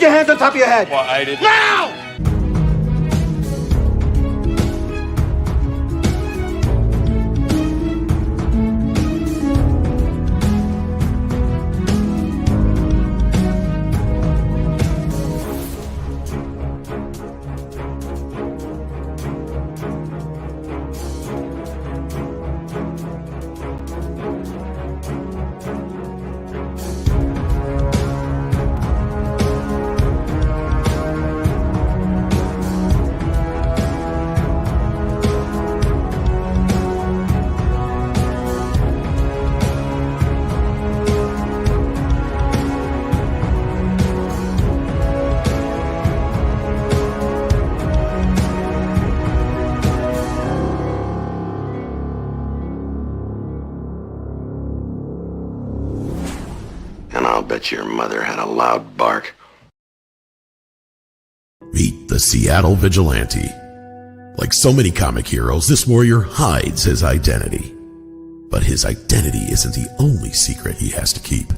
Put your hands on top of your head. Well, I didn't. Now! And I'll bet your mother had a loud bark. Meet the Seattle Vigilante. Like so many comic heroes, this warrior hides his identity. But his identity isn't the only secret he has to keep.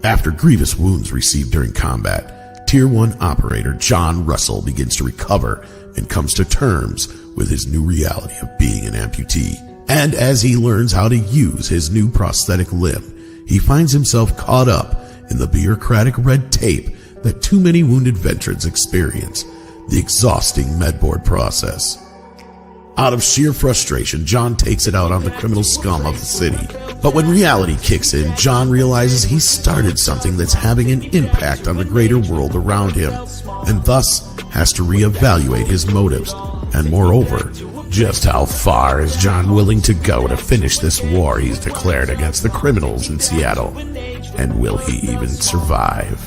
After grievous wounds received during combat, Tier 1 operator John Russell begins to recover and comes to terms with his new reality of being an amputee. And as he learns how to use his new prosthetic limb, he finds himself caught up in the bureaucratic red tape that too many wounded veterans experience, the exhausting medboard process. Out of sheer frustration, John takes it out on the criminal scum of the city. But when reality kicks in, John realizes he started something that's having an impact on the greater world around him, and thus has to reevaluate his motives. And moreover, just how far is John willing to go to finish this war he's declared against the criminals in Seattle? And will he even survive?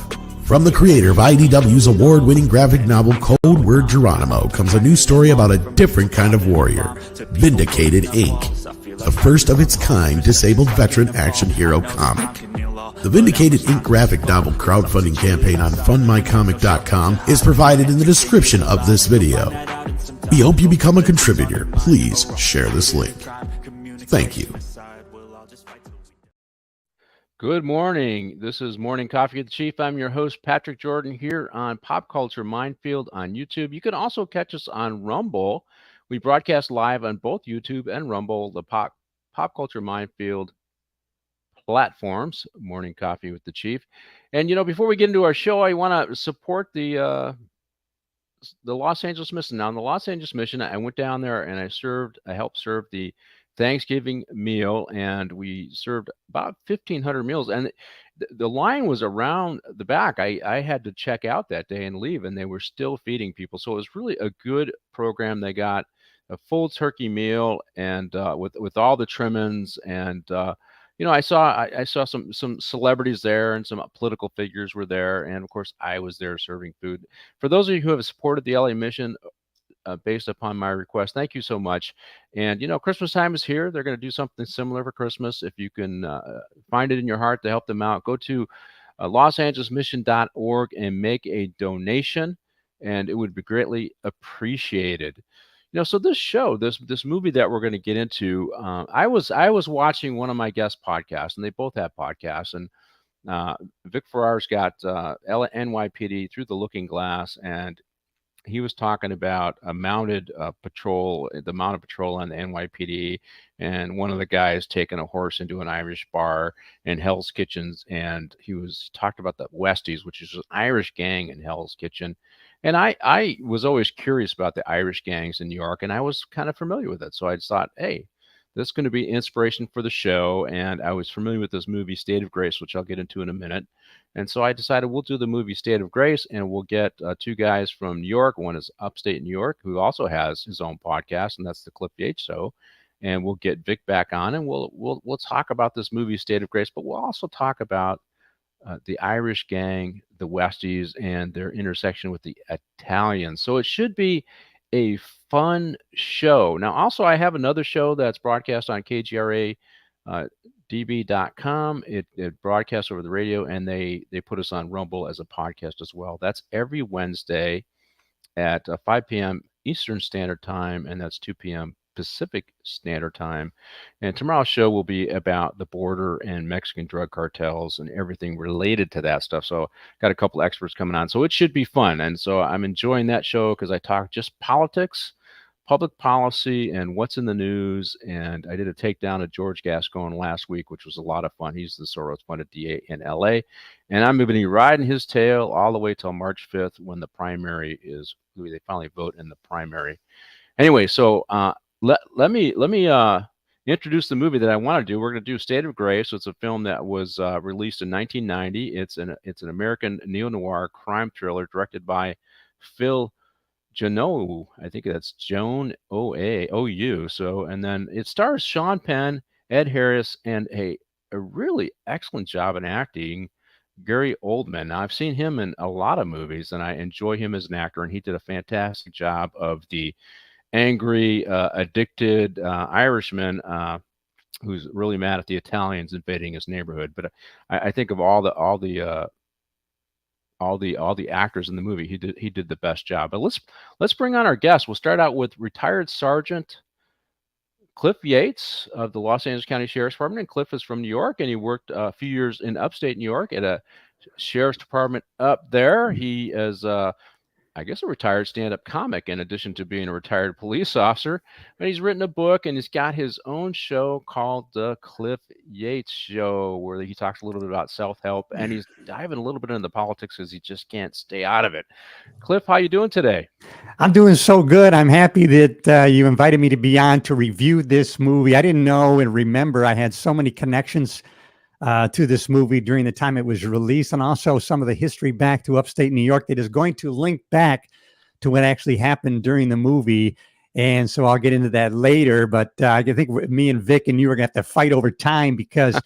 From the creator of IDW's award-winning graphic novel Code Word Geronimo comes a new story about a different kind of warrior, Vindicated Inc., the first of its kind disabled veteran action hero comic. The Vindicated Inc. graphic novel crowdfunding campaign on fundmycomic.com is provided in the description of this video. We hope you become a contributor. Please share this link. Thank you. Good morning. This is Morning Coffee with the Chief. I'm your host, Patrick Jordan, here on Pop Culture Minefield on YouTube. You can also catch us on Rumble. We broadcast live on both YouTube and Rumble, the Pop Culture Minefield platforms, Morning Coffee with the Chief. And, you know, before we get into our show, I want to support the Los Angeles Mission. Now, in the Los Angeles Mission, I went down there and I helped serve the Thanksgiving meal, and we served about 1,500 meals, and the line was around the back. I had to check out that day and leave, and they were still feeding people. So it was really a good program. They got a full turkey meal and with all the trimmings, and you know, I saw some celebrities there, and some political figures were there, and of course I was there serving food. For those of you who have supported the LA Mission based upon my request, thank you so much. And you know, Christmas time is here. They're going to do something similar for Christmas. If you can find it in your heart to help them out, go to losangelesmission.org and make a donation, and it would be greatly appreciated. You know, so this show, this movie that we're going to get into, I was watching one of my guest podcasts, and they both have podcasts, and Vic Ferrari's got NYPD Through the Looking Glass, and he was talking about a mounted patrol, the mounted patrol on the NYPD, and one of the guys taking a horse into an Irish bar in Hell's Kitchens, and he talked about the Westies, which is an Irish gang in Hell's Kitchen. And I was always curious about the Irish gangs in New York, and I was kind of familiar with it. So I just thought, hey, this is going to be inspiration for the show. And I was familiar with this movie, State of Grace, which I'll get into in a minute. And so I decided we'll do the movie State of Grace, and we'll get two guys from New York. One is upstate New York, who also has his own podcast, and that's the Cliff Yates Show. And we'll get Vic back on, and we'll talk about this movie State of Grace, but we'll also talk about the Irish gang, the Westies, and their intersection with the Italians. So it should be a fun show. Now, also, I have another show that's broadcast on KGRA db.com. It broadcasts over the radio, and they put us on Rumble as a podcast as well. That's every Wednesday at 5 p.m. Eastern Standard Time, and that's 2 p.m. Pacific Standard Time. And tomorrow's show will be about the border and Mexican drug cartels and everything related to that stuff. So got a couple experts coming on. So it should be fun. And so I'm enjoying that show because I talk just politics, public policy, and what's in the news. And I did a takedown of George Gascon last week, which was a lot of fun. He's the Soros-funded DA in LA. And I'm going to be riding his tail all the way till March 5th when the primary is, they finally vote in the primary. Anyway, so let me introduce the movie that I want to do. We're going to do State of Grace. So it's a film that was released in 1990. It's an American neo-noir crime thriller directed by Phil Jonou. I think that's Joan O-U. So, and then it stars Sean Penn, Ed Harris, and a really excellent job in acting, Gary Oldman. Now, I've seen him in a lot of movies, and I enjoy him as an actor, and he did a fantastic job of the angry, addicted Irishman who's really mad at the Italians invading his neighborhood. But I think of all the actors in the movie, he did the best job. But let's bring on our guest. We'll start out with retired Sergeant Cliff Yates of the Los Angeles County Sheriff's Department. And Cliff is from New York, and he worked a few years in upstate New York at a sheriff's department up there. He is I guess a retired stand-up comic in addition to being a retired police officer. But he's written a book and he's got his own show called The Cliff Yates Show, where he talks a little bit about self-help, and he's diving a little bit into the politics because he just can't stay out of it. Cliff, how you doing today? I'm doing so good. I'm happy that you invited me to be on to review this movie. I didn't know and remember I had so many connections to this movie during the time it was released, and also some of the history back to upstate New York that is going to link back to what actually happened during the movie. And so I'll get into that later, but I think me and Vic and you are going to have to fight over time because,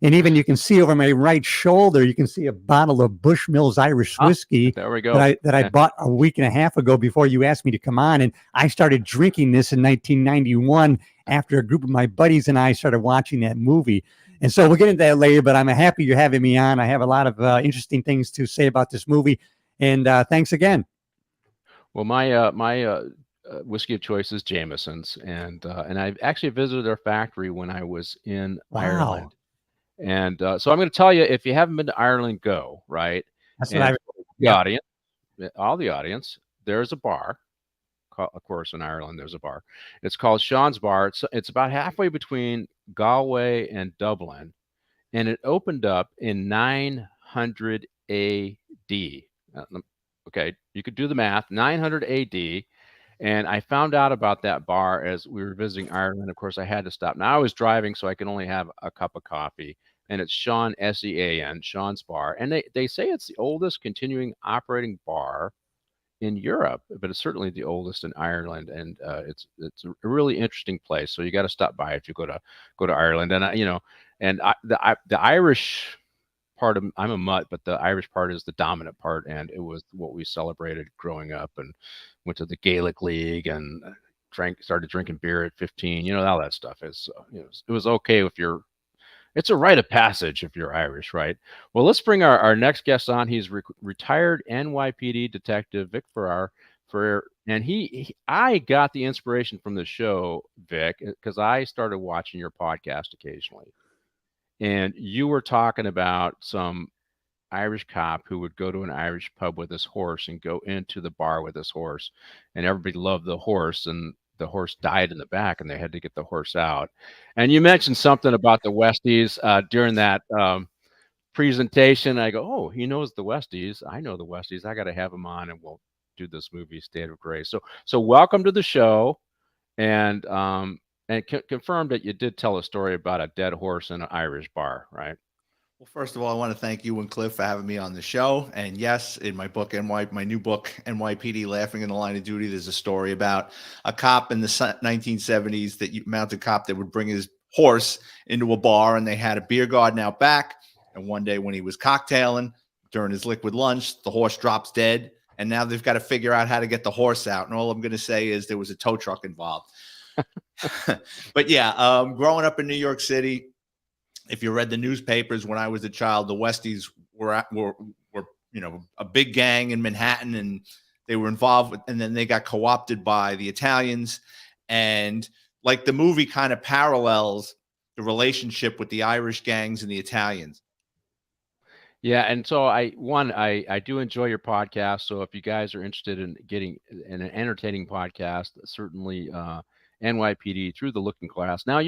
and even you can see over my right shoulder, you can see a bottle of Bushmills Irish whiskey there we go. that I bought a week and a half ago before you asked me to come on. And I started drinking this in 1991 after a group of my buddies and I started watching that movie. And so we'll get into that later, but I'm happy you're having me on. I have a lot of interesting things to say about this movie. And thanks again. Well, my whiskey of choice is Jameson's, and I actually visited their factory when I was in Ireland. And so I'm going to tell you, if you haven't been to Ireland, go, right? That's and what all the audience, there's a bar. Of course, in Ireland, there's a bar. It's called Sean's Bar. It's about halfway between Galway and Dublin, and it opened up in 900 A.D. Okay, you could do the math, 900 A.D., and I found out about that bar as we were visiting Ireland. Of course, I had to stop. Now I was driving, so I can only have a cup of coffee, and it's Sean, S-E-A-N, Sean's Bar, and they say it's the oldest continuing operating bar in Europe, but it's certainly the oldest in Ireland, and it's a really interesting place. So you got to stop by if you go to Ireland. And the Irish part of, I'm a mutt, but the Irish part is the dominant part, and it was what we celebrated growing up, and went to the Gaelic League and started drinking beer at 15. All that stuff is it was okay if you're. It's a rite of passage if you're Irish, right? Well, let's bring our next guest on. He's retired NYPD detective Vic Ferrari. And I got the inspiration from the show, Vic, because I started watching your podcast occasionally. And you were talking about some Irish cop who would go to an Irish pub with his horse and go into the bar with his horse. And everybody loved the horse, and the horse died in the back and they had to get the horse out. And you mentioned something about the Westies during that presentation. I go, oh, he knows the Westies. I know the Westies. I got to have him on, and we'll do this movie State of Grace. So welcome to the show, and confirm that you did tell a story about a dead horse in an Irish bar, right? Well, first of all, I want to thank you and Cliff for having me on the show. And yes, in my book, my new book, NYPD Laughing in the Line of Duty, there's a story about a cop in the 1970s, mounted cop that would bring his horse into a bar, and they had a beer garden out back. And one day when he was cocktailing during his liquid lunch, the horse drops dead. And now they've got to figure out how to get the horse out. And all I'm going to say is there was a tow truck involved. But yeah, growing up in New York City, if you read the newspapers when I was a child, the Westies were a big gang in Manhattan, and they were involved and then they got co-opted by the Italians, and like the movie kind of parallels the relationship with the Irish gangs and the Italians. Yeah, and so I do enjoy your podcast. So if you guys are interested in getting an entertaining podcast, certainly NYPD Through the Looking Glass. Now,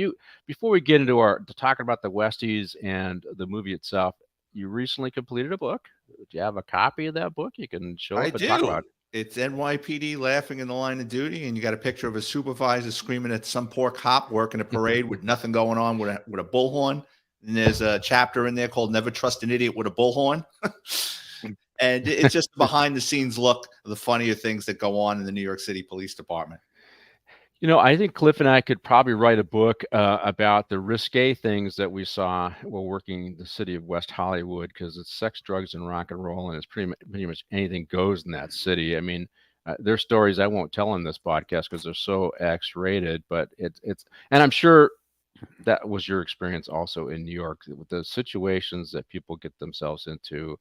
before we get into to talking about the Westies and the movie itself, you recently completed a book. Do you have a copy of that book you can show I up and talk do. about? It's NYPD Laughing in the Line of Duty, and you got a picture of a supervisor screaming at some poor cop working a parade with nothing going on with a bullhorn. And there's a chapter in there called Never Trust an Idiot with a Bullhorn. And it's just behind the scenes look of the funnier things that go on in the New York City Police Department. I think Cliff and I could probably write a book about the risque things that we saw while working the city of West Hollywood, because it's sex, drugs, and rock and roll, and it's pretty much anything goes in that city. I mean, there's stories I won't tell in this podcast because they're so X-rated, but it's and I'm sure that was your experience also in New York with the situations that people get themselves into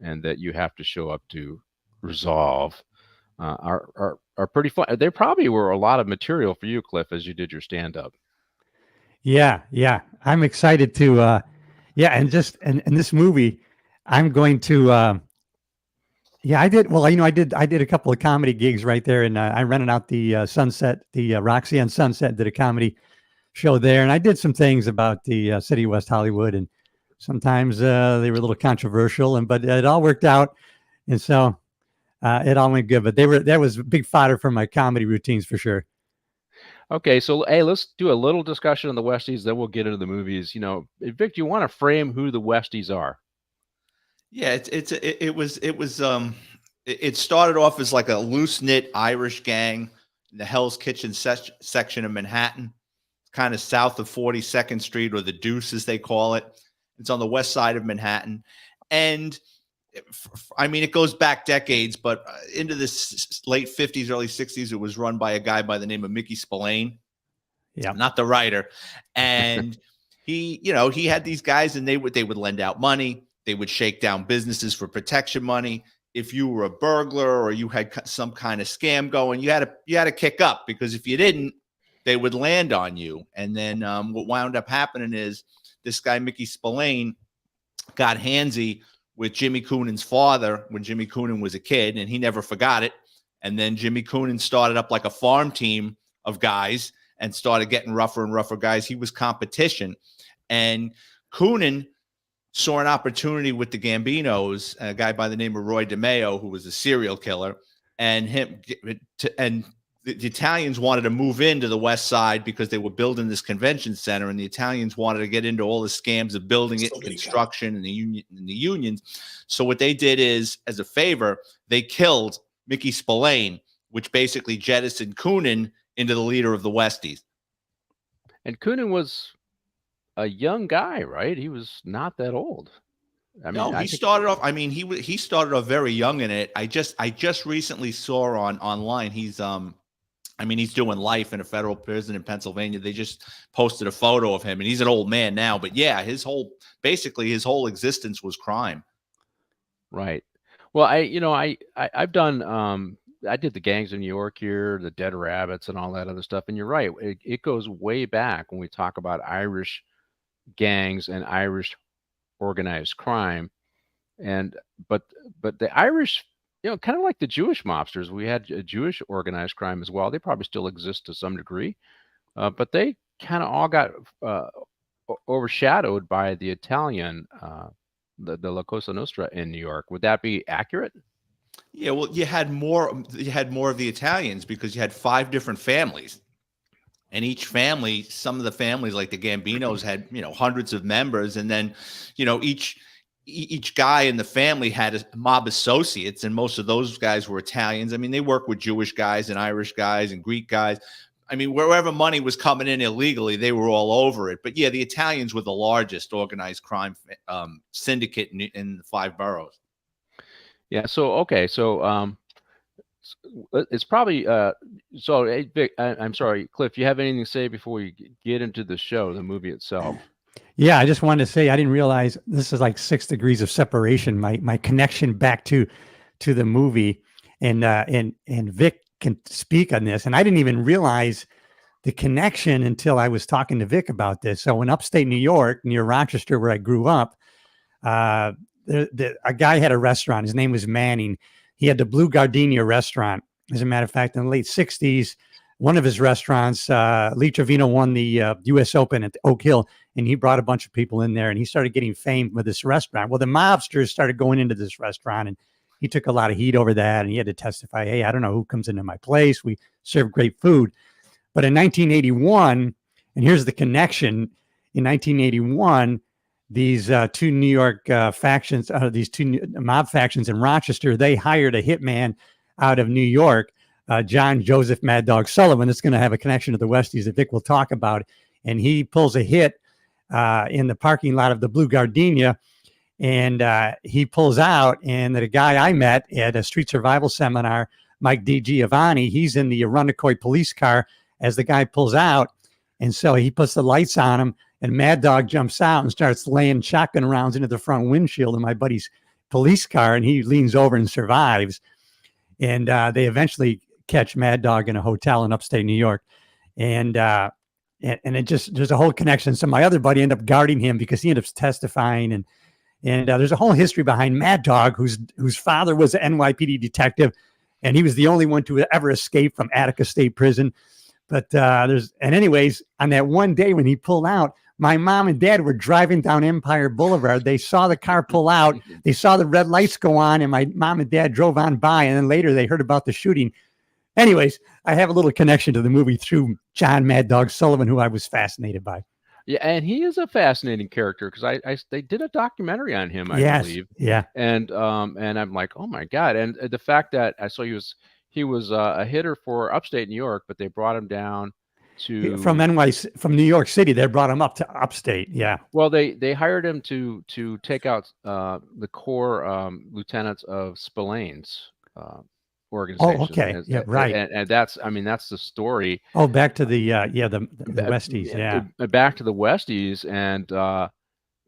and that you have to show up to resolve are pretty fun. They probably were a lot of material for you, Cliff, as you did your stand-up. Yeah. I'm excited to, and this movie, I'm going to, I did. Well, I did a couple of comedy gigs right there, and I rented out the Sunset, the Roxy on Sunset, did a comedy show there, and I did some things about the city of West Hollywood, and sometimes they were a little controversial, but it all worked out, and so it all went good. But that was big fodder for my comedy routines for sure. Okay, so hey, let's do a little discussion on the Westies, then we'll get into the movies. Vic, do you want to frame who the Westies are? Yeah, it started off as like a loose knit Irish gang in the Hell's Kitchen section of Manhattan, kind of south of 42nd Street, or the Deuce as they call it. It's on the west side of Manhattan, and it goes back decades, but into the late 50s, early 60s, it was run by a guy by the name of Mickey Spillane. Yeah, not the writer, and he had these guys, and they would lend out money. They would shake down businesses for protection money. If you were a burglar or you had some kind of scam going, you had to kick up, because if you didn't, they would land on you. And then what wound up happening is this guy, Mickey Spillane, got handsy with Jimmy Coonan's father when Jimmy Coonan was a kid, and he never forgot it. And then Jimmy Coonan started up like a farm team of guys and started getting rougher and rougher guys. He was competition. And Coonan saw an opportunity with the Gambinos, a guy by the name of Roy DeMeo, who was a serial killer, and the Italians wanted to move into the West Side because they were building this convention center, and the Italians wanted to get into all the scams of building it, and construction, and the unions. So what they did is, as a favor, they killed Mickey Spillane, which basically jettisoned Coonan into the leader of the Westies. And Coonan was a young guy, right? He was not that old. He started off. He started off very young in it. I just recently saw online. He's doing life in a federal prison in Pennsylvania. They just posted a photo of him, and he's an old man now. But yeah, his whole existence was crime. Right. Well, I've done. I did the Gangs of New York here, the Dead Rabbits, and all that other stuff. And you're right. It goes way back when we talk about Irish gangs and Irish organized crime. But the Irish, kind of like the Jewish mobsters, we had a Jewish organized crime as well. They probably still exist to some degree, but they kind of all got overshadowed by the Italian, the La Cosa Nostra in New York. Would that be accurate? Yeah, well, you had more of the Italians because you had 5 different families. And each family, some of the families like the Gambinos had, hundreds of members. And then, each guy in the family had mob associates, and most of those guys were Italians. They worked with Jewish guys and Irish guys and Greek guys. Wherever money was coming in illegally, they were all over it. But yeah, the Italians were the largest organized crime syndicate in the 5 boroughs. Yeah. So, okay. So, it's probably, hey, Vic, I'm sorry, Cliff, you have anything to say before we get into the show, the movie itself? Yeah, I just wanted to say I didn't realize this is like 6 degrees of separation. My connection back to the movie, and Vic can speak on this, and I didn't even realize the connection until I was talking to Vic about this. So in upstate New York, near Rochester, where I grew up, a guy had a restaurant. His name was Manning. He had the Blue Gardenia restaurant. As a matter of fact, in the late 60s, one of his restaurants, Lee Trevino won the U.S. Open at Oak Hill, and he brought a bunch of people in there, and he started getting fame with this restaurant. Well, the mobsters started going into this restaurant, and he took a lot of heat over that, and he had to testify, hey, I don't know who comes into my place. We serve great food. But in 1981, and here's the connection, in 1981, these two New York factions, these two mob factions in Rochester, they hired a hitman out of New York, John Joseph Mad Dog Sullivan. It's going to have a connection to the Westies that Vic will talk about. And he pulls a hit in the parking lot of the Blue Gardenia, and he pulls out, and the guy I met at a street survival seminar, Mike D. Giovanni, he's in the Arundecoy police car as the guy pulls out. And so he puts the lights on him, and Mad Dog jumps out and starts laying shotgun rounds into the front windshield of my buddy's police car, and he leans over and survives. And they eventually catch Mad Dog in a hotel in upstate New York. And it just, there's a whole connection. So my other buddy ended up guarding him because he ended up testifying. And there's a whole history behind Mad Dog, whose father was an NYPD detective, and he was the only one to ever escape from Attica State Prison. But anyways, on that one day when he pulled out, my mom and dad were driving down Empire Boulevard. They saw the car pull out. They saw the red lights go on, and my mom and dad drove on by. And then later they heard about the shooting. Anyways, I have a little connection to the movie through John Mad Dog Sullivan, who I was fascinated by. Yeah, and he is a fascinating character because they did a documentary on him, I believe. Yeah. And I'm like, oh my God. And the fact that I saw he was a hitter for upstate New York, but they brought him down to from New York City. They brought him up to upstate. Yeah. Well, they hired him to take out the core lieutenants of Spillane's organization. Oh, okay. Yeah, right. And that's the story. Oh, back to the Westies. Yeah. Back to the Westies, and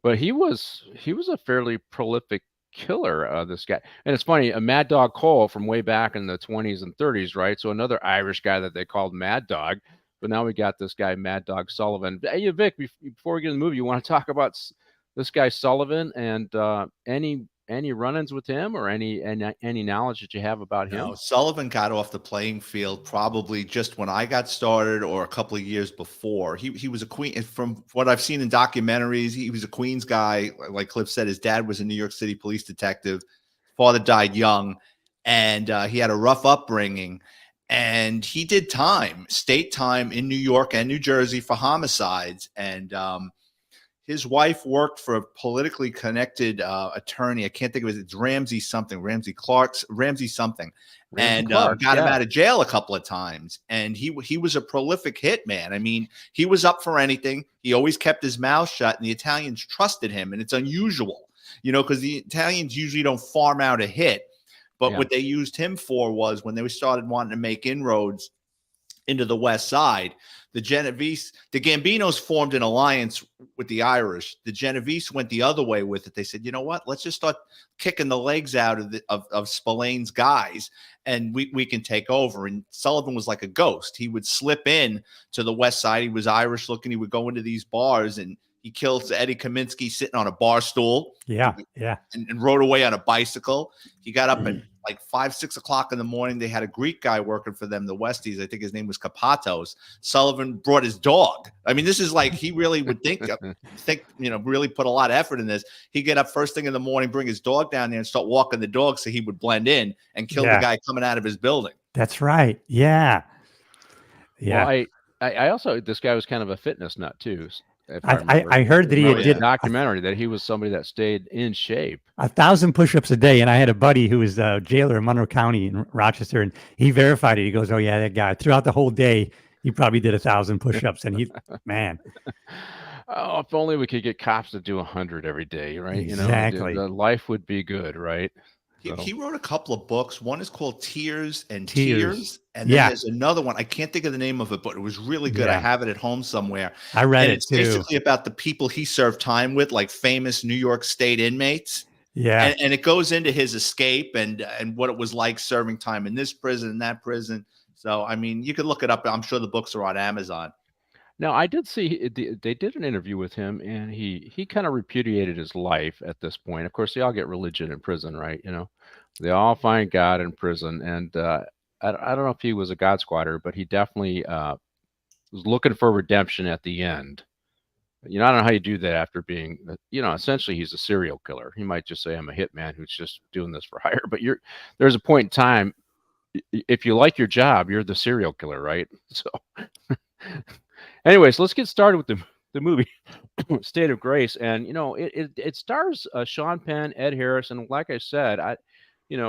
but he was a fairly prolific killer, this guy. And it's funny, a Mad Dog Cole from way back in the 20s and 30s, right? So another Irish guy that they called Mad Dog, but now we got this guy Mad Dog Sullivan. Hey, Vic, before we get in the movie, you want to talk about this guy Sullivan and any run-ins with him or any knowledge that you have about him? No, Sullivan got off the playing field probably just when I got started or a couple of years before. He was a Queen. From what I've seen in documentaries, he was a Queens guy. Like Cliff said, his dad was a New York City police detective. Father died young, and he had a rough upbringing. And he did state time in New York and New Jersey for homicides. And his wife worked for a politically connected attorney. I can't think of it. It's Ramsey something. Got him out of jail a couple of times. And he was a prolific hitman. I mean, he was up for anything. He always kept his mouth shut, and the Italians trusted him. And it's unusual, because the Italians usually don't farm out a hit. But what they used him for was when they started wanting to make inroads into the West Side, the Gambinos formed an alliance with the Irish. The Genovese went the other way with it. They said, you know what? Let's just start kicking the legs out of Spillane's guys, and we can take over. And Sullivan was like a ghost. He would slip in to the West Side. He was Irish looking. He would go into these bars, and he killed Eddie Kaminsky sitting on a bar stool. Yeah. And rode away on a bicycle. He got up at like 5, 6 o'clock in the morning. They had a Greek guy working for them, the Westies. I think his name was Kapatos. Sullivan brought his dog. I mean, this is like, he really would think, really put a lot of effort in this. He'd get up first thing in the morning, bring his dog down there and start walking the dog so he would blend in and kill the guy coming out of his building. That's right. Yeah. Yeah. Well, I also, this guy was kind of a fitness nut too. I heard that he did a documentary that he was somebody that stayed in shape. 1,000 push-ups a day. And I had a buddy who was a jailer in Monroe County in Rochester, and he verified it. He goes, oh yeah, that guy throughout the whole day, he probably did 1,000 push-ups. And man. Oh, if only we could get cops to do 100 every day, right? Exactly. The life would be good, right? He wrote a couple of books. One is called Tues and Tears. And then there's another one. I can't think of the name of it, but it was really good. I have it at home somewhere. I read it too. It's basically about the people he served time with, like famous New York State inmates. Yeah. And it goes into his escape and what it was like serving time in this prison and that prison. So, I mean, you could look it up. I'm sure the books are on Amazon. Now, I did see they did an interview with him, and he kind of repudiated his life at this point. Of course, they all get religion in prison, right? They all find God in prison, and I don't know if he was a God squatter, but he definitely was looking for redemption at the end. I don't know how you do that after being, essentially he's a serial killer. He might just say, I'm a hitman who's just doing this for hire. But there's a point in time, if you like your job, you're the serial killer, right? So, anyways, let's get started with the movie State of Grace. And, it stars Sean Penn, Ed Harris. And like I said,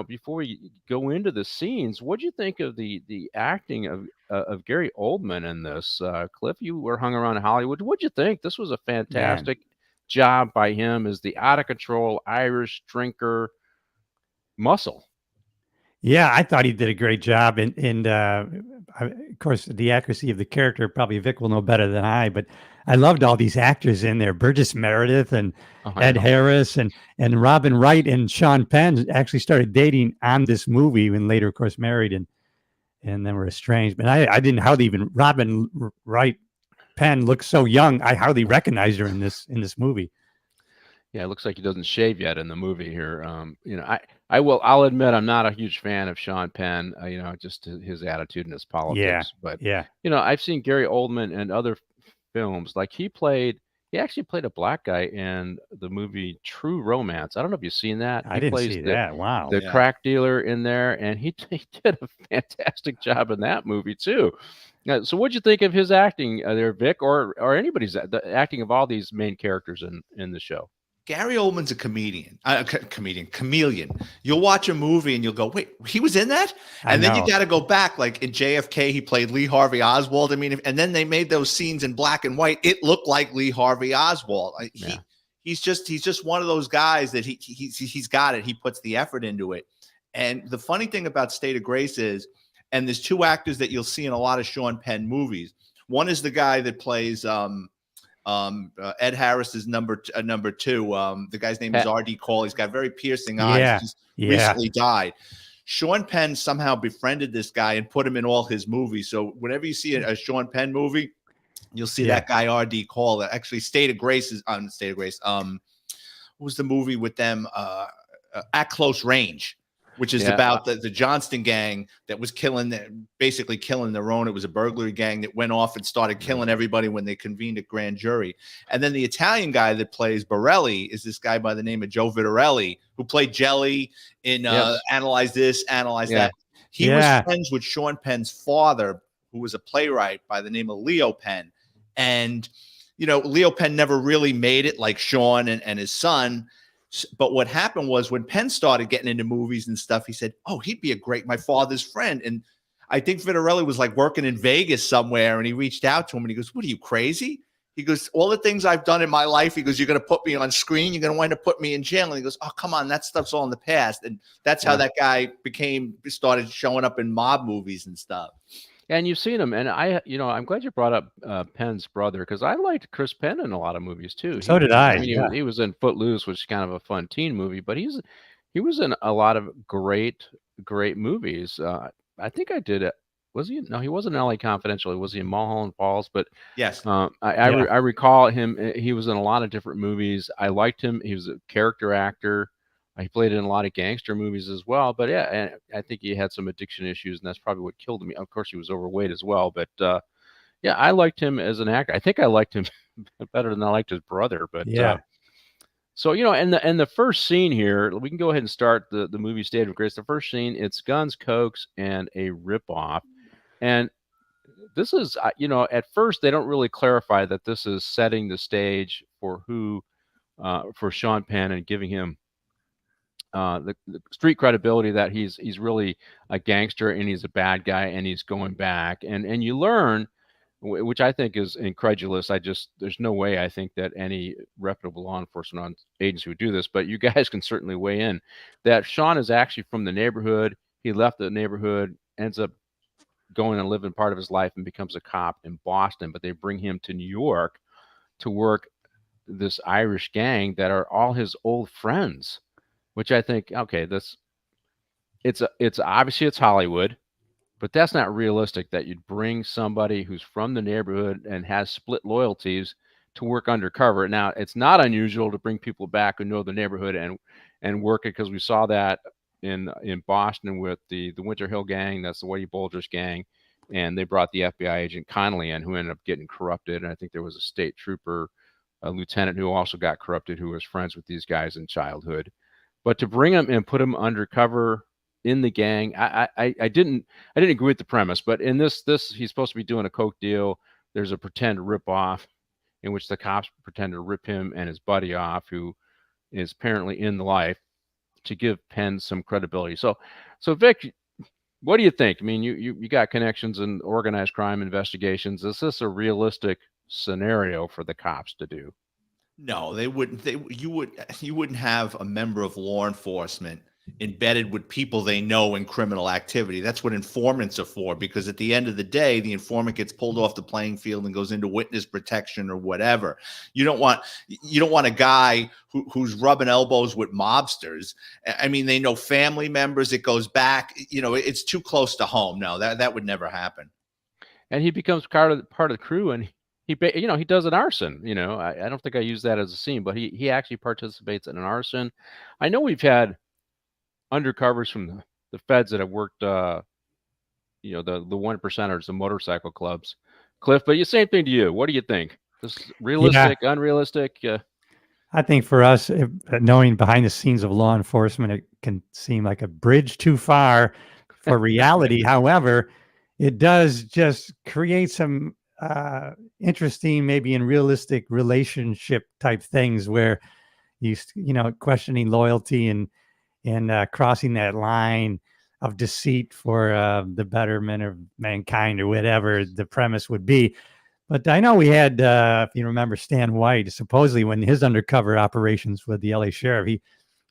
before we go into the scenes, what do you think of the acting of Gary Oldman in this? Cliff, you were hung around Hollywood. What'd you think? This was a fantastic job by him as the out of control Irish drinker muscle. Yeah, I thought he did a great job, and of course, the accuracy of the character, probably Vic will know better than I. But I loved all these actors in there: Burgess Meredith and Ed Harris and Robin Wright and Sean Penn actually started dating on this movie, and later, of course, married and then were estranged. But I didn't hardly even Robin Wright Penn looked so young. I hardly recognized her in this movie. Yeah, it looks like he doesn't shave yet in the movie here. I'll admit I'm not a huge fan of Sean Penn, just his attitude and his politics. But I've seen Gary Oldman in other films. Like he actually played a black guy in the movie True Romance. I don't know if you've seen that. I didn't see that. Wow. The crack dealer in there, and he did a fantastic job in that movie too. So what'd you think of his acting there, Vic, or anybody's the acting of all these main characters in the show? Gary Oldman's a chameleon. You'll watch a movie and you'll go, wait, he was in that? And then you got to go back. Like in JFK, he played Lee Harvey Oswald. I mean, and then they made those scenes in black and white. It looked like Lee Harvey Oswald. He's just one of those guys that he's got it. He puts the effort into it. And the funny thing about State of Grace is, and there's two actors that you'll see in a lot of Sean Penn movies. One is the guy that plays Ed Harris is number two. The guy's name is R.D. Cole. He's got very piercing eyes. He's recently died. Sean Penn somehow befriended this guy and put him in all his movies. So whenever you see a Sean Penn movie, you'll see that guy R.D. Cole. Actually, State of Grace is on State of Grace. What was the movie with them? At Close Range, which is about the Johnston gang that was basically killing their own. It was a burglary gang that went off and started killing everybody when they convened a grand jury. And then the Italian guy that plays Borelli is this guy by the name of Joe Vitarelli, who played Jelly in Analyze This, Analyze That. He was friends with Sean Penn's father, who was a playwright by the name of Leo Penn. And, Leo Penn never really made it like Sean and his son. But what happened was when Penn started getting into movies and stuff, he said, oh, he'd be my father's friend. And I think Vitarelli was like working in Vegas somewhere, and he reached out to him and he goes, what are you, crazy? He goes, all the things I've done in my life, he goes, you're going to put me on screen, you're going to wind up putting me in jail. And he goes, oh, come on, that stuff's all in the past. And that's how that guy started showing up in mob movies and stuff. And you've seen him, and I'm glad you brought up Penn's brother, because I liked Chris Penn in a lot of movies too. So did I. He was in Footloose, which is kind of a fun teen movie, but he was in a lot of great movies. I think I did it. Was he? No, he wasn't in LA Confidential. Was he in Mulholland Falls? But yes, I recall him. He was in a lot of different movies. I liked him. He was a character actor. He played in a lot of gangster movies as well. But and I think he had some addiction issues, and that's probably what killed him. Of course, he was overweight as well. But I liked him as an actor. I think I liked him better than I liked his brother. But so and the first scene here, we can go ahead and start the movie State of Grace. The first scene, it's guns, cokes, and a ripoff. And this is at first they don't really clarify that this is setting the stage for for Sean Penn and giving him the street credibility that he's really a gangster and he's a bad guy and he's going back. And you learn, which I think is incredulous. There's no way I think that any reputable law enforcement agency would do this, but you guys can certainly weigh in, that Sean is actually from the neighborhood. He left the neighborhood, ends up going and living part of his life and becomes a cop in Boston, but they bring him to New York to work this Irish gang that are all his old friends, which I think, okay, it's obviously it's Hollywood, But that's not realistic that you'd bring somebody who's from the neighborhood and has split loyalties to work undercover. Now, it's not unusual to bring people back who know the neighborhood and work it, because we saw that in Boston with the Winter Hill gang. That's the Whitey Bulger's gang. And they brought the FBI agent Connolly in, who ended up getting corrupted. And I think there was a state trooper, a lieutenant, who also got corrupted, who was friends with these guys in childhood. But to bring them and put them undercover in the gang, I didn't agree with the premise. But in this he's supposed to be doing a coke deal. There's a pretend rip off in which the cops pretend to rip him and his buddy off, who is apparently in the life, to give Penn some credibility. So Vic, what do you think? I mean, you got connections in organized crime investigations. Is this a realistic scenario for the cops to do? No, they wouldn't. You wouldn't have a member of law enforcement embedded with people they know in criminal activity. That's what informants are for, because at the end of the day, the informant gets pulled off the playing field and goes into witness protection or whatever. You don't want a guy who's rubbing elbows with mobsters. I mean, they know family members. It goes back. It's too close to home. No, that would never happen. And he becomes part of the crew, and he does an arson. I don't think I use that as a scene, but he actually participates in an arson. I know we've had undercovers from the feds that have worked, the 1%ers, the motorcycle clubs, Cliff. But same thing to you. What do you think? This is realistic, unrealistic? I think for us, knowing behind the scenes of law enforcement, it can seem like a bridge too far for reality. However, it does just create some interesting, maybe in realistic relationship type things where questioning loyalty and crossing that line of deceit for the betterment of mankind, or whatever the premise would be. But I know we had, if you remember, Stan White, supposedly when his undercover operations with the LA sheriff, he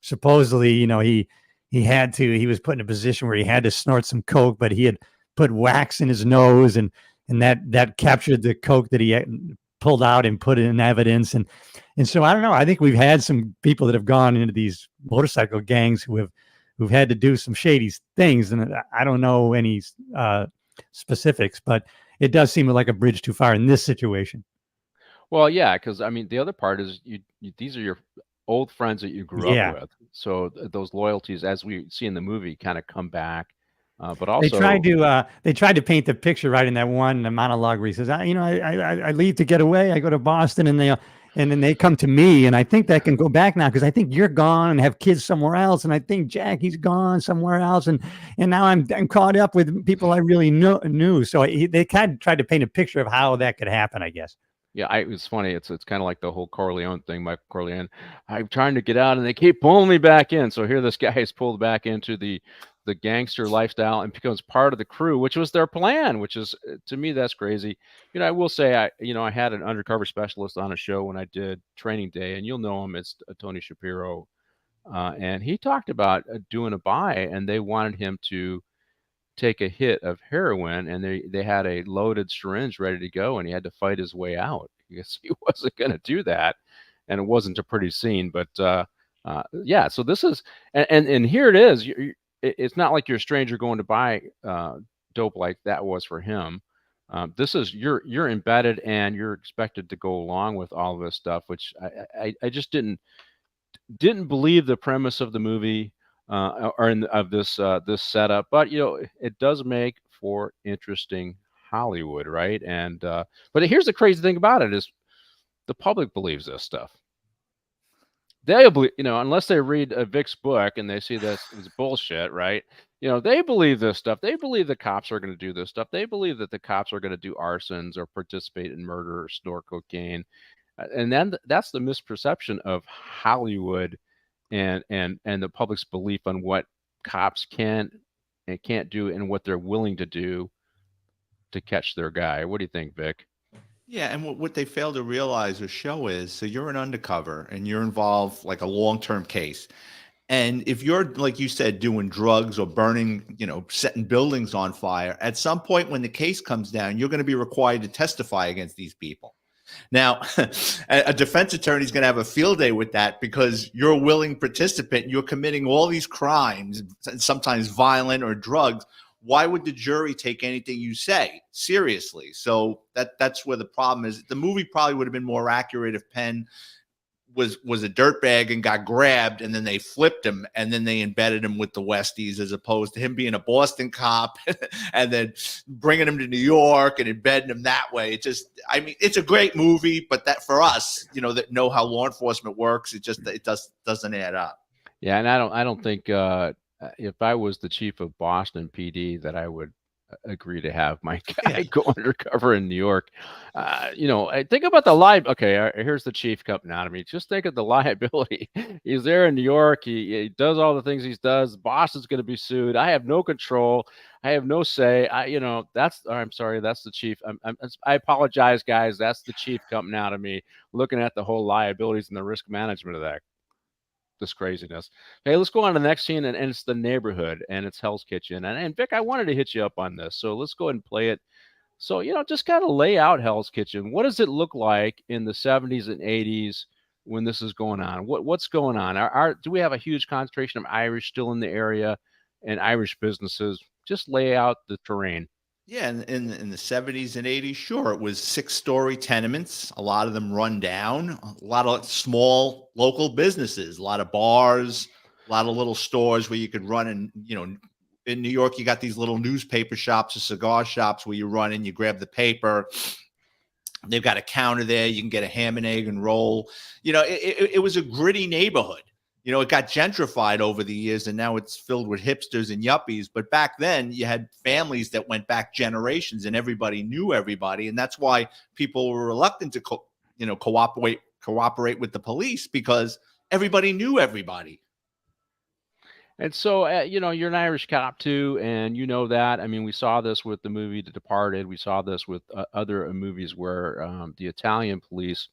supposedly, he was put in a position where he had to snort some coke, but he had put wax in his nose, and that captured the coke that he had pulled out and put it in evidence. And so I don't know. I think we've had some people that have gone into these motorcycle gangs who've had to do some shady things, and I don't know any specifics, but it does seem like a bridge too far in this situation. Well, yeah, because I mean, the other part is these are your old friends that you grew up with, so those loyalties, as we see in the movie, kind of come back. But also, they tried to paint the picture right in that one monologue where he says, I leave to get away. I go to Boston, and then they come to me, and I think that can go back now because I think you're gone and have kids somewhere else, and I think Jackie's gone somewhere else, and now I'm caught up with people I really knew. So they kind of tried to paint a picture of how that could happen, I guess. Yeah, it's funny. It's kind of like the whole Corleone thing, Michael Corleone. I'm trying to get out, and they keep pulling me back in. So here this guy is pulled back into the gangster lifestyle and becomes part of the crew, which was their plan, which is, to me, that's crazy. I will say, I had an undercover specialist on a show when I did Training Day, and you'll know him. It's Tony Shapiro. And he talked about doing a buy, and they wanted him to take a hit of heroin, and they had a loaded syringe ready to go, and he had to fight his way out because he wasn't going to do that. And it wasn't a pretty scene, but yeah, so this is, and here it is. It's not like you're a stranger going to buy dope like that was for him. This is you're embedded, and you're expected to go along with all of this stuff, which I just didn't believe the premise of the movie of this setup. But it does make for interesting Hollywood, right? And but here's the crazy thing about it is the public believes this stuff. They believe, unless they read Vic's book and they see this is bullshit, right? They believe this stuff. They believe the cops are going to do this stuff. They believe that the cops are going to do arsons or participate in murder or snort cocaine. And then that's the misperception of Hollywood and the public's belief on what cops can and can't do and what they're willing to do to catch their guy. What do you think, Vic? Yeah, and what they fail to realize or show is, so you're an undercover and you're involved like a long-term case. And if you're, like you said, doing drugs or burning, setting buildings on fire, at some point when the case comes down, you're going to be required to testify against these people. Now, a defense attorney is going to have a field day with that because you're a willing participant. You're committing all these crimes, sometimes violent or drugs. why would the jury take anything you say seriously? So that's where the problem is. The movie probably would have been more accurate if Penn was a dirtbag and got grabbed, and then they flipped him, and then they embedded him with the Westies, as opposed to him being a Boston cop and then bringing him to New York and embedding him that way. It just, I mean, it's a great movie, but that for us, that know how law enforcement works, it doesn't add up. Yeah, and I don't think if I was the chief of Boston PD that I would agree to have my guy go undercover in New York. I think about the okay, here's the chief coming out of me. Just think of the liability. He's there in New York. He does all the things he does. Boston's going to be sued. I have no control. I have no say. I'm sorry. That's the chief. I apologize, guys. That's the chief coming out of me, looking at the whole liabilities and the risk management of that. This craziness. Okay, let's go on to the next scene, and it's the neighborhood, and it's Hell's Kitchen. And Vic, I wanted to hit you up on this, so let's go ahead and play it. So, just kind of lay out Hell's Kitchen. What does it look like in the 70s and 80s when this is going on? What's going on? Do we have a huge concentration of Irish still in the area and Irish businesses? Just lay out the terrain. Yeah, in the 70s and 80s, sure, it was 6-story tenements, a lot of them run down, a lot of small local businesses, a lot of bars, a lot of little stores where you could run. And, in New York, you got these little newspaper shops or cigar shops where you run in, you grab the paper. They've got a counter there. You can get a ham and egg and roll. It was a gritty neighborhood. It got gentrified over the years, and now it's filled with hipsters and yuppies. But back then, you had families that went back generations, and everybody knew everybody. And that's why people were reluctant to cooperate with the police, because everybody knew everybody. And so, you're an Irish cop too, and you know that. I mean, we saw this with the movie The Departed. We saw this with other movies where the Italian police,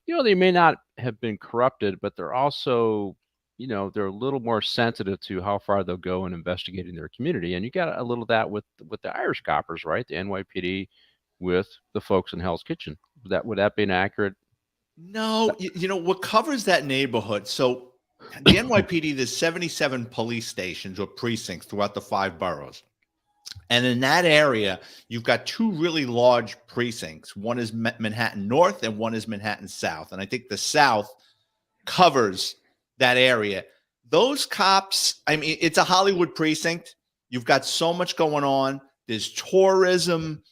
they may not have been corrupted, but they're also, they're a little more sensitive to how far they'll go in investigating their community. And you got a little of that with the Irish coppers, right? The NYPD with the folks in Hell's Kitchen. Would that be an accurate? No, what covers that neighborhood? So the NYPD, there's 77 police stations or precincts throughout the 5 boroughs. And in that area, you've got 2 really large precincts. One is Manhattan North and one is Manhattan South. And I think the South covers that area. Those cops, I mean, it's a Hollywood precinct. You've got so much going on. There's tourism.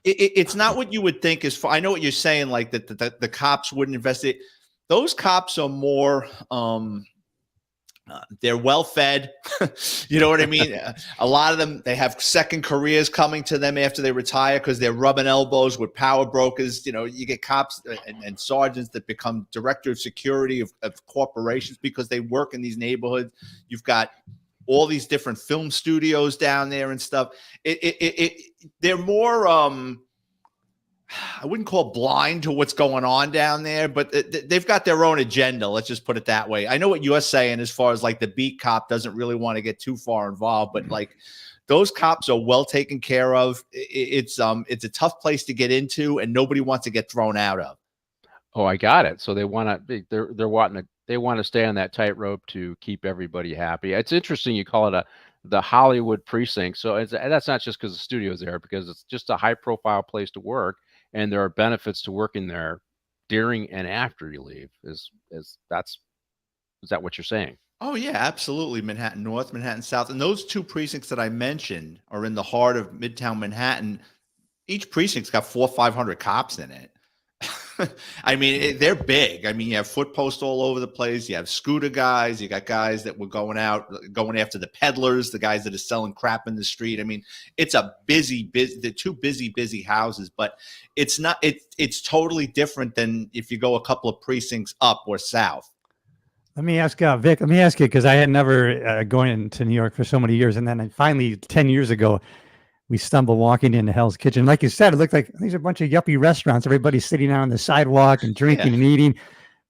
It's not what you would think is. I know what you're saying, like that the cops wouldn't investigate. Those cops are more they're well fed. You know what I mean? A lot of them, they have second careers coming to them after they retire because they're rubbing elbows with power brokers. You get cops and sergeants that become director of security of corporations because they work in these neighborhoods. You've got all these different film studios down there and stuff. They're more I wouldn't call blind to what's going on down there, but they've got their own agenda. Let's just put it that way. I know what you're saying as far as like the beat cop doesn't really want to get too far involved, but like those cops are well taken care of. It's a tough place to get into, and nobody wants to get thrown out of. Oh, I got it. So they want to stay on that tightrope to keep everybody happy. It's interesting you call it the Hollywood precinct. So that's not just because the studio's there, because it's just a high profile place to work. And there are benefits to working there during and after you leave. Is that what you're saying? Oh yeah, absolutely. Manhattan North, Manhattan South, and those 2 precincts that I mentioned are in the heart of Midtown Manhattan. Each precinct's got 400 or 500 cops in it. I mean, they're big. I mean, you have foot posts all over the place. You have scooter guys. You got guys that were going after the peddlers, the guys that are selling crap in the street. I mean, it's a busy. They're 2 busy houses, but it's not. It's totally different than if you go a couple of precincts up or south. Let me ask Vic. Let me ask you, because I had never gone into New York for so many years, and then finally 10 years ago, we stumbled walking into Hell's Kitchen. Like you said, it looked like these are a bunch of yuppie restaurants. Everybody's sitting out on the sidewalk and drinking and eating.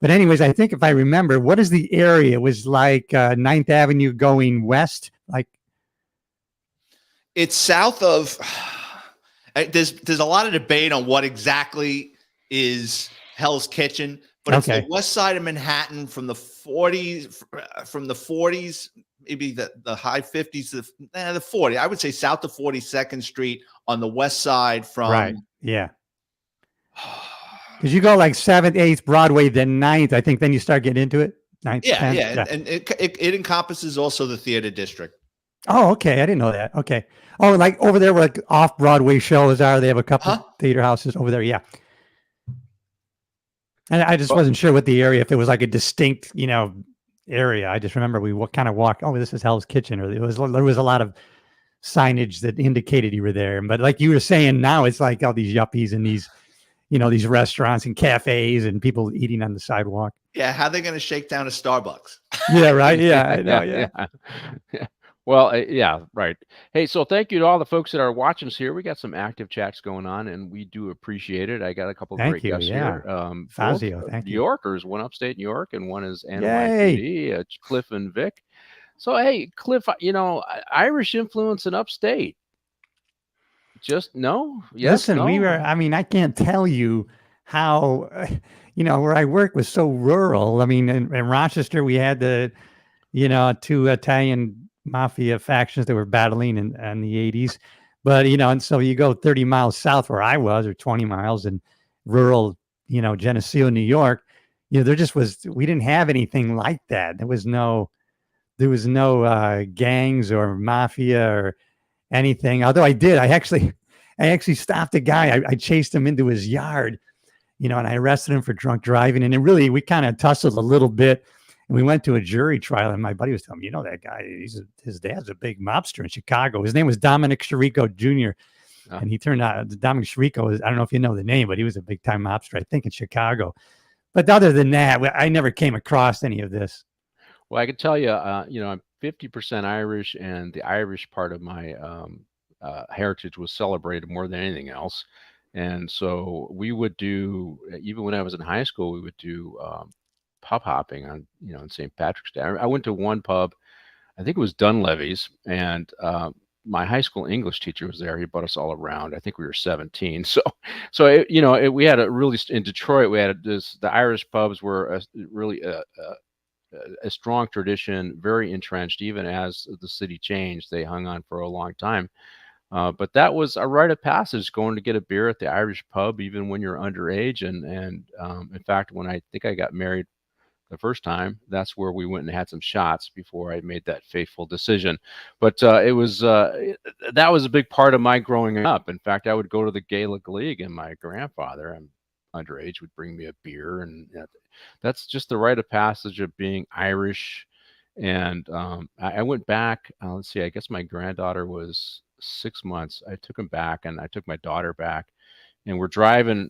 But anyways, I think if I remember, what is the area? It was like 9th Avenue going west. Like it's south of. There's a lot of debate on what exactly is Hell's Kitchen, but it's the west side of Manhattan from the 40s maybe the high 50s, the 40. I would say south of 42nd Street on the west side from. Right. Yeah. Because you go like 7th, 8th Broadway, then 9th. I think then you start getting into it. 9th, Yeah, 10th. yeah, and it encompasses also the theater district. Oh, okay. I didn't know that. Okay. Oh, like over there where like off Broadway shows are. They have a couple Huh? theater houses over there. Yeah. And I just wasn't sure what the area, if it was like a distinct, area. I just remember we kind of walked. Oh, this is Hell's Kitchen, or there was a lot of signage that indicated you were there. But like you were saying, now it's like all these yuppies and these, these restaurants and cafes and people eating on the sidewalk. Yeah, how are they going to shake down a Starbucks? Yeah, right. Yeah, I know. Yeah. Yeah. Well, yeah, right. Hey, so thank you to all the folks that are watching us here. We got some active chats going on, and we do appreciate it. I got a couple of great guests here. Fazio, both thank New you. Yorkers, one upstate New York, and one is Yay. NYPD, Cliff and Vic. So, hey, Cliff, Irish influence in upstate. Just no? Yes, Listen, no? I can't tell you how, where I work was so rural. I mean, in Rochester, we had the, two Italian mafia factions that were battling in the 80s. But, and so you go 30 miles south where I was, or 20 miles in rural, Geneseo, New York, there just we didn't have anything like that. There was no gangs or mafia or anything. Although I actually stopped a guy. I chased him into his yard, and I arrested him for drunk driving. And then really, we kind of tussled a little bit. And we went to a jury trial, and my buddy was telling me, that guy, his dad's a big mobster in Chicago. His name was Dominic Chirico Jr. And he turned out, Dominic Chirico, I don't know if you know the name, but he was a big time mobster, I think, in Chicago. But other than that, I never came across any of this. Well, I can tell you, I'm 50% Irish, and the Irish part of my heritage was celebrated more than anything else. And so we would do, even when I was in high school, we would do pub hopping on, on St. Patrick's Day. I went to one pub, I think it was Dunleavy's, and my high school English teacher was there. He brought us all around. I think we were 17. So we had a really, in Detroit, we had the Irish pubs were really a strong tradition, very entrenched. Even as the city changed, they hung on for a long time. But that was a rite of passage, going to get a beer at the Irish pub, even when you're underage. And in fact, when I think I got married the first time, that's where we went and had some shots before I made that fateful decision. But that was a big part of my growing up. In fact, I would go to the Gaelic League, and my grandfather, I'm underage, would bring me a beer, and that's just the rite of passage of being Irish. And I went back. Let's see. I guess my granddaughter was 6 months. I took him back, and I took my daughter back, and we're driving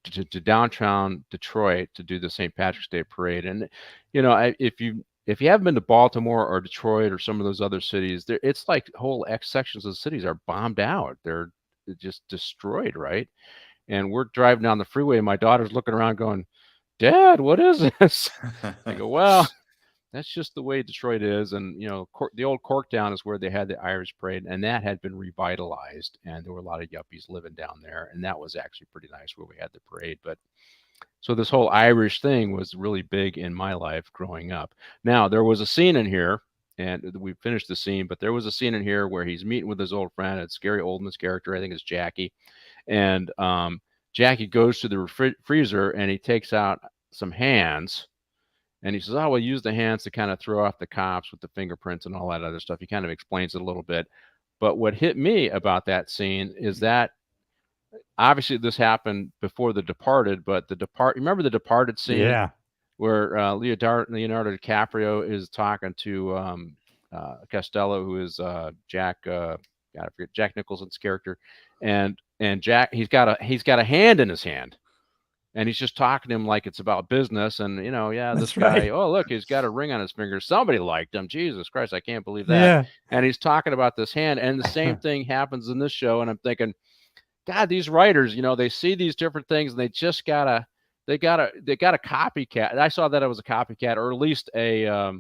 to downtown Detroit to do the St. Patrick's Day parade. And if you haven't been to Baltimore or Detroit or some of those other cities, it's like whole sections of the cities are bombed out. They're just destroyed, right? And we're driving down the freeway, and my daughter's looking around going, "Dad, what is this?" I go, "Well, that's just the way Detroit is." And, the old Corktown is where they had the Irish parade, and that had been revitalized. And there were a lot of yuppies living down there. And that was actually pretty nice where we had the parade. But so this whole Irish thing was really big in my life growing up. Now, there was a scene in here, and we finished the scene, but there was a scene in here where he's meeting with his old friend. It's Gary Oldman's character. I think it's Jackie. And Jackie goes to the freezer, and he takes out some hands. And he says, "Oh, we'll use the hands to kind of throw off the cops with the fingerprints and all that other stuff." He kind of explains it a little bit. But what hit me about that scene is that obviously this happened before The Departed, but remember The Departed scene? Yeah. Where Leonardo DiCaprio is talking to Costello, who is Jack Nicholson's character, and Jack, he's got a hand in his hand. And he's just talking to him like it's about business. And, this guy, right. Oh, look, he's got a ring on his finger. Somebody liked him. Jesus Christ, I can't believe that. Yeah. And he's talking about this hand. And the same thing happens in this show. And I'm thinking, God, these writers, they see these different things, and they just they got a copycat. I saw that it was a copycat, or at least a, how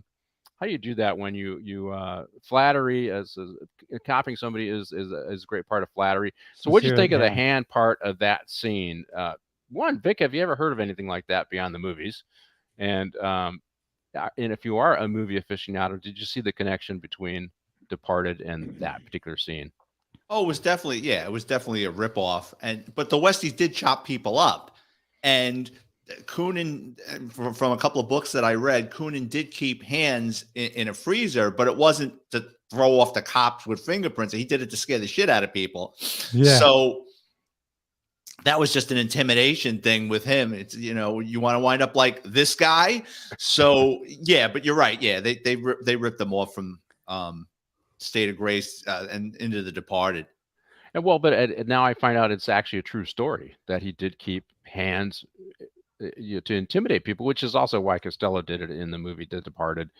do you do that when you flattery as copying somebody is a great part of flattery. So what'd you think of the hand part of that scene? One, Vic, have you ever heard of anything like that beyond the movies? And and if you are a movie aficionado, did you see the connection between Departed and that particular scene? Oh, it was definitely a ripoff. But the Westies did chop people up. And Coonan, from a couple of books that I read, Coonan did keep hands in a freezer, but it wasn't to throw off the cops with fingerprints. He did it to scare the shit out of people. Yeah. So that was just an intimidation thing with him. It's, you want to wind up like this guy. So yeah, but you're right. Yeah, they ripped them off from State of Grace and into The Departed. And well, but now I find out it's actually a true story that he did keep hands to intimidate people, which is also why Costello did it in the movie The Departed.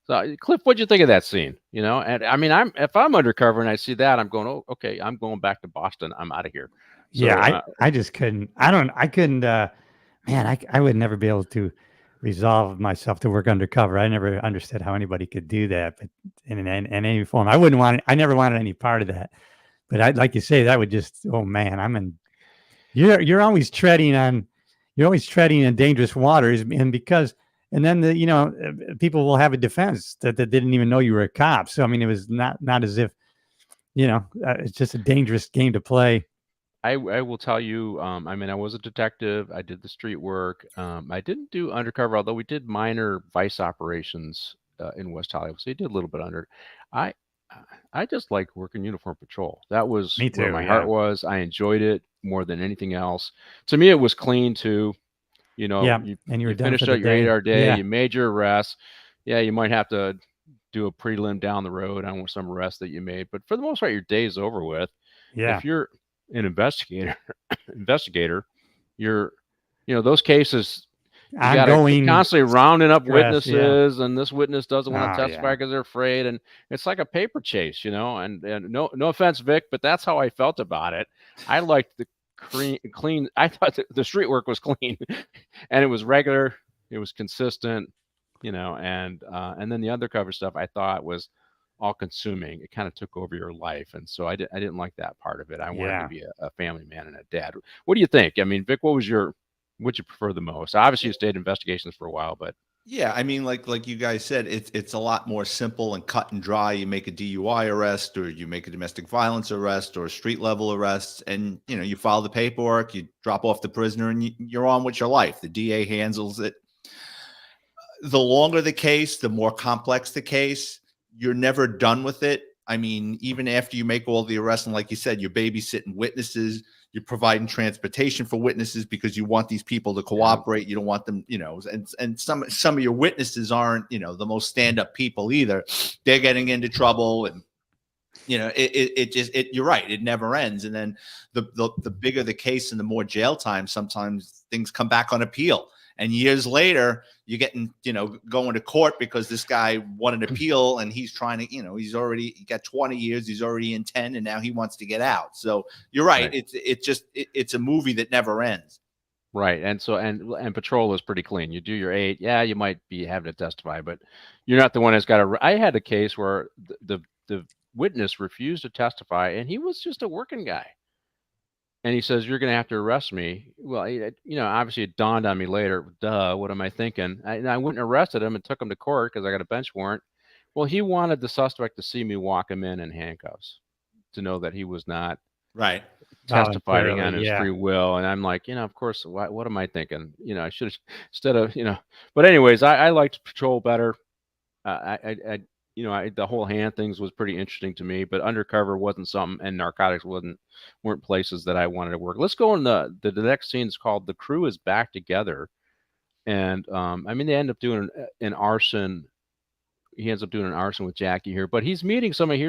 So, Cliff, what'd you think of that scene? And I mean, if I'm undercover and I see that, I'm going, oh, okay, I'm going back to Boston. I'm out of here. So, yeah, I just couldn't. I couldn't. Man, I would never be able to resolve myself to work undercover. I never understood how anybody could do that, but in any form, I wouldn't want it. I never wanted any part of that. But I, like you say, that would just, oh man, you're always treading in dangerous waters, and then people will have a defense that they didn't even know you were a cop. So I mean, it was not as if, it's just a dangerous game to play. I will tell you, I mean, I was a detective. I did the street work. I didn't do undercover, although we did minor vice operations in West Hollywood. So you did a little bit under. I just like working uniform patrol. That was Me too, where my yeah. heart was. I enjoyed it more than anything else. To me, it was clean too. Yeah, and you were done finished for the out your day. 8-hour day. Yeah. You made your arrests. Yeah, you might have to do a prelim down the road on some arrests that you made, but for the most part, your day's over with. Yeah. If you're an investigator, you're, those cases, you got to constantly rounding up witnesses, and this witness doesn't want to testify because they're afraid, and it's like a paper chase, and no offense, Vic, but that's how I felt about it. I liked the clean. I thought the street work was clean, and it was regular, it was consistent, and then the undercover stuff I thought was all consuming. It kind of took over your life, and so I didn't like that part of it. I wanted to be a family man and a dad. What do you think? I mean, Vic, what'd you prefer the most? Obviously, you stayed investigations for a while, but yeah, I mean, like you guys said, it's a lot more simple and cut and dry. You make a DUI arrest, or you make a domestic violence arrest, or a street level arrest, and you file the paperwork, you drop off the prisoner, and you're on with your life. The DA handles it. The longer the case, the more complex the case. You're never done with it. I mean, even after you make all the arrests, and like you said, you're babysitting witnesses, you're providing transportation for witnesses because you want these people to cooperate. You don't want them, and some of your witnesses aren't, the most stand-up people either. They're getting into trouble, and you're right. It never ends. And then the bigger the case and the more jail time, sometimes things come back on appeal. And years later, you're getting, going to court because this guy won an appeal, and he's trying to, he got 20 years, he's already in 10, and now he wants to get out. So you're right. It's a movie that never ends. Right. And so, and patrol is pretty clean. You do your 8. Yeah, you might be having to testify, but you're not the one that's got I had a case where the witness refused to testify, and he was just a working guy. And he says, "You're going to have to arrest me." Well, obviously it dawned on me later. Duh, what am I thinking? I went and arrested him and took him to court because I got a bench warrant. Well, he wanted the suspect to see me walk him in handcuffs to know that he was not testifying on his free will. And I'm like, of course, what am I thinking? I should have, instead of, But anyways, I liked patrol better. The whole hand things was pretty interesting to me, but undercover wasn't something, and narcotics weren't places that I wanted to work. Let's go on the next scene is called "The Crew is Back Together," and they end up doing an arson. He ends up doing an arson with Jackie here, but he's meeting somebody.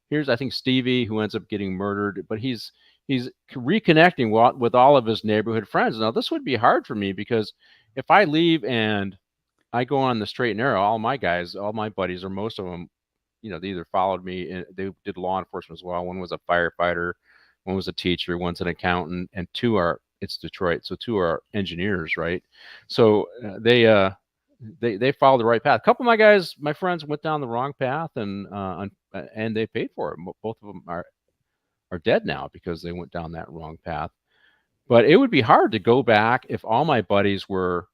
Here's I think Stevie, who ends up getting murdered, but he's reconnecting with all of his neighborhood friends. Now this would be hard for me because if I leave and I go on the straight and narrow, all my buddies, or most of them, they either followed me, and they did law enforcement as well. One was a firefighter, one was a teacher, one's an accountant, and it's Detroit, so 2 are engineers, right? So they followed the right path. A couple of my friends went down the wrong path, and they paid for it. Both of them are dead now because they went down that wrong path. But it would be hard to go back if all my buddies were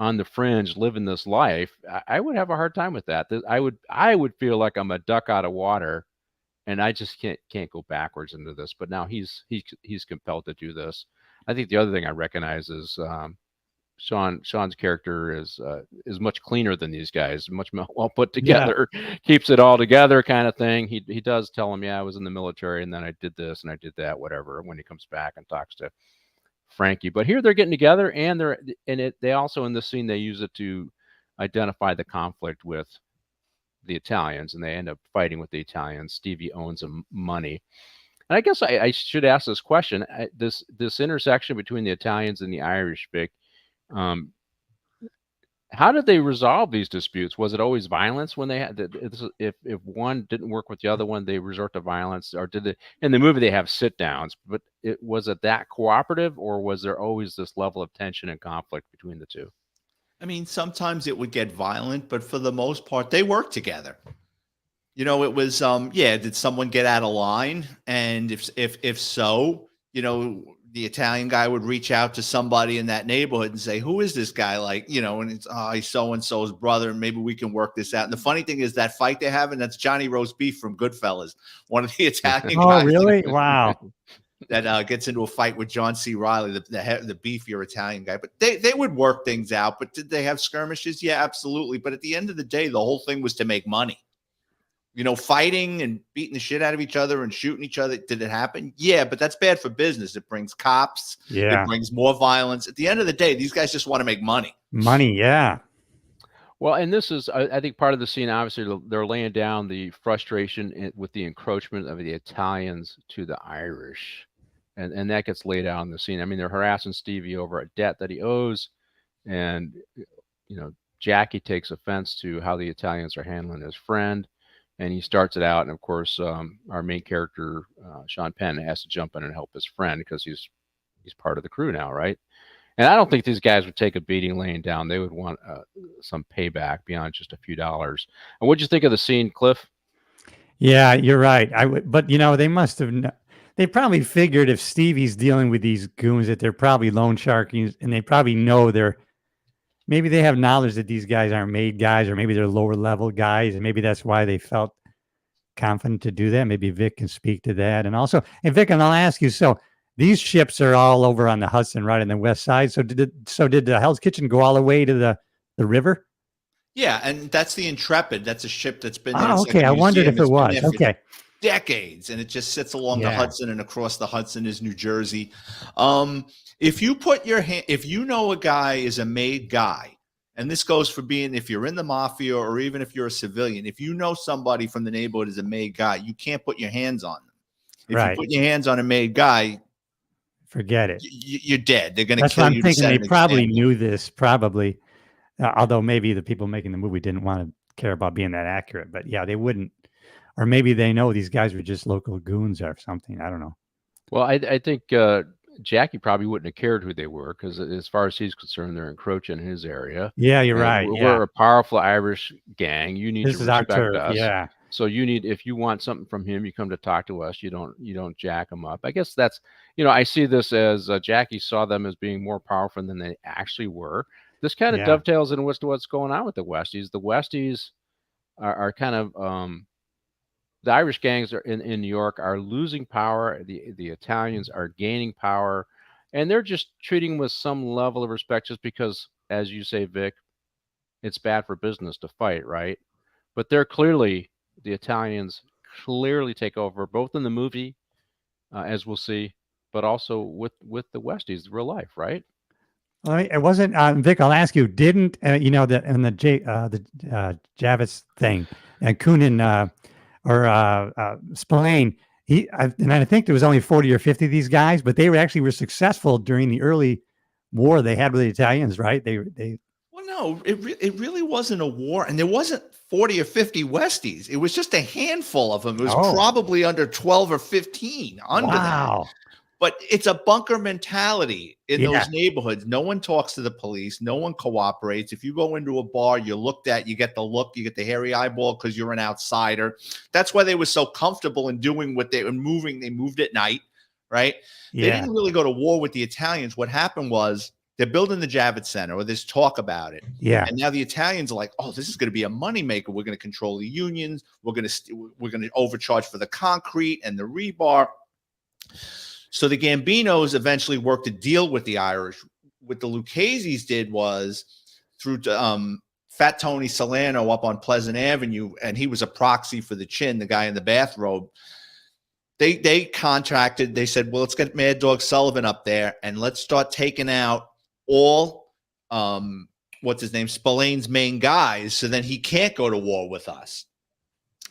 on the fringe living this life, I would have a hard time with that. I would feel like I'm a duck out of water, and I just can't go backwards into this. But now he's compelled to do this. I think the other thing I recognize is Sean's character is much cleaner than these guys, much more well put together, keeps it all together kind of thing. He does tell him, yeah, I was in the military and then I did this and I did that, whatever, when he comes back and talks to Frankie. But here they're getting together, and they also, in this scene, they use it to identify the conflict with the Italians, and they end up fighting with the Italians. Stevie owns them money. And I guess I should ask this question. This intersection between the Italians and the Irish, Vic, how did they resolve these disputes? Was it always violence when they had if one didn't work with the other one, they resort to violence? Or did they, in the movie they have sit downs, but was it that cooperative, or was there always this level of tension and conflict between the two? I mean, sometimes it would get violent, but for the most part, they worked together. You know, it was did someone get out of line? And if so, you know, the Italian guy would reach out to somebody in that neighborhood and say, who is this guy? Like, you know, and it's, he's so-and-so's brother, and maybe we can work this out. And the funny thing is that fight they're having, that's Johnny Roast Beef from Goodfellas, one of the Italian guys. Oh, really? Wow. That gets into a fight with John C. Reilly, the beefier Italian guy. But they would work things out. But did they have skirmishes? Yeah, absolutely. But at the end of the day, the whole thing was to make money. You know, fighting and beating the shit out of each other and shooting each other. Did it happen? Yeah, but that's bad for business. It brings cops. Yeah. It brings more violence. At the end of the day, these guys just want to make money. Money, yeah. Well, and this is, I think, part of the scene. Obviously, they're laying down the frustration with the encroachment of the Italians to the Irish. And that gets laid out in the scene. I mean, they're harassing Stevie over a debt that he owes. And, you know, Jackie takes offense to how the Italians are handling his friend. And he starts it out, and of course, our main character, Sean Penn, has to jump in and help his friend because he's part of the crew now, right? And I don't think these guys would take a beating laying down. They would want some payback beyond just a few dollars. And what'd you think of the scene, Cliff? Yeah, you're right. But you know, they must have. They probably figured if Stevie's dealing with these goons that they're probably loan sharking, and they probably know maybe they have knowledge that these guys aren't made guys, or maybe they're lower level guys, and maybe that's why they felt confident to do that. Maybe Vic can speak to that. And also, and Vic, and I'll ask you, so these ships are all over on the Hudson, right on the west side. So did the Hell's Kitchen go all the way to the river? Yeah, and that's the Intrepid. That's a ship that's been there. Oh, okay. I wondered if it was. Okay. Decades, and it just sits along the Hudson, and across the Hudson is New Jersey. If you put your hand, if you know a guy is a made guy, and this goes for being, if you're in the mafia or even if you're a civilian, if you know somebody from the neighborhood is a made guy, you can't put your hands on them. If you put your hands on a made guy, forget it. You're dead. They're going to That's kill what I'm you. thinking. They probably knew this, although maybe the people making the movie didn't want to care about being that accurate. But yeah, they wouldn't. Or maybe they know these guys were just local goons or something. I don't know. Well, I think Jackie probably wouldn't have cared who they were, because as far as he's concerned, they're encroaching in his area. Yeah, you're right. We're a powerful Irish gang. You need to respect us. Yeah. So if you want something from him, you come to talk to us. You don't jack him up. I guess that's, I see this as Jackie saw them as being more powerful than they actually were. This kind of dovetails in what's going on with the Westies. The Westies are kind of the Irish gangs are in New York are losing power. The Italians are gaining power, and they're just treating with some level of respect, just because, as you say, Vic, it's bad for business to fight, right? But the Italians clearly take over, both in the movie, as we'll see, but also with the Westies, real life, right? Well, it wasn't Vic. I'll ask you. Didn't the Javits thing and Coonan or Spillane? And I think there was only 40 or 50 of these guys, but they were successful during the early war they had with the Italians, right? Well, no, it really wasn't a war, and there wasn't 40 or 50 Westies. It was just a handful of them. It was probably under 12 or 15. That. But it's a bunker mentality in those neighborhoods. No one talks to the police. No one cooperates. If you go into a bar, you're looked at. You get the look. You get the hairy eyeball because you're an outsider. That's why they were so comfortable in doing what they were moving. They moved at night, right? Yeah. They didn't really go to war with the Italians. What happened was they're building the Javits Center, or there's talk about it. Yeah. And now the Italians are like, oh, this is going to be a moneymaker. We're going to control the unions. We're going to overcharge for the concrete and the rebar. So the Gambinos eventually worked a deal with the Irish. What the Lucchese's did was through Fat Tony Salerno up on Pleasant Avenue, and he was a proxy for the Chin, the guy in the bathrobe. They contracted. They said, well, let's get Mad Dog Sullivan up there, and let's start taking out all what's his name, Spillane's main guys, so then he can't go to war with us.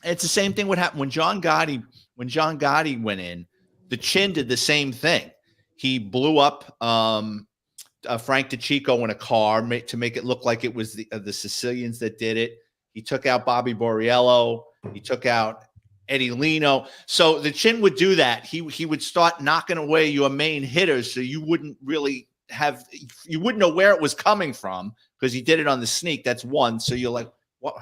It's the same thing what happened when John Gotti went in. The Chin did the same thing. He blew up Frank DeCicco in a car to make it look like it was the Sicilians that did it. He took out Bobby Borriello. He took out Eddie Lino. So the Chin would do that. He would start knocking away your main hitters, so you wouldn't know where it was coming from, because he did it on the sneak. That's one. So you're like, what,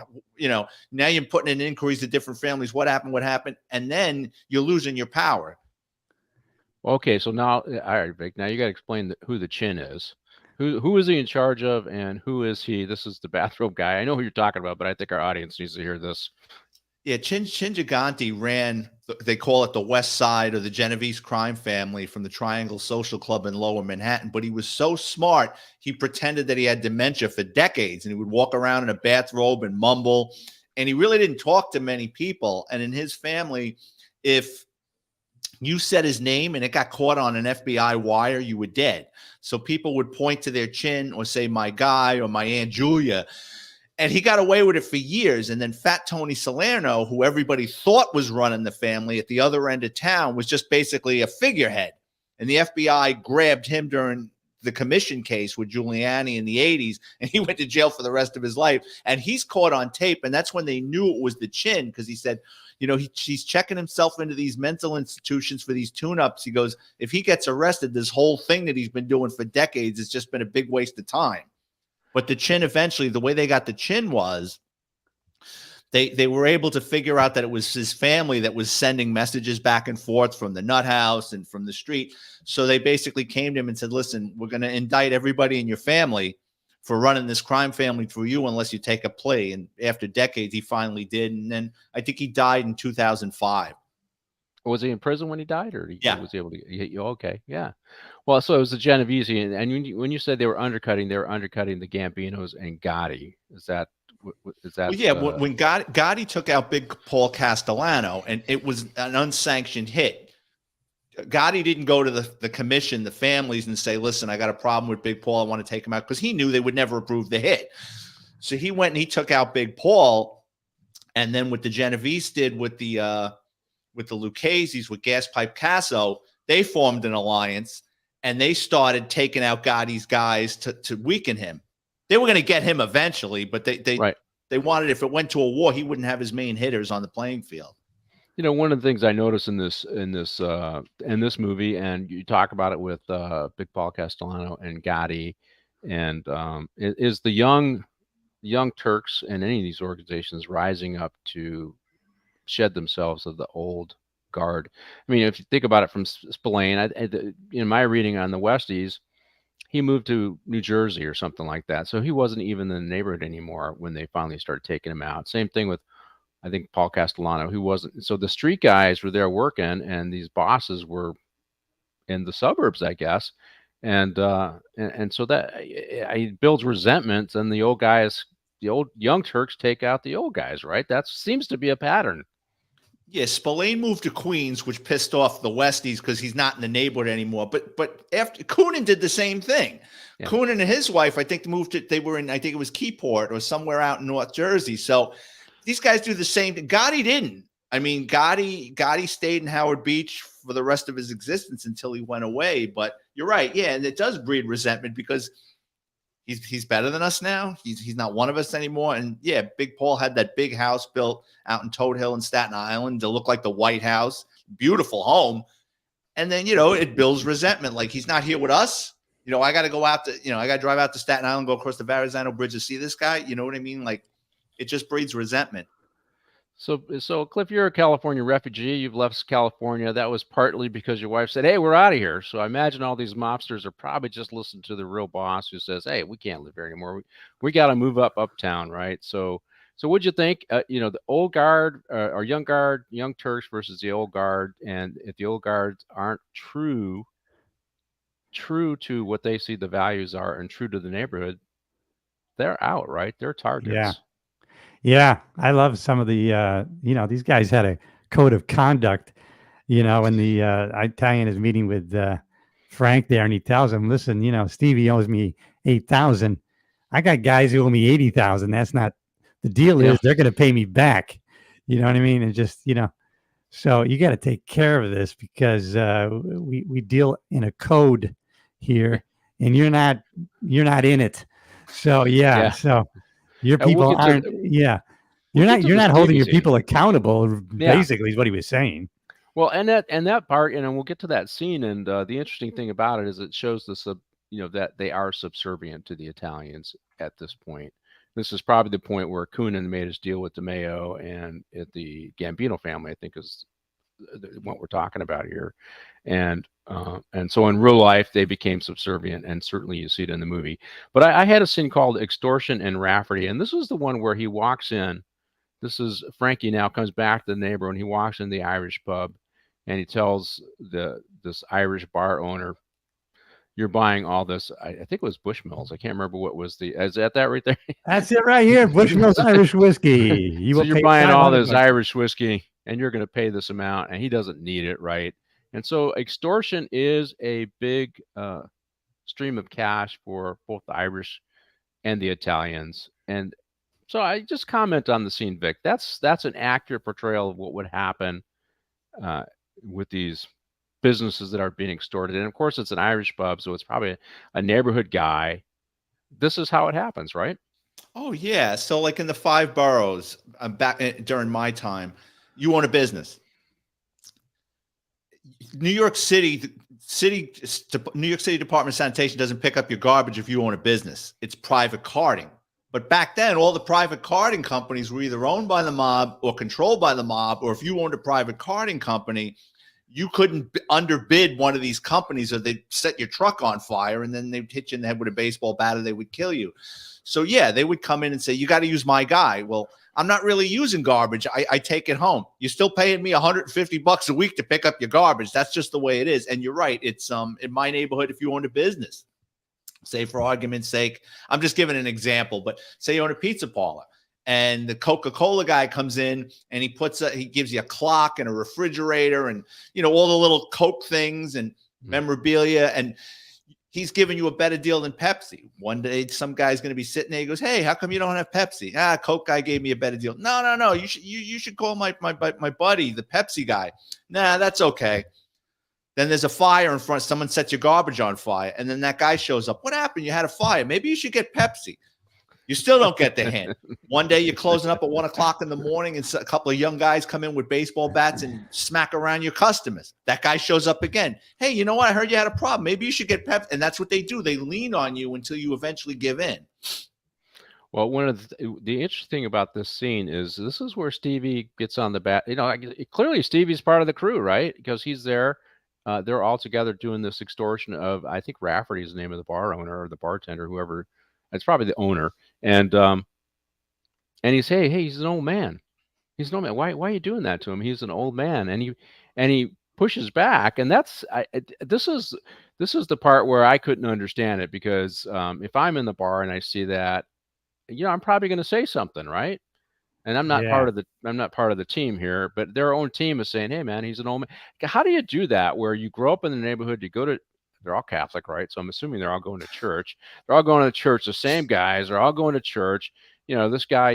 now you're putting in inquiries to different families. What happened? And then you're losing your power. Okay, so now, all right, Vic, now you got to explain who the Chin is. Who is he in charge of, and who is he? This is the bathrobe guy. I know who you're talking about, but I think our audience needs to hear this. Yeah, Chin Gigante ran, they call it the West Side, or the Genovese crime family, from the Triangle Social Club in Lower Manhattan. But he was so smart, he pretended that he had dementia for decades, and he would walk around in a bathrobe and mumble, and he really didn't talk to many people. And in his family, if you said his name and it got caught on an FBI wire, you were dead. So people would point to their Chin or say, my guy, or my Aunt Julia. And he got away with it for years. And then Fat Tony Salerno, who everybody thought was running the family at the other end of town, was just basically a figurehead. And the FBI grabbed him during the commission case with Giuliani in the 80s, and he went to jail for the rest of his life. And he's caught on tape, and that's when they knew it was the Chin, because he said, he's checking himself into these mental institutions for these tune-ups. He goes, if he gets arrested, this whole thing that he's been doing for decades has just been a big waste of time. But the Chin, eventually, the way they got the Chin was they were able to figure out that it was his family that was sending messages back and forth from the nut house and from the street. So they basically came to him and said, listen, we're going to indict everybody in your family for running this crime family through you unless you take a plea. And after decades, he finally did. And then I think he died in 2005. Was he in prison when he died, or he yeah. was able to? Okay, yeah. Well, so it was the Genovese, and when you said they were undercutting the Gambinos and Gotti. Is that? Well, yeah. When Gotti took out Big Paul Castellano, and it was an unsanctioned hit. Gotti didn't go to the commission, the families, and say, listen, I got a problem with Big Paul. I want to take him out, because he knew they would never approve the hit. So he went and he took out Big Paul. And then what the Genovese did with the Lucchese's, with Gas Pipe Casso, they formed an alliance, and they started taking out Gotti's guys to weaken him. They were going to get him eventually, but they wanted, if it went to a war, he wouldn't have his main hitters on the playing field. One of the things I noticed in this movie, and you talk about it with Big Paul Castellano and Gotti, and is the young Turks and any of these organizations rising up to shed themselves of the old guard. I mean, if you think about it from Spillane, in my reading on the Westies, he moved to New Jersey or something like that. So he wasn't even in the neighborhood anymore when they finally started taking him out. Same thing with, I think, Paul Castellano, who wasn't. So the street guys were there working, and these bosses were in the suburbs, I guess. And so that it builds resentment, and the old guys, the old young Turks take out the old guys, right? That seems to be a pattern. Yeah, Spillane moved to Queens, which pissed off the Westies because he's not in the neighborhood anymore. But after Coonan did the same thing. Yeah. Coonan and his wife, I think, they were in, I think it was Keyport or somewhere out in North Jersey. So these guys do the same thing. Gotti didn't. I mean, Gotti stayed in Howard Beach for the rest of his existence until he went away. But you're right, yeah, and it does breed resentment because he's better than us now. He's not one of us anymore. And yeah, Big Paul had that big house built out in Toad Hill in Staten Island to look like the White House. Beautiful home. And then, it builds resentment. Like, he's not here with us. I got to go out to, I got to drive out to Staten Island, go across the Verrazano Bridge to see this guy. You know what I mean? Like, it just breeds resentment. So Cliff, you're a California refugee. You've left California. That was partly because your wife said, "Hey, we're out of here." So I imagine all these mobsters are probably just listening to the real boss who says, "Hey, we can't live here anymore. We got to move uptown, right?" So what'd you think? The old guard or young guard, young Turks versus the old guard, and if the old guards aren't true to what they see the values are and true to the neighborhood, they're out, right? They're Yeah. targets. Yeah. I love some of the, these guys had a code of conduct, when the Italian is meeting with Frank there and he tells him, listen, Stevie owes me 8,000. I got guys who owe me 80,000. That's not the deal Yeah. is they're going to pay me back. You know what I mean? And just, so you got to take care of this because we deal in a code here and you're not in it. So, Yeah. so your And we'll people get to aren't, we'll you're get to you're the not holding Stevie your scene. people accountable, Yeah. basically, is what he was saying. Well, and that part, and we'll get to that scene. And the interesting thing about it is it shows that they are subservient to the Italians at this point. This is probably the point where Coonan made his deal with DeMeo and at the Gambino family, I think, is what we're talking about here. And so in real life, they became subservient, and certainly you see it in the movie. But I had a scene called Extortion and Rafferty, and this is the one where he walks in. This is Frankie now comes back to the neighbor, and he walks in the Irish pub, and he tells this Irish bar owner, "You're buying all this." I think it was Bushmills. I can't remember what was the. Is that right there? That's it right here. Bushmills Irish whiskey. You So will you're pay buying all $500. this Irish whiskey, and you're going to pay this amount, and he doesn't need it, right? And so extortion is a big stream of cash for both the Irish and the Italians. And so I just comment on the scene, Vic. That's an accurate portrayal of what would happen uh, with these businesses that are being extorted. And of course, it's an Irish pub, so it's probably a neighborhood guy. This is how it happens, right? Oh yeah. So like in the five boroughs, during my time, you own a business. New York City Department of Sanitation doesn't pick up your garbage if you own a business. It's private carting. But back then, all the private carting companies were either owned by the mob or controlled by the mob, or if you owned a private carting company, you couldn't underbid one of these companies or they'd set your truck on fire and then they'd hit you in the head with a baseball bat or they would kill you. So yeah, they would come in and say, you got to use my guy. Well, I'm not really using garbage. I take it home. You're still paying me $150 a week to pick up your garbage. That's just the way it is. And you're right. It's in my neighborhood, if you own a business, say for argument's sake, I'm just giving an example, but say you own a pizza parlor and the Coca-Cola guy comes in and he gives you a clock and a refrigerator and, all the little Coke things and memorabilia, and he's giving you a better deal than Pepsi. One day, some guy's going to be sitting there. He goes, "Hey, how come you don't have Pepsi?" Coke guy gave me a better deal. No. You should call my buddy, the Pepsi guy. Nah, that's okay. Then there's a fire in front. Someone sets your garbage on fire. And then that guy shows up. What happened? You had a fire. Maybe you should get Pepsi. You still don't get the hint. One day you're closing up at 1 o'clock in the morning and a couple of young guys come in with baseball bats and smack around your customers. That guy shows up again. Hey, you know what? I heard you had a problem. Maybe you should get Pepsi. And that's what they do. They lean on you until you eventually give in. Well, one of the interesting thing about this scene is this is where Stevie gets on the bat. Clearly Stevie's part of the crew, right? Because he's there. They're all together doing this extortion of, I think Rafferty is the name of the bar owner or the bartender, whoever. It's probably the owner. And he's, hey, he's an old man. He's an old man. Why are you doing that to him? He's an old man. And he pushes back. And this is the part where I couldn't understand it, because if I'm in the bar and I see that, I'm probably going to say something, right? And I'm not part of the team here, but their own team is saying, "Hey, man, he's an old man." How do you do that? Where you grow up in the neighborhood, they're all Catholic, right? So I'm assuming they're all going to church. They're all going to church. The same guys are all going to church. This guy,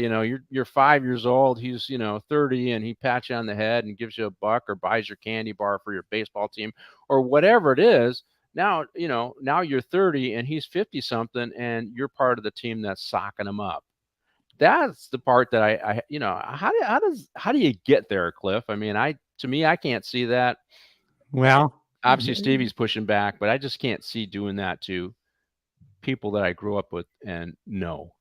you're 5 years old. He's 30, and he pats you on the head and gives you $1 or buys your candy bar for your baseball team or whatever it is. Now you're 30 and he's 50 something, and you're part of the team that's socking him up. That's the part that how do you get there, Cliff? I mean, to me, I can't see that. Well, obviously Stevie's pushing back, but I just can't see doing that to people that I grew up with and know.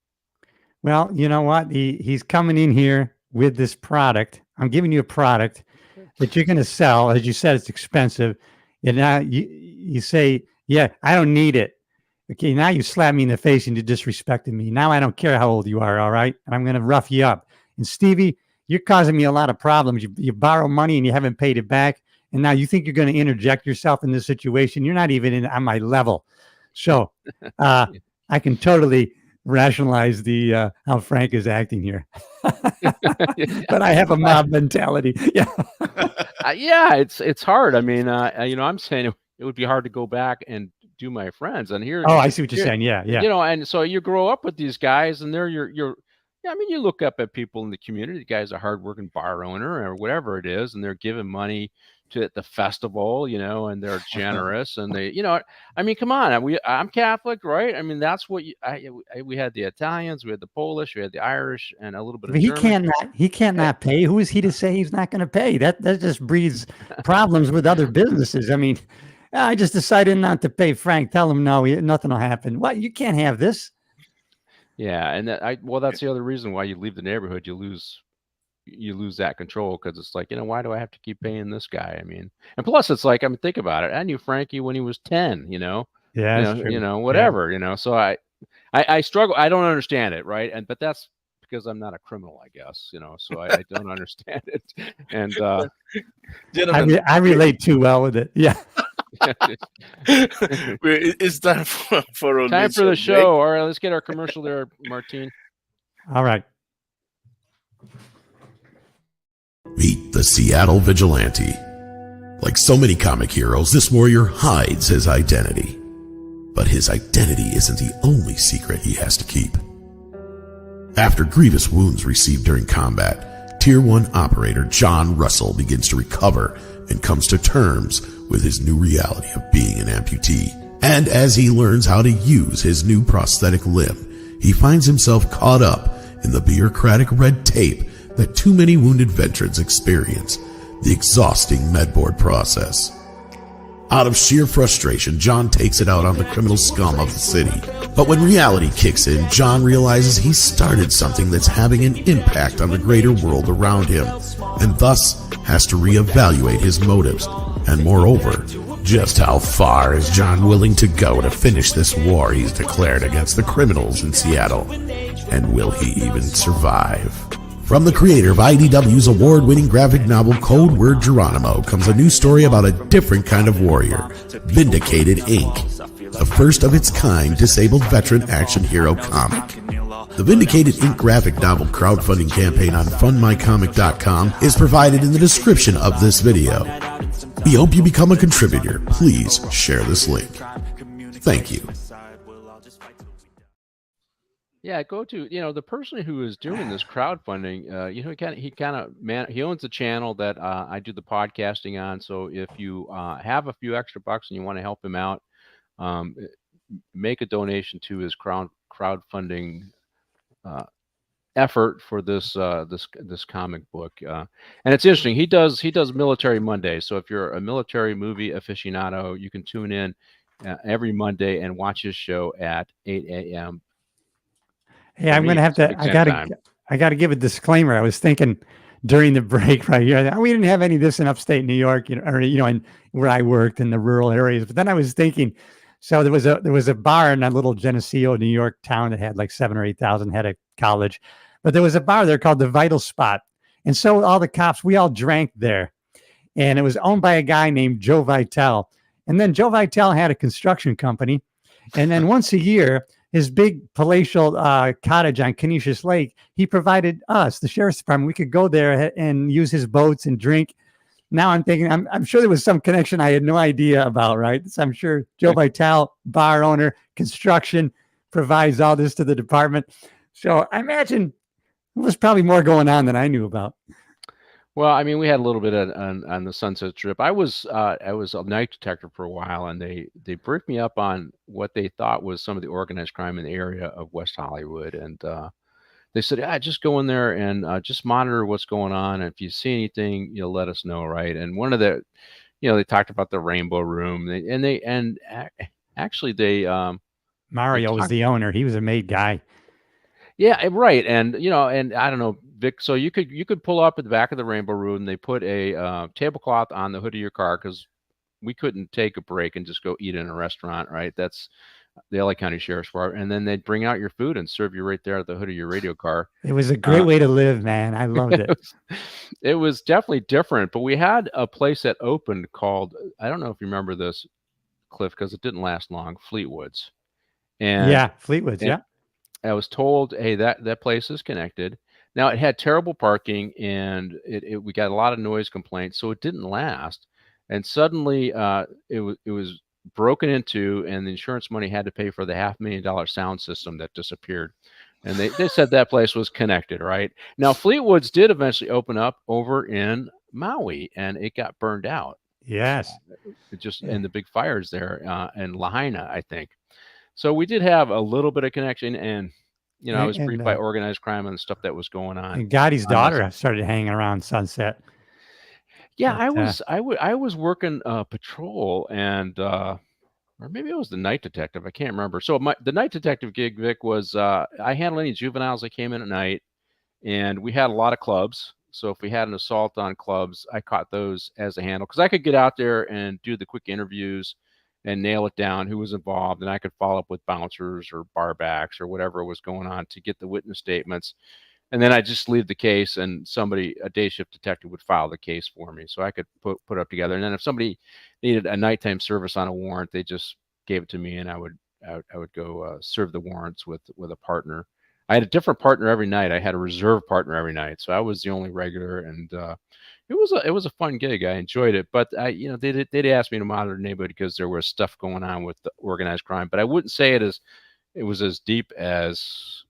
Well, you know what? He's coming in here with this product. I'm giving you a product that you're going to sell. As you said, it's expensive. And now you say, yeah, I don't need it. Okay, now you slap me in the face and you disrespected me. Now I don't care how old you are, all right? And I'm going to rough you up. And Stevie, you're causing me a lot of problems. You borrow money and you haven't paid it back. And now you think you're going to interject yourself in this situation. You're not even on my level. So I can totally rationalize the how Frank is acting here. But I have a mob mentality. Yeah. Yeah, it's hard. I mean, I'm saying it would be hard to go back and do my friends. And here, Oh, I see what you're saying. Yeah, yeah. And so you grow up with these guys, and they're your. Yeah, I mean, you look up at people in the community. The guy's a hardworking bar owner or whatever it is, and they're giving money to the festival, and they're generous, and they, I mean, come on, I'm Catholic, right? I mean, that's what we had the Italians, we had the Polish, we had the Irish, and a little bit of German. He can't not pay. Who is he to say he's not going to pay? That just breeds problems with other businesses. I mean, I just decided not to pay Frank. Tell him no, nothing will happen. What? You can't have this. Yeah, and that's the other reason why you leave the neighborhood. You lose that control, because it's like, why do I have to keep paying this guy? I mean, and plus it's like, I mean, think about it. I knew Frankie when he was 10. Yeah, whatever. Yeah. So I struggle. I don't understand it, right? But that's because I'm not a criminal, I guess. So I don't understand it. And I relate too well with it. Yeah. It's time for the show. All right, let's get our commercial there, Martine. All right. Meet the Seattle Vigilante. Like so many comic heroes, this warrior hides his identity. But his identity isn't the only secret he has to keep. After grievous wounds received during combat, Tier 1 operator John Russell begins to recover and comes to terms with his new reality of being an amputee. And as he learns how to use his new prosthetic limb, he finds himself caught up in the bureaucratic red tape that too many wounded veterans experience, the exhausting medboard process. Out of sheer frustration, John takes it out on the criminal scum of the city. But when reality kicks in, John realizes he started something that's having an impact on the greater world around him, and thus has to reevaluate his motives. And moreover, just how far is John willing to go to finish this war he's declared against the criminals in Seattle? And will he even survive? From the creator of IDW's award-winning graphic novel Code Word Geronimo comes a new story about a different kind of warrior, Vindicated Inc., the first of its kind disabled veteran action hero comic. The Vindicated Inc. graphic novel crowdfunding campaign on fundmycomic.com is provided in the description of this video. We hope you become a contributor. Please share this link. Thank you. Yeah, go to the person who is doing this crowdfunding. He owns the channel that I do the podcasting on. So if you have a few extra bucks and you want to help him out, make a donation to his crowdfunding effort for this comic book. And it's interesting. He does Military Monday. So if you're a military movie aficionado, you can tune in every Monday and watch his show at 8 a.m. Hey, I'm going to have to, I got to give a disclaimer. I was thinking during the break right here, we didn't have any of this in upstate New York, and where I worked in the rural areas. But then I was thinking, so there was a bar in that little Geneseo, New York town that had like 7,000 or 8,000 head of college. But there was a bar there called the Vital Spot. And so all the cops, we all drank there. And it was owned by a guy named Joe Vitale. And then Joe Vitale had a construction company. And then once a year, his big palatial cottage on Canisius Lake, he provided us, the sheriff's department. We could go there and use his boats and drink. Now I'm thinking, I'm sure there was some connection I had no idea about, right? So I'm sure Joe Vitale, bar owner, construction, provides all this to the department. So I imagine there was probably more going on than I knew about. Well, I mean, we had a little bit on the Sunset Strip. I was a night detective for a while, and they briefed me up on what they thought was some of the organized crime in the area of West Hollywood, and they said, just go in there and just monitor what's going on. And if you see anything, let us know, right? And one of the, they talked about the Rainbow Room, actually Mario was the owner. He was a made guy. Yeah, right. And and I don't know, Vic, so you could pull up at the back of the Rainbow Road, and they put a tablecloth on the hood of your car because we couldn't take a break and just go eat in a restaurant, right? That's the LA County Sheriff's Department. And then they'd bring out your food and serve you right there at the hood of your radio car. It was a great way to live, man. I loved it. It was definitely different, but we had a place that opened called, I don't know if you remember this, Cliff, because it didn't last long, Fleetwood's. And yeah, Fleetwood's, yeah. I was told, hey, that place is connected. Now, it had terrible parking, and we got a lot of noise complaints, so it didn't last. And suddenly, it was broken into, and the insurance money had to pay for the $500,000 sound system that disappeared. And they said that place was connected, right? Now, Fleetwood's did eventually open up over in Maui, and it got burned out. Yes. In the big fires there in Lahaina, I think. So we did have a little bit of connection, and I was briefed by organized crime and stuff that was going on. And Gotti's daughter started hanging around Sunset. Yeah, I was working patrol, and or maybe it was the night detective. I can't remember. So the night detective gig, Vic, was I handled any juveniles that came in at night, and we had a lot of clubs. So if we had an assault on clubs, I caught those as a handle because I could get out there and do the quick interviews and nail it down who was involved, and I could follow up with bouncers or barbacks or whatever was going on to get the witness statements. And then I just leave the case, and a day shift detective would file the case for me, so I could put it up together. And then if somebody needed a nighttime service on a warrant, they just gave it to me, and I would go serve the warrants with a partner. I had a different partner every night. I had a reserve partner every night, so I was the only regular, and it was a fun gig. I enjoyed it, but they'd asked me to monitor the neighborhood because there was stuff going on with the organized crime. But I wouldn't say it was as deep as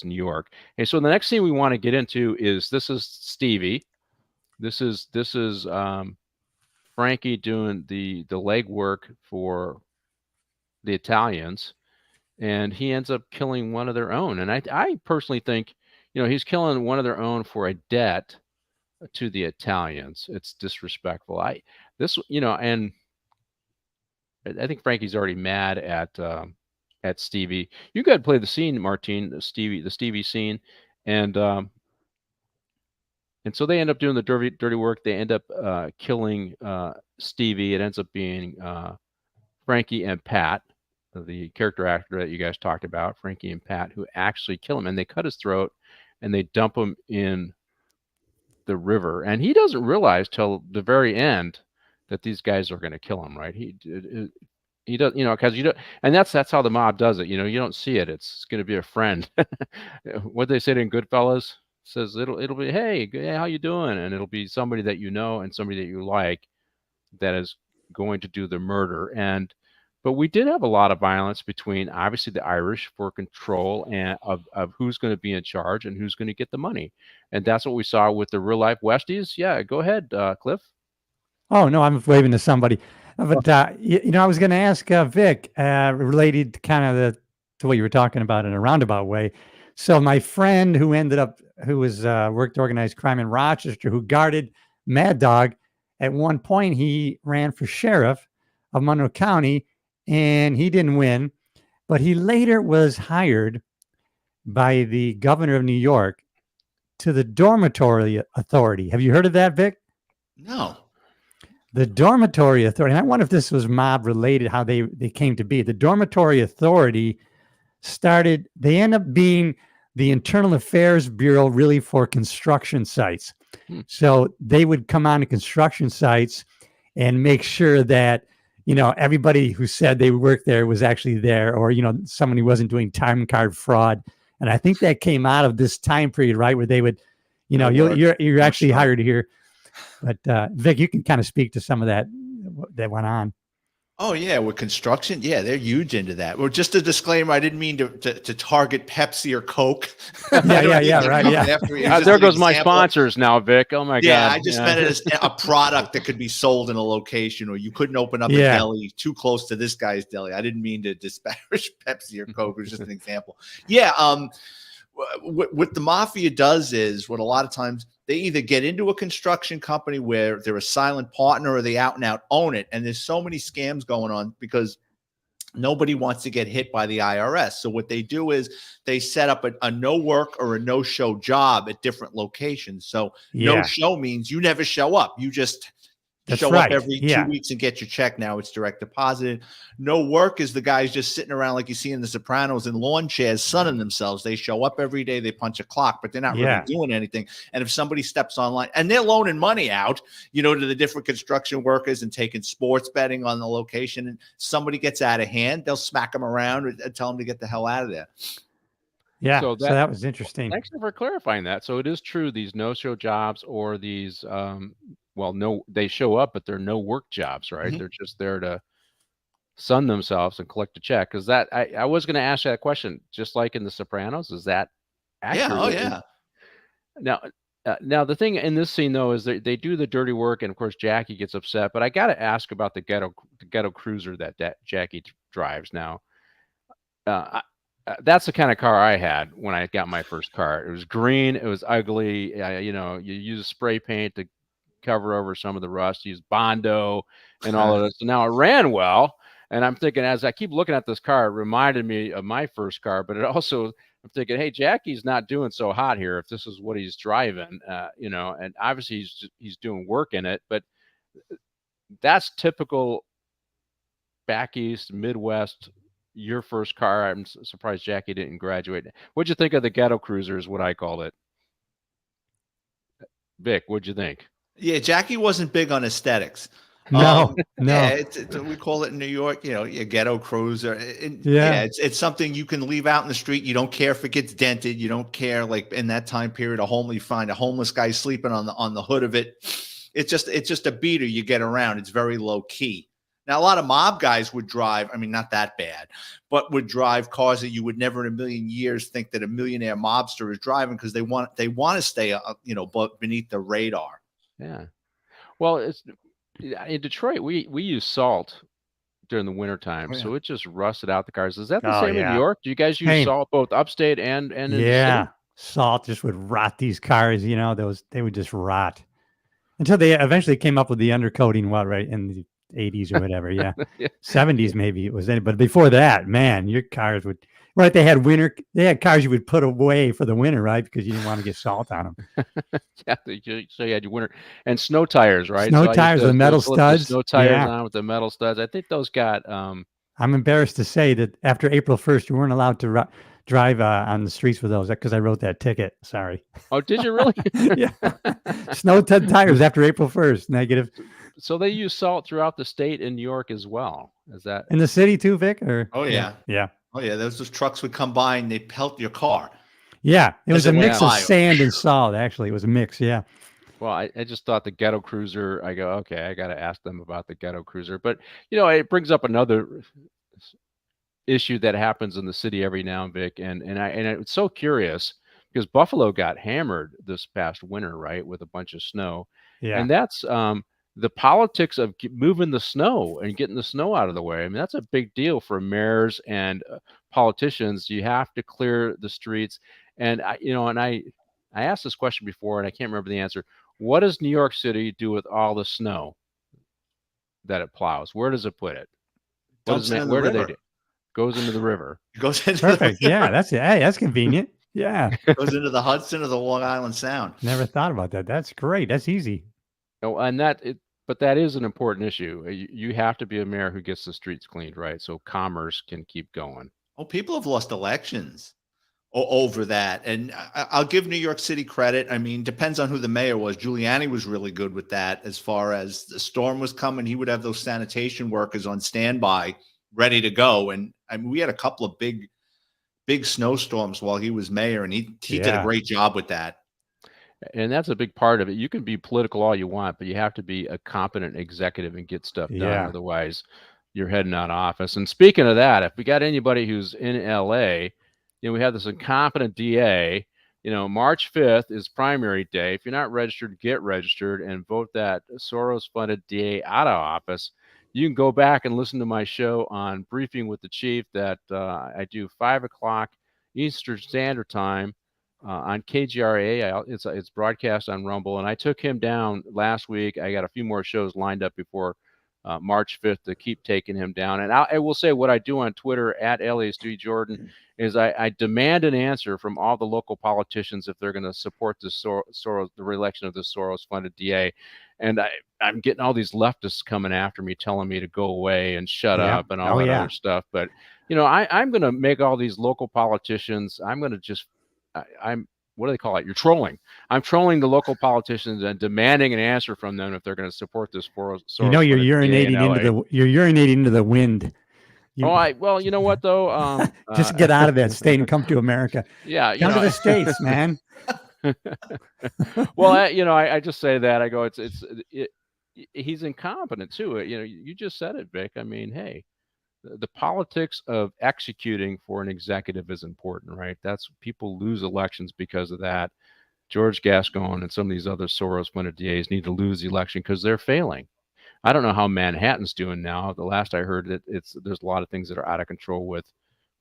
New York. Okay, so the next scene we want to get into is Stevie. This is Frankie doing the legwork for the Italians, and he ends up killing one of their own. And I personally think, he's killing one of their own for a debt to the Italians. It's disrespectful. And I think Frankie's already mad at Stevie. You got to play the scene, Martine, the Stevie scene, and so they end up doing the dirty work. They end up killing Stevie. It ends up being Frankie and Pat, the character actor that you guys talked about, Frankie and Pat, who actually kill him, and they cut his throat and they dump him in the river. And he doesn't realize till the very end that these guys are going to kill him, right? He does, because you don't, and that's how the mob does it. You don't see it. It's going to be a friend. What they said in Goodfellas says it'll be, hey, how you doing? And it'll be somebody that you know and somebody that you like that is going to do the murder. But we did have a lot of violence between obviously the Irish for control and of who's going to be in charge and who's going to get the money. And that's what we saw with the real life Westies. Yeah, go ahead, Cliff. Oh, no, I'm waving to somebody. But, I was going to ask Vic, related to to what you were talking about in a roundabout way. So my friend who worked organized crime in Rochester, who guarded Mad Dog, at one point he ran for sheriff of Monroe County, and he didn't win. But he later was hired by the governor of New York to the dormitory authority. Have you heard of that, Vic? No. The dormitory authority, and I wonder if this was mob related, how they came to be. The dormitory authority they end up being the internal affairs bureau really for construction sites. So they would come on to construction sites and make sure that, everybody who said they worked there was actually there, or, somebody wasn't doing time card fraud. And I think that came out of this time period, right, where they would, you're actually hired here. But Vic, you can kind of speak to some of that went on. Oh yeah, with construction, yeah, they're huge into that. Well, just a disclaimer, I didn't mean to target Pepsi or Coke. Yeah, right. Yeah. There goes my sponsors now, Vic. Oh my God. Yeah, I just meant it as a product that could be sold in a location, or you couldn't open up a deli too close to this guy's deli. I didn't mean to disparage Pepsi or Coke. It was just an example. Yeah. What the mafia does is, what a lot of times they either get into a construction company where they're a silent partner, or they out and out own it. And there's so many scams going on because Nobody wants to get hit by the IRS. So what they do is they set up a no work or a no show job at different locations. So no Yeah, show means you never show up. You just that's show up right. every 2 Yeah, weeks and get your check. Now it's direct deposited. No work is the guys just sitting around like you see in The Sopranos in lawn chairs sunning themselves. They show up every day, they punch a clock, but they're not really yeah, doing anything. And if somebody steps online and they're loaning money out, to the different construction workers and taking sports betting on the location, and somebody gets out of hand, they'll smack them around and tell them to get the hell out of there. yeah. So So that was interesting. thanks for clarifying that. So it is true, these no-show jobs or these, no, they show up, but they're no work jobs, right? Mhm. They're just there to sun themselves and collect a check. Because that I was going to ask that question, just like in The Sopranos, is that Yeah. accurate? Oh, yeah. Now the thing in this scene though is they do the dirty work, and of course Jackie gets upset. But I got to ask about the ghetto cruiser that Jackie drives now. That's the kind of car I had when I got my first car. It was green. It was ugly. You use spray paint to cover over some of the rust. Use Bondo and all of this. So now it ran well. And I'm thinking, as I keep looking at this car, it reminded me of my first car. But it also, I'm thinking, hey, Jackie's not doing so hot here if this is what he's driving. And obviously he's doing work in it. But that's typical back east, Midwest. Your first car. I'm surprised Jackie didn't graduate. What'd you think of the ghetto cruiser is what I called it? Vic, what'd you think? Yeah, Jackie wasn't big on aesthetics. No, Yeah, no. we call it in New York, your ghetto cruiser. Yeah. It's something you can leave out in the street. You don't care if it gets dented. You don't care, like in that time period, you find a homeless guy sleeping on the hood of it. It's just a beater you get around. It's very low key. Now, a lot of mob guys would drive, I mean, not that bad, but would drive cars that you would never in a million years think that a millionaire mobster is driving, because they want to stay, beneath the radar. Yeah. Well, it's in Detroit. We use salt during the wintertime, Oh, yeah. so it just rusted out the cars. Is that the Oh, same in New yeah. York? Do you guys use Same. salt both upstate and in the Yeah. city? Salt just would rot these cars. They would just rot until they eventually came up with the undercoating. Right in the 80s or whatever. Yeah. Yeah. 70s maybe it was then, but before that, man, your cars would. Right, they had cars you would put away for the winter, right? Because you didn't want to get salt on them. Yeah, so you had your winter and snow tires, right? Snow So I used tires to with metal flip the studs. snow tires Yeah. on with the metal studs. I think those got I'm embarrassed to say that after April 1st, you weren't allowed to drive on the streets with those, because I wrote that ticket. Sorry. Oh, did you really? Yeah. Snow tires after April 1st, negative. So they use salt throughout the state in New York as well. Is that? In the city too, Vic? Or Oh, yeah. Yeah. Oh, yeah. Those trucks would come by and they pelt your car. Yeah. It was As a it went mix of by. sand and salt, actually. It was a mix. Yeah. Well, I just thought the ghetto cruiser, I go, okay, I got to ask them about the ghetto cruiser. But, it brings up another issue that happens in the city every now and Vic. And it's so curious because Buffalo got hammered this past winter, right, with a bunch of snow. Yeah. And that's the politics of moving the snow and getting the snow out of the way. I mean, that's a big deal for mayors and politicians. You have to clear the streets. And I asked this question before, and I can't remember the answer. What does New York City do with all the snow that it plows? Where does it put it? Where do they do? Goes into the river. It goes into Perfect. Yeah. That's convenient. Yeah. goes into the Hudson or the Long Island Sound. Never thought about that. That's great. That's easy. No, but that is an important issue. You have to be a mayor who gets the streets cleaned, right? So commerce can keep going. Oh, people have lost elections over that. And I'll give New York City credit. I mean, depends on who the mayor was. Giuliani was really good with that. As far as the storm was coming, he would have those sanitation workers on standby, ready to go. And I mean, we had a couple of big snowstorms while he was mayor, and he did a great job with that. And that's a big part of it. You can be political all you want, but you have to be a competent executive and get stuff done. Yeah. Otherwise, you're heading out of office. And speaking of that, if we got anybody who's in LA, we have this incompetent DA. March 5th is primary day. If you're not registered, get registered and vote that Soros-funded DA out of office. You can go back and listen to my show on Briefing with the Chief that I do 5 o'clock Eastern Standard Time. On KGRA, it's broadcast on Rumble, and I took him down last week. I got a few more shows lined up before March 5th to keep taking him down. And I will say what I do on Twitter at Alias D Jordan is I demand an answer from all the local politicians if they're going to support the re-election of the Soros-funded DA. And I'm getting all these leftists coming after me, telling me to go away and shut up and all that other stuff. But, I'm going to make all these local politicians, I'm going to just, what do they call it? You're trolling. I'm trolling the local politicians and demanding an answer from them if they're going to support this Soros. You're urinating into the wind. Well, you know what though? Just get out of that state and come to America. Yeah, come to the States, man. Well, I just say that. I go, he's incompetent too. You just said it, Vic. I mean, hey, the politics of executing for an executive is important, right? That's people lose elections because of that. George Gascon and some of these other Soros-funded DAs need to lose the election because they're failing. I don't know how Manhattan's doing now. The last I heard that there's a lot of things that are out of control with,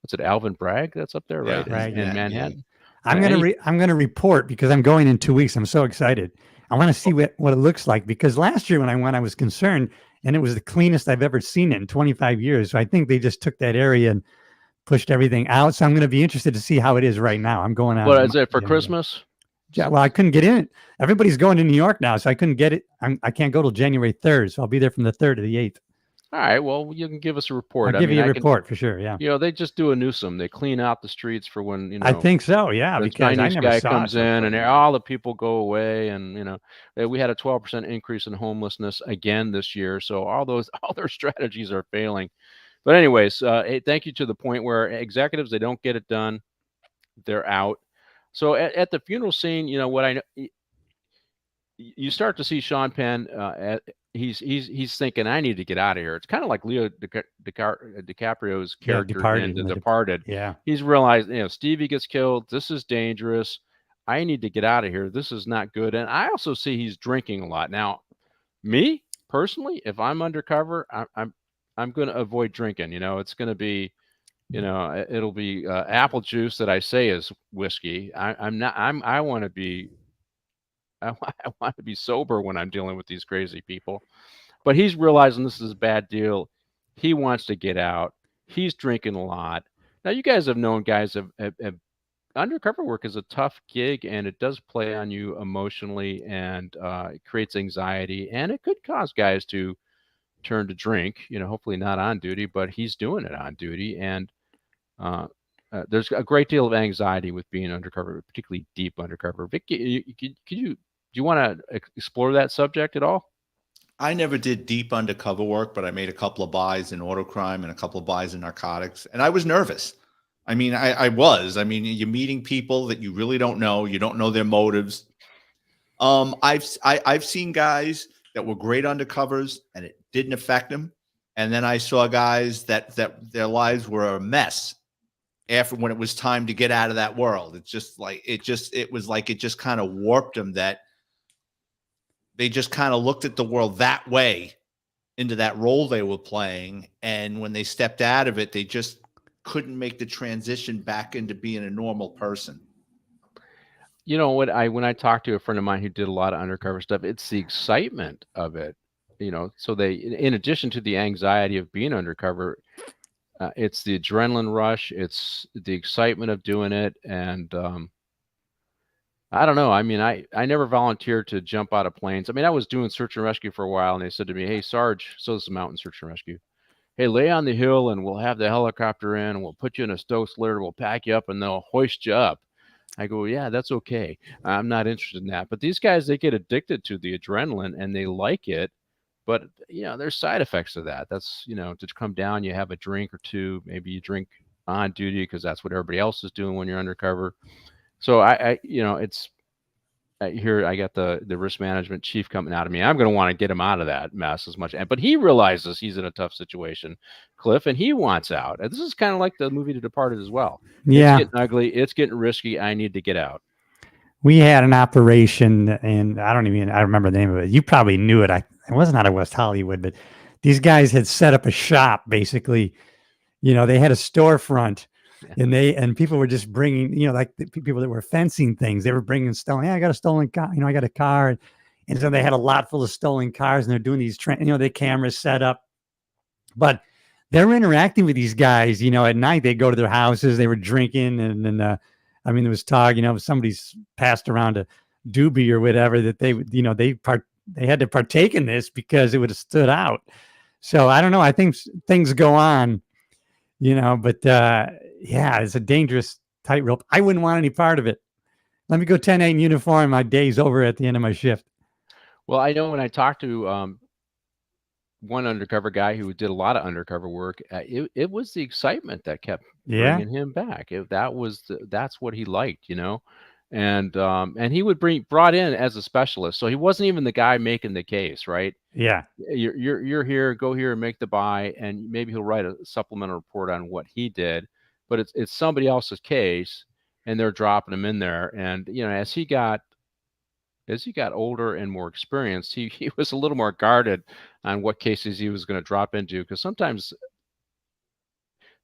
what's it, Alvin Bragg that's up there, right? Yeah, in Manhattan. I'm gonna report because I'm going in 2 weeks. I'm so excited. I want to see what it looks like, because last year when I went, I was concerned, and it was the cleanest I've ever seen it in 25 years. So I think they just took that area and pushed everything out. So I'm going to be interested to see how it is right now. I'm going out. What is it for Christmas? Yeah, well, I couldn't get in. Everybody's going to New York now, so I couldn't get it. I can't go till January 3rd, so I'll be there from the 3rd to the 8th. All right. Well, you can give us a report. I'll give you a report for sure. Yeah. They just do a Newsom. They clean out the streets for when I think so. Yeah, the because Chinese I never guy saw comes it. in and all the people go away, and we had a 12% increase in homelessness again this year. So all their strategies are failing. But anyways, hey, thank you to the point where executives, they don't get it done, they're out. So at the funeral scene, what I know, you start to see Sean Penn. He's thinking, I need to get out of here. It's kind of like Leo DiCaprio's character in The Departed. Yeah, he's realized, Stevie gets killed. This is dangerous. I need to get out of here. This is not good. And I also see he's drinking a lot. Now, me personally, if I'm undercover, I'm going to avoid drinking. It's going to be, it'll be apple juice that I say is whiskey. I want to be. I want to be sober when I'm dealing with these crazy people. But he's realizing this is a bad deal. He wants to get out. He's drinking a lot. Now, you guys have known guys have undercover work is a tough gig, and it does play on you emotionally, and it creates anxiety, and it could cause guys to turn to drink, hopefully not on duty, but he's doing it on duty. And there's a great deal of anxiety with being undercover, particularly deep undercover. Vic, do you want to explore that subject at all? I never did deep undercover work, but I made a couple of buys in auto crime and a couple of buys in narcotics, and I was nervous. I mean, I was. I mean, you're meeting people that you really don't know. You don't know their motives. I've seen guys that were great undercovers, and it didn't affect them. And then I saw guys that their lives were a mess after, when it was time to get out of that world. It just kind of warped them, that they just kind of looked at the world that way, into that role they were playing. And when they stepped out of it, they just couldn't make the transition back into being a normal person. When I talked to a friend of mine who did a lot of undercover stuff, it's the excitement of it. So they, in addition to the anxiety of being undercover, it's the adrenaline rush, it's the excitement of doing it. And I don't know. I mean, I never volunteered to jump out of planes. I mean, I was doing search and rescue for a while, and they said to me, "Hey, Sarge," so this is mountain search and rescue. "Hey, lay on the hill, and we'll have the helicopter in, and we'll put you in a stow litter, we'll pack you up, and they'll hoist you up." I go, "Yeah, that's okay. I'm not interested in that." But these guys, they get addicted to the adrenaline, and they like it. But, there's side effects to that. That's, to come down, you have a drink or two. Maybe you drink on duty because that's what everybody else is doing when you're undercover. So I got the risk management chief coming out of me. I'm going to want to get him out of that mess as much. But he realizes he's in a tough situation, Cliff, and he wants out. And this is kind of like the movie The Departed as well. Yeah. It's getting ugly. It's getting risky. I need to get out. We had an operation, and I remember the name of it. You probably knew it. It wasn't out of West Hollywood, but these guys had set up a shop, basically. They had a storefront. And people were just bringing, like the people that were fencing things, they were bringing stolen. "Hey, I got a stolen car. I got a car." And so they had a lot full of stolen cars, and they're doing these, the cameras set up. But they're interacting with these guys, at night. They go to their houses, they were drinking. And then, there was talk, if somebody's passed around a doobie or whatever, that they would, they had to partake in this because it would have stood out. So I don't know. I think things go on, but it's a dangerous tightrope. I wouldn't want any part of it. Let me go 10-8 in uniform. My day's over at the end of my shift. Well, I know when I talked to one undercover guy who did a lot of undercover work, it was the excitement that kept bringing him back. That's what he liked, and he would brought in as a specialist, so he wasn't even the guy making the case, right? Yeah, you're here, go here and make the buy, and maybe he'll write a supplemental report on what he did, but it's somebody else's case, and they're dropping him in there. And as he got older and more experienced, he was a little more guarded on what cases he was going to drop into, because sometimes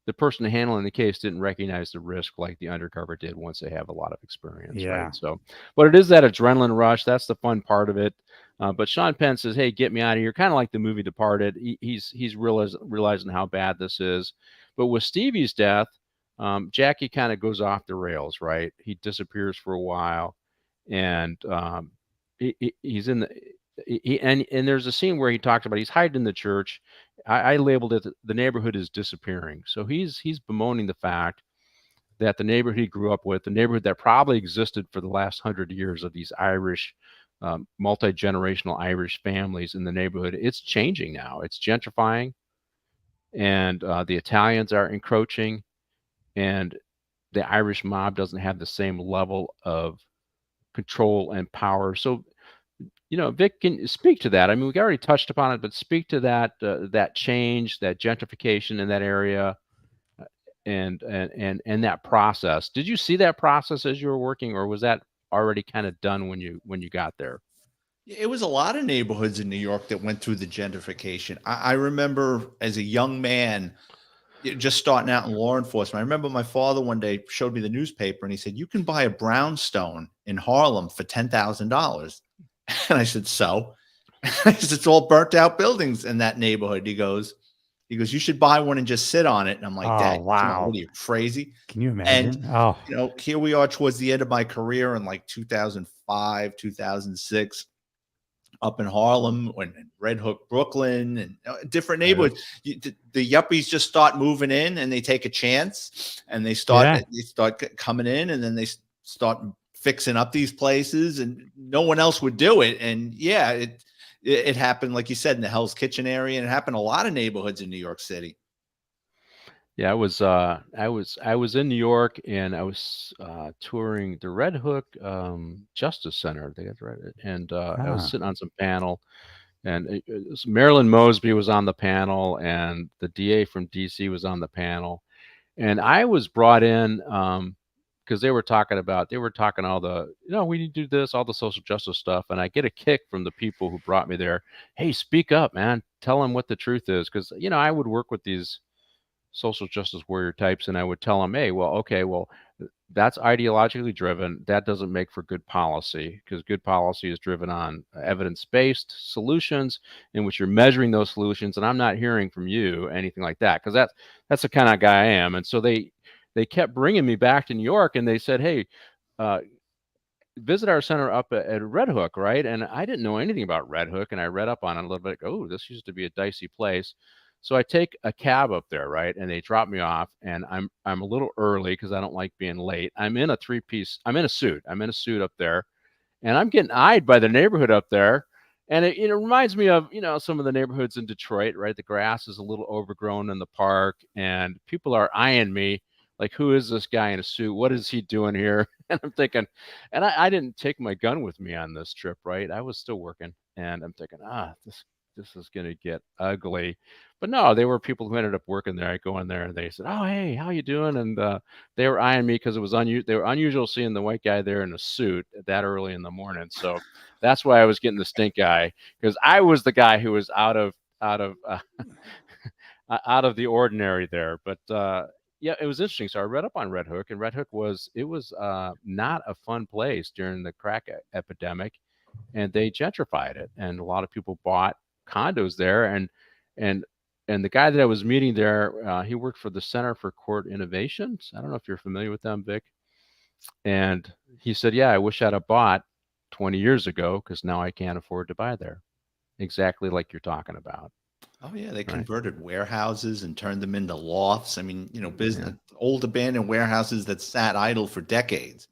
the person handling the case didn't recognize the risk like the undercover did once they have a lot of experience, right? So, but it is that adrenaline rush. That's the fun part of it. But Sean Penn says, "Hey, get me out of here." Kind of like the movie Departed. He's realizing how bad this is. But with Stevie's death, Jackie kind of goes off the rails, right? He disappears for a while, and he's in and there's a scene where he talks about he's hiding in the church. I labeled it the neighborhood is disappearing. So he's bemoaning the fact that the neighborhood he grew up with, the neighborhood that probably existed for the last 100 years of these Irish, multi-generational Irish families in the neighborhood, it's changing now. It's gentrifying, and the Italians are encroaching, and the Irish mob doesn't have the same level of control and power. So, Vic, can speak to that. I mean, we already touched upon it, but speak to that change, that gentrification in that area, and that process. Did you see that process as you were working, or was that already kind of done when you got there? It was a lot of neighborhoods in New York that went through the gentrification. I remember as a young man, just starting out in law enforcement. I remember my father one day showed me the newspaper, and he said, "You can buy a brownstone in Harlem for $10,000. And I said, "So?" I said, "It's all burnt out buildings in that neighborhood." He goes, "You should buy one and just sit on it." And I'm like, "Dad, come on, what are you, crazy?" Can you imagine? And here we are towards the end of my career in like 2005, 2006, up in Harlem and Red Hook, Brooklyn, and different neighborhoods. The yuppies just start moving in, and they take a chance, and they start coming in, and then they start fixing up these places, and no one else would do it. And it happened, like you said, in the Hell's Kitchen area, and it happened in a lot of neighborhoods in New York City. Yeah, I was in New York, and I was touring the Red Hook Justice Center. They got right, and I was sitting on some panel, and Marilyn Mosby was on the panel, and the DA from DC was on the panel, and I was brought in because they were talking all the, we need to do this, all the social justice stuff, and I get a kick from the people who brought me there. Hey, speak up, man. Tell them what the truth is, because I would work with these social justice warrior types, and I would tell them, hey, that's ideologically driven. That doesn't make for good policy, because good policy is driven on evidence-based solutions in which you're measuring those solutions. And I'm not hearing from you anything like that, because that's the kind of guy I am. And so they kept bringing me back to New York, and they said, hey, visit our center up at Red Hook, right? And I didn't know anything about Red Hook, and I read up on it a little bit. Oh, this used to be a dicey place. So I take a cab up there, right? And they drop me off, and I'm a little early because I don't like being late. I'm in a suit up there, and I'm getting eyed by the neighborhood up there. And it reminds me of, some of the neighborhoods in Detroit, right? The grass is a little overgrown in the park, and people are eyeing me like, who is this guy in a suit? What is he doing here? And I'm thinking, and I didn't take my gun with me on this trip, right? I was still working, and I'm thinking, this is going to get ugly. But no, they were people who ended up working there. I go in there, and they said, "Oh, hey, how you doing?" And they were eyeing me because it was they were unusual seeing the white guy there in a suit that early in the morning. So that's why I was getting the stink eye, because I was the guy who was out of out of the ordinary there. But it was interesting. So I read up on Red Hook, and Red Hook was not a fun place during the crack epidemic. and they gentrified it, and a lot of people bought condos there. And the guy that I was meeting there, he worked for the Center for Court Innovations. I don't know if you're familiar with them, Vic. And he said, "Yeah, I wish I'd have bought 20 years ago because now I can't afford to buy there." Exactly like you're talking about. Oh yeah, they Right. converted warehouses and turned them into lofts. I mean, business, Yeah. old abandoned warehouses that sat idle for decades.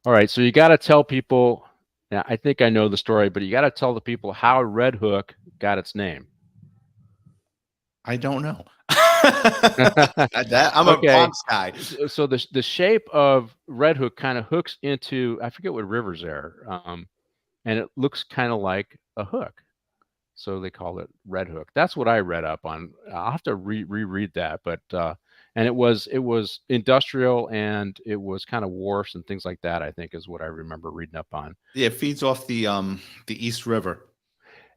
All right, so you got to tell people. Now, I think I know the story, but you got to tell the people how Red Hook got its name. I don't know. I'm a Okay. Bronx guy. So the shape of Red Hook kind of hooks into, I forget what river's there, and it looks kind of like a hook. So they call it Red Hook. That's what I read up on. I'll have to reread that, but and it was industrial, and it was kind of wharfs and things like that, I think, is what I remember reading up on. Yeah, it feeds off the East River.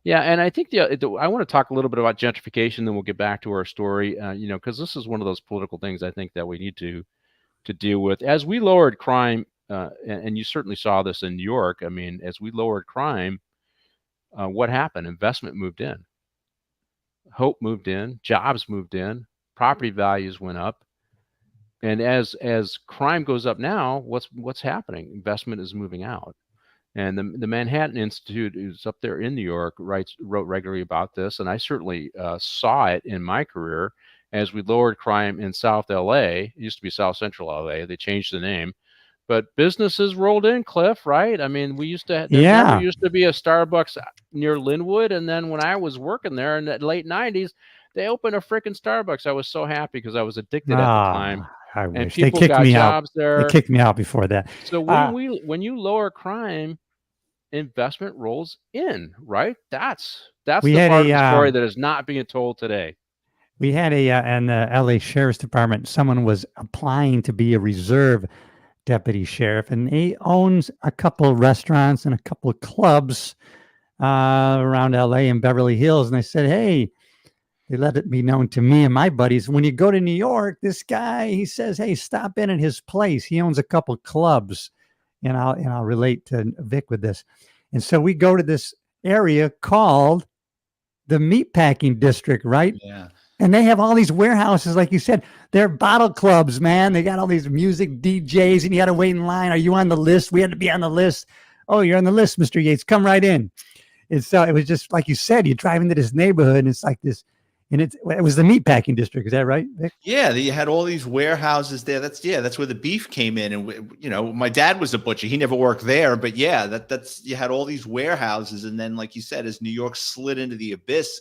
Yeah, and I think I want to talk a little bit about gentrification, then we'll get back to our story. Because this is one of those political things I think that we need to deal with as we lowered crime, and you certainly saw this in New York. I mean, as we lowered crime, what happened? Investment moved in, hope moved in, jobs moved in, property values went up, and as crime goes up now, what's happening? Investment is moving out. And the Manhattan Institute, who's up there in New York, wrote regularly about this, and I certainly saw it in my career as we lowered crime in South LA. It used to be South Central LA. They changed the name, but businesses rolled in, Cliff, right? I mean, we used to, there never used to be a Starbucks near Linwood, and then when I was working there in the late 90s, they opened a freaking Starbucks. I was so happy because I was addicted at the time. I And wish they people kicked got me jobs out. there. They kicked me out before that. So when you lower crime, investment rolls in, right? That's We the had part of a, the story that is not being told today. We had in the LA Sheriff's Department, someone was applying to be a reserve deputy sheriff, and he owns a couple of restaurants and a couple of clubs around LA and Beverly Hills. And I said, hey, they let it be known to me and my buddies, when you go to New York, this guy, he says, hey, stop in at his place. He owns a couple clubs. And I'll relate to Vic with this. And so we go to this area called the Meatpacking District, right? Yeah. And they have all these warehouses, like you said. They're bottle clubs, man. They got all these music DJs, and you got to wait in line. Are you on the list? We had to be on the list. Oh, you're on the list, Mr. Yates. Come right in. And so it was just like you said. You drive into this neighborhood, and it's like this. And it was the Meatpacking District. Is that right, Vic? Yeah, you had all these warehouses there. That's where the beef came in. And my dad was a butcher. He never worked there, but yeah, that's you had all these warehouses. And then, like you said, as New York slid into the abyss,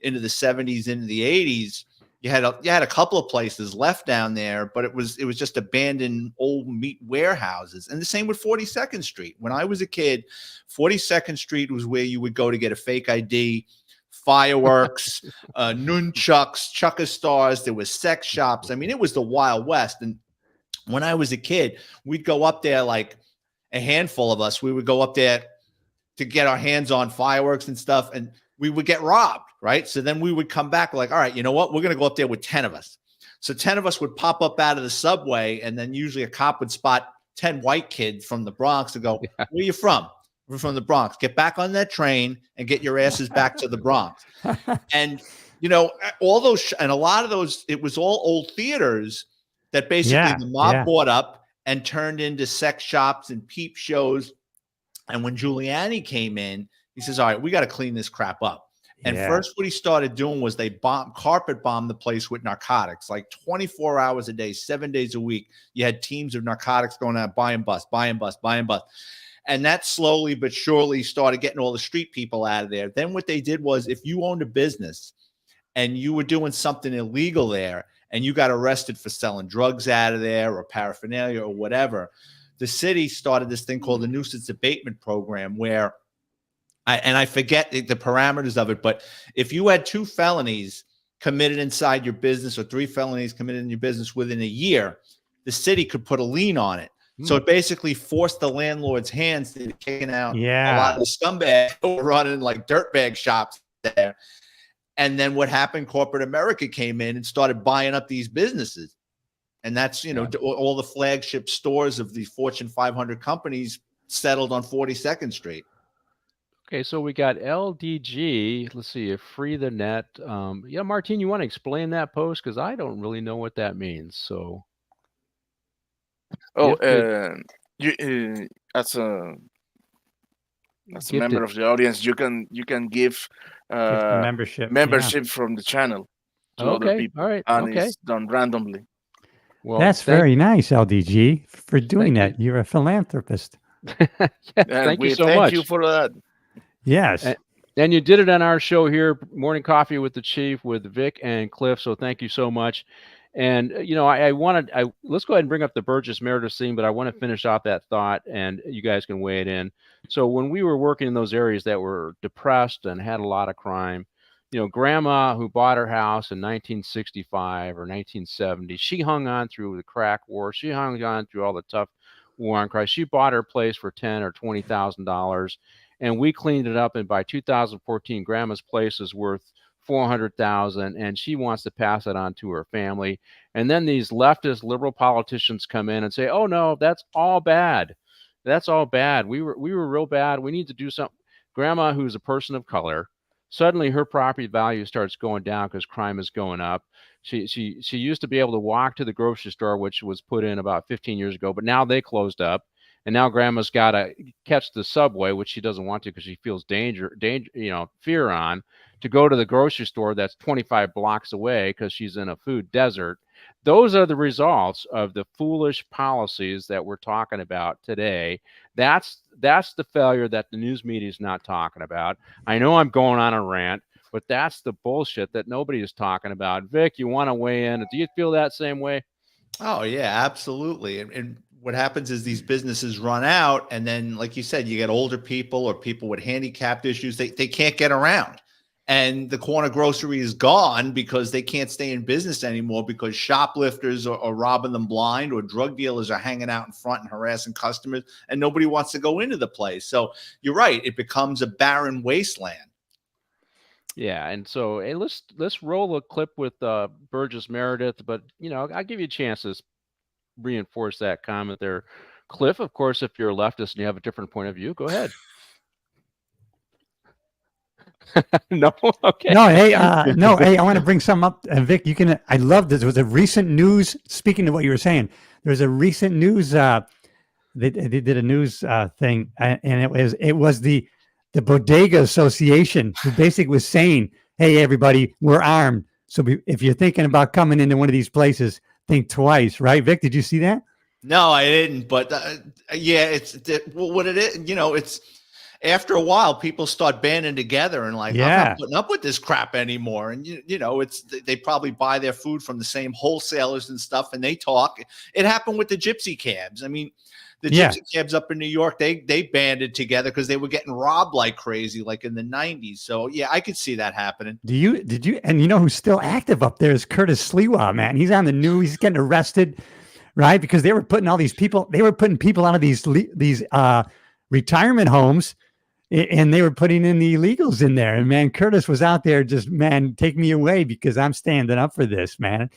into the 70s, into the 80s, you had a couple of places left down there, but it was just abandoned old meat warehouses. And the same with 42nd Street. When I was a kid, 42nd Street was where you would go to get a fake ID, fireworks, nunchucks, chucker stars. There was sex shops. I mean, it was the Wild West. And when I was a kid, we'd go up there, like a handful of us. We would go up there to get our hands on fireworks and stuff, and we would get robbed, right? So then we would come back like, all right, you know what? We're going to go up there with 10 of us. So 10 of us would pop up out of the subway, and then usually a cop would spot 10 white kids from the Bronx and go, where are you from? We're from the Bronx. Get back on that train and get your asses back to the Bronx. And, all those, and a lot of those, it was all old theaters that basically the mob bought up and turned into sex shops and peep shows. And when Giuliani came in, he says, all right, we got to clean this crap up. And first what he started doing was they carpet bombed the place with narcotics, like 24 hours a day, 7 days a week. You had teams of narcotics going out, buy and bust, buy and bust, buy and bust. And that slowly but surely started getting all the street people out of there. Then what they did was, if you owned a business and you were doing something illegal there and you got arrested for selling drugs out of there or paraphernalia or whatever, the city started this thing called the nuisance abatement program, where I forget the parameters of it, but if you had 2 felonies committed inside your business or 3 felonies committed in your business within a year, the city could put a lien on it. So it basically forced the landlord's hands to kicking out a lot of the scumbags who were running like dirtbag shops there. And then what happened? Corporate America came in and started buying up these businesses. And that's, all the flagship stores of the Fortune 500 companies settled on 42nd Street. Okay, so we got LDG. Let's see, free the net. Yeah, Martine, you want to explain that post because I don't really know what that means. So, Oh, gifted, you as a member gifted, of the audience, you can give Gift the uh, membership. Yeah. membership from the channel to other Okay, all people, right, and okay. it's done randomly. Well, That's very nice, LDG, for doing thank you. that. You're a philanthropist. Yeah, And thank you we so thank you much. for that. Yes. And you did it on our show here, Morning Coffee with the Chief, with Vic and Cliff. So thank you so much. And let's go ahead and bring up the Burgess Meredith scene, but I want to finish off that thought, and you guys can weigh it in. So when we were working in those areas that were depressed and had a lot of crime, Grandma who bought her house in 1965 or 1970, she hung on through the crack war. She hung on through all the tough war on crime. She bought her place for $10,000 or $20,000. And we cleaned it up, and by 2014 Grandma's place is worth 400,000, and she wants to pass it on to her family. And then these leftist liberal politicians come in and say, oh no, that's all bad, we were real bad, we need to do something. Grandma, who's a person of color, suddenly her property value starts going down because crime is going up. She used to be able to walk to the grocery store, which was put in about 15 years ago, but now they closed up. And now Grandma's got to catch the subway, which she doesn't want to because she feels fear on, to go to the grocery store that's 25 blocks away because she's in a food desert. Those are the results of the foolish policies that we're talking about today. That's the failure that the news media is not talking about. I know I'm going on a rant, but that's the bullshit that nobody is talking about. Vic, you want to weigh in? Do you feel that same way? Oh yeah, absolutely. And what happens is these businesses run out, and then, like you said, you get older people or people with handicapped issues. They can't get around, and the corner grocery is gone because they can't stay in business anymore because shoplifters are robbing them blind, or drug dealers are hanging out in front and harassing customers, and nobody wants to go into the place. So you're right; it becomes a barren wasteland. Yeah, and so let's roll a clip with Burgess Meredith, but I'll give you a chance to reinforce that comment there. Cliff, of course, if you're a leftist and you have a different point of view, go ahead. No, okay. No, hey, I want to bring some up, Vic. I love this. There was a recent news. Speaking to what you were saying, there was a recent news. They did a news thing, and it was the Bodega Association who basically was saying, "Hey, everybody, we're armed. So if you're thinking about coming into one of these places, think twice." Right, Vic? Did you see that? No, I didn't. But yeah, what it is. It's after a while, people start banding together and like, I'm not putting up with this crap anymore. And they probably buy their food from the same wholesalers and stuff, and they talk. It happened with the gypsy cabs. I mean, the gypsy cabs up in New York, they banded together because they were getting robbed like crazy, like in the 90s. So yeah, I could see that happening. Did you? And who's still active up there is Curtis Sliwa, man. He's on the news. He's getting arrested, right? Because they were putting all these people. They were putting people out of these retirement homes, and they were putting in the illegals in there. And man, Curtis was out there just, man, take me away because I'm standing up for this, man.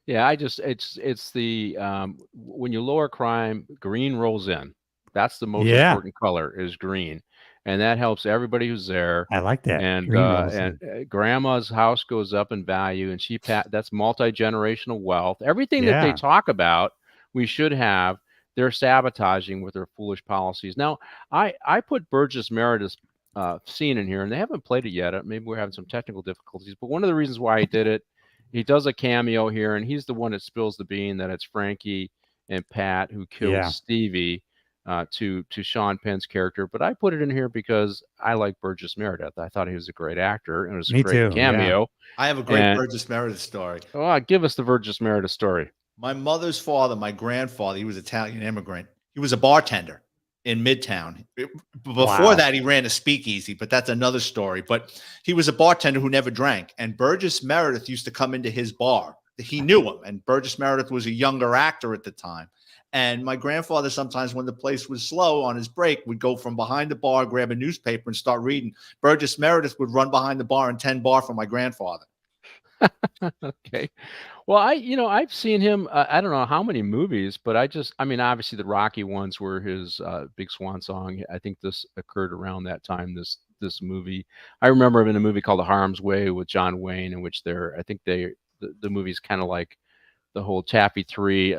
Yeah, it's the when you lower crime, green rolls in. That's the most important color, is green, and that helps everybody who's there. I like that. And Grandma's house goes up in value, and that's multi-generational wealth. Everything that they talk about, we should have. They're sabotaging with their foolish policies. Now, I put Burgess Meredith's scene in here, and they haven't played it yet. Maybe we're having some technical difficulties, but one of the reasons why he did it. He does a cameo here, and he's the one that spills the bean that it's Frankie and Pat who killed Stevie to Sean Penn's character. But I put it in here because I like Burgess Meredith. I thought he was a great actor, and it was a great cameo. Yeah. I have a great Burgess Meredith story. Oh, give us the Burgess Meredith story. My mother's father, my grandfather, he was an Italian immigrant. He was a bartender in Midtown. Before that, he ran a speakeasy, but that's another story. But he was a bartender who never drank. And Burgess Meredith used to come into his bar. He knew him. And Burgess Meredith was a younger actor at the time. And my grandfather, sometimes when the place was slow on his break, would go from behind the bar, grab a newspaper and start reading. Burgess Meredith would run behind the bar and 10 bar for my grandfather. Okay. Well, I've seen him. I don't know how many movies, but I mean, obviously the Rocky ones were his big swan song. I think this occurred around that time. This movie, I remember him in a movie called The Harm's Way with John Wayne, in which I think the movie's kind of like the whole Chappie 3,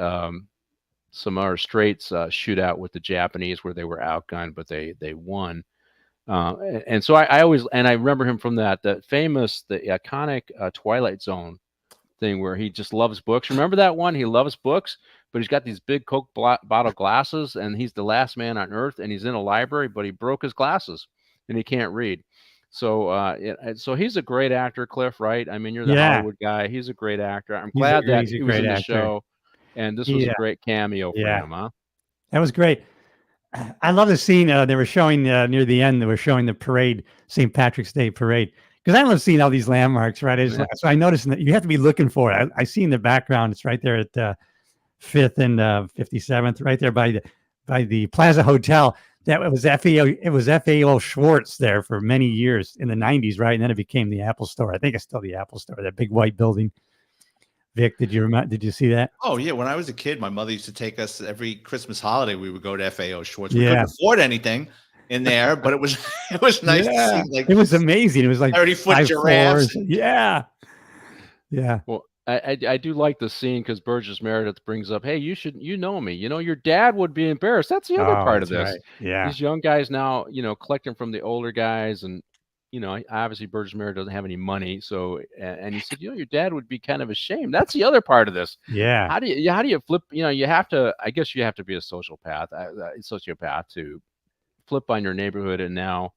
Samara Straits shootout with the Japanese, where they were outgunned, but they won. And so I always, and I remember him from the iconic Twilight Zone thing where he just loves books. Remember that one? He loves books, but he's got these big Coke bottle glasses, and he's the last man on Earth, and he's in a library, but he broke his glasses, and he can't read. So, so he's a great actor, Cliff. Right? I mean, you're the Yeah. Hollywood guy. He's a great actor. I'm glad that he's a he was great in the actor. show, and this was Yeah. a great cameo for Yeah. him, huh? That was great. I love the scene they were showing near the end. They were showing the parade, St. Patrick's Day parade. Because I love seeing all these landmarks, right? Yeah. So I noticed that you have to be looking for it. I see in the background, it's right there at 5th and 57th, right there by the Plaza Hotel. That was FAO. It was FAO Schwartz there for many years in the 90s, right? And then it became the Apple Store. I think it's still the Apple Store, that big white building. Vic, did you see that? Oh yeah, when I was a kid, my mother used to take us every Christmas holiday. We would go to FAO Schwartz. We Yeah. couldn't afford anything in there, but it was nice to see. Like, it was amazing. It was like 30-foot 5 giraffes. floors. Yeah. Well, I do like the scene because Burgess Meredith brings up, hey, you know me. Your dad would be embarrassed. That's the other part of this. Right. Yeah. These young guys now, collecting from the older guys, and obviously Burgess Meredith doesn't have any money, so and he said, your dad would be kind of ashamed. That's the other part of this. Yeah. How do you flip? You have to. I guess you have to be a sociopath to flip on your neighborhood, and now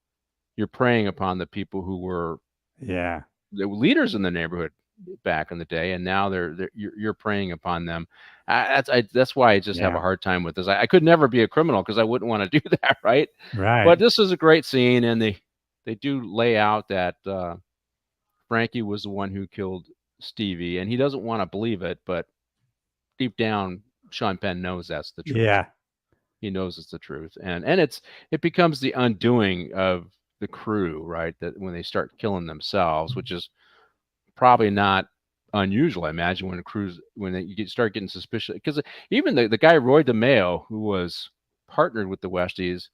you're preying upon the people who were Yeah. the leaders in the neighborhood back in the day, and now you're preying upon them. That's why I just have a hard time with this. I could never be a criminal because I wouldn't want to do that, right? Right. But this is a great scene, and they do lay out that Frankie was the one who killed Stevie, and he doesn't want to believe it, but deep down, Sean Penn knows that's the truth. Yeah. He knows it's the truth, and it becomes the undoing of the crew, right? That when they start killing themselves, which is probably not unusual. I imagine when start getting suspicious, because even the guy Roy DeMeo, who was partnered with the Westies,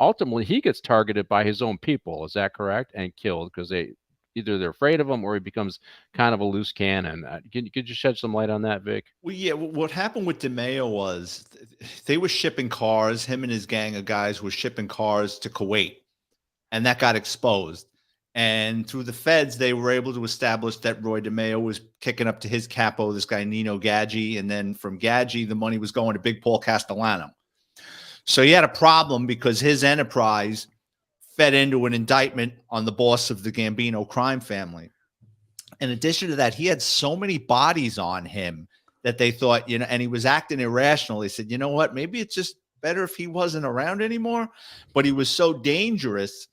ultimately he gets targeted by his own people. Is that correct? And killed because they're afraid of him, or he becomes kind of a loose cannon. Could you shed some light on that, Vic? Well, yeah. What happened with DeMeo was they were shipping cars. Him and his gang of guys were shipping cars to Kuwait, and that got exposed. And through the feds, they were able to establish that Roy DeMeo was kicking up to his capo, this guy Nino Gaggi, and then from Gaggi, the money was going to Big Paul Castellano. So he had a problem because his enterprise fed into an indictment on the boss of the Gambino crime family. In addition to that, he had so many bodies on him that they thought, and he was acting irrational. They said, you know what, maybe it's just better if he wasn't around anymore. But he was so dangerous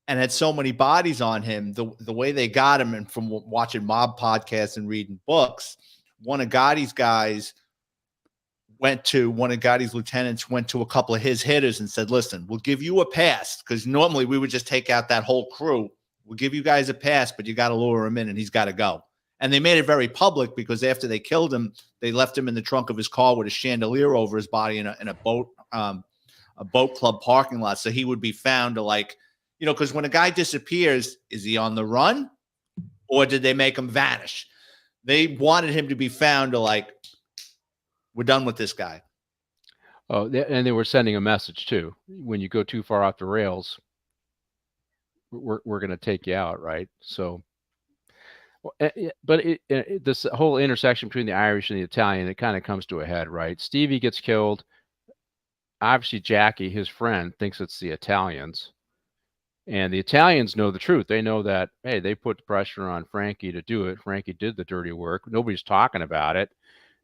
and had so many bodies on him, the way they got him, and from watching mob podcasts and reading books, one of Gotti's lieutenants went to a couple of his hitters and said, listen, we'll give you a pass, because normally we would just take out that whole crew. We'll give you guys a pass, but you got to lure him in, and he's got to go. And they made it very public, because after they killed him, they left him in the trunk of his car with a chandelier over his body in a boat club parking lot. So he would be found to, because when a guy disappears, is he on the run, or did they make him vanish? They wanted him to be found to we're done with this guy. Oh, and they were sending a message too. When you go too far off the rails, we're going to take you out, right? So, but this whole intersection between the Irish and the Italian, it kind of comes to a head, right? Stevie gets killed. Obviously, Jackie, his friend, thinks it's the Italians. And the Italians know the truth. They know that, hey, they put pressure on Frankie to do it. Frankie did the dirty work. Nobody's talking about it.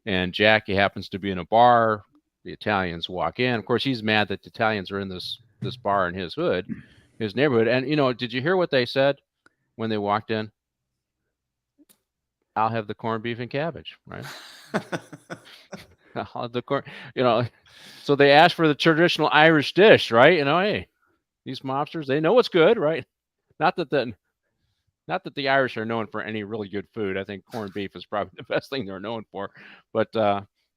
And Jackie happens to be in a bar. The Italians walk in. Of course, he's mad that the Italians are in this bar in his neighborhood. And, did you hear what they said when they walked in? I'll have the corned beef and cabbage, right? I'll have the corn, So they asked for the traditional Irish dish, right? Hey. These mobsters, they know what's good, right? Not that Not that the Irish are known for any really good food. I think corned beef is probably the best thing they're known for. But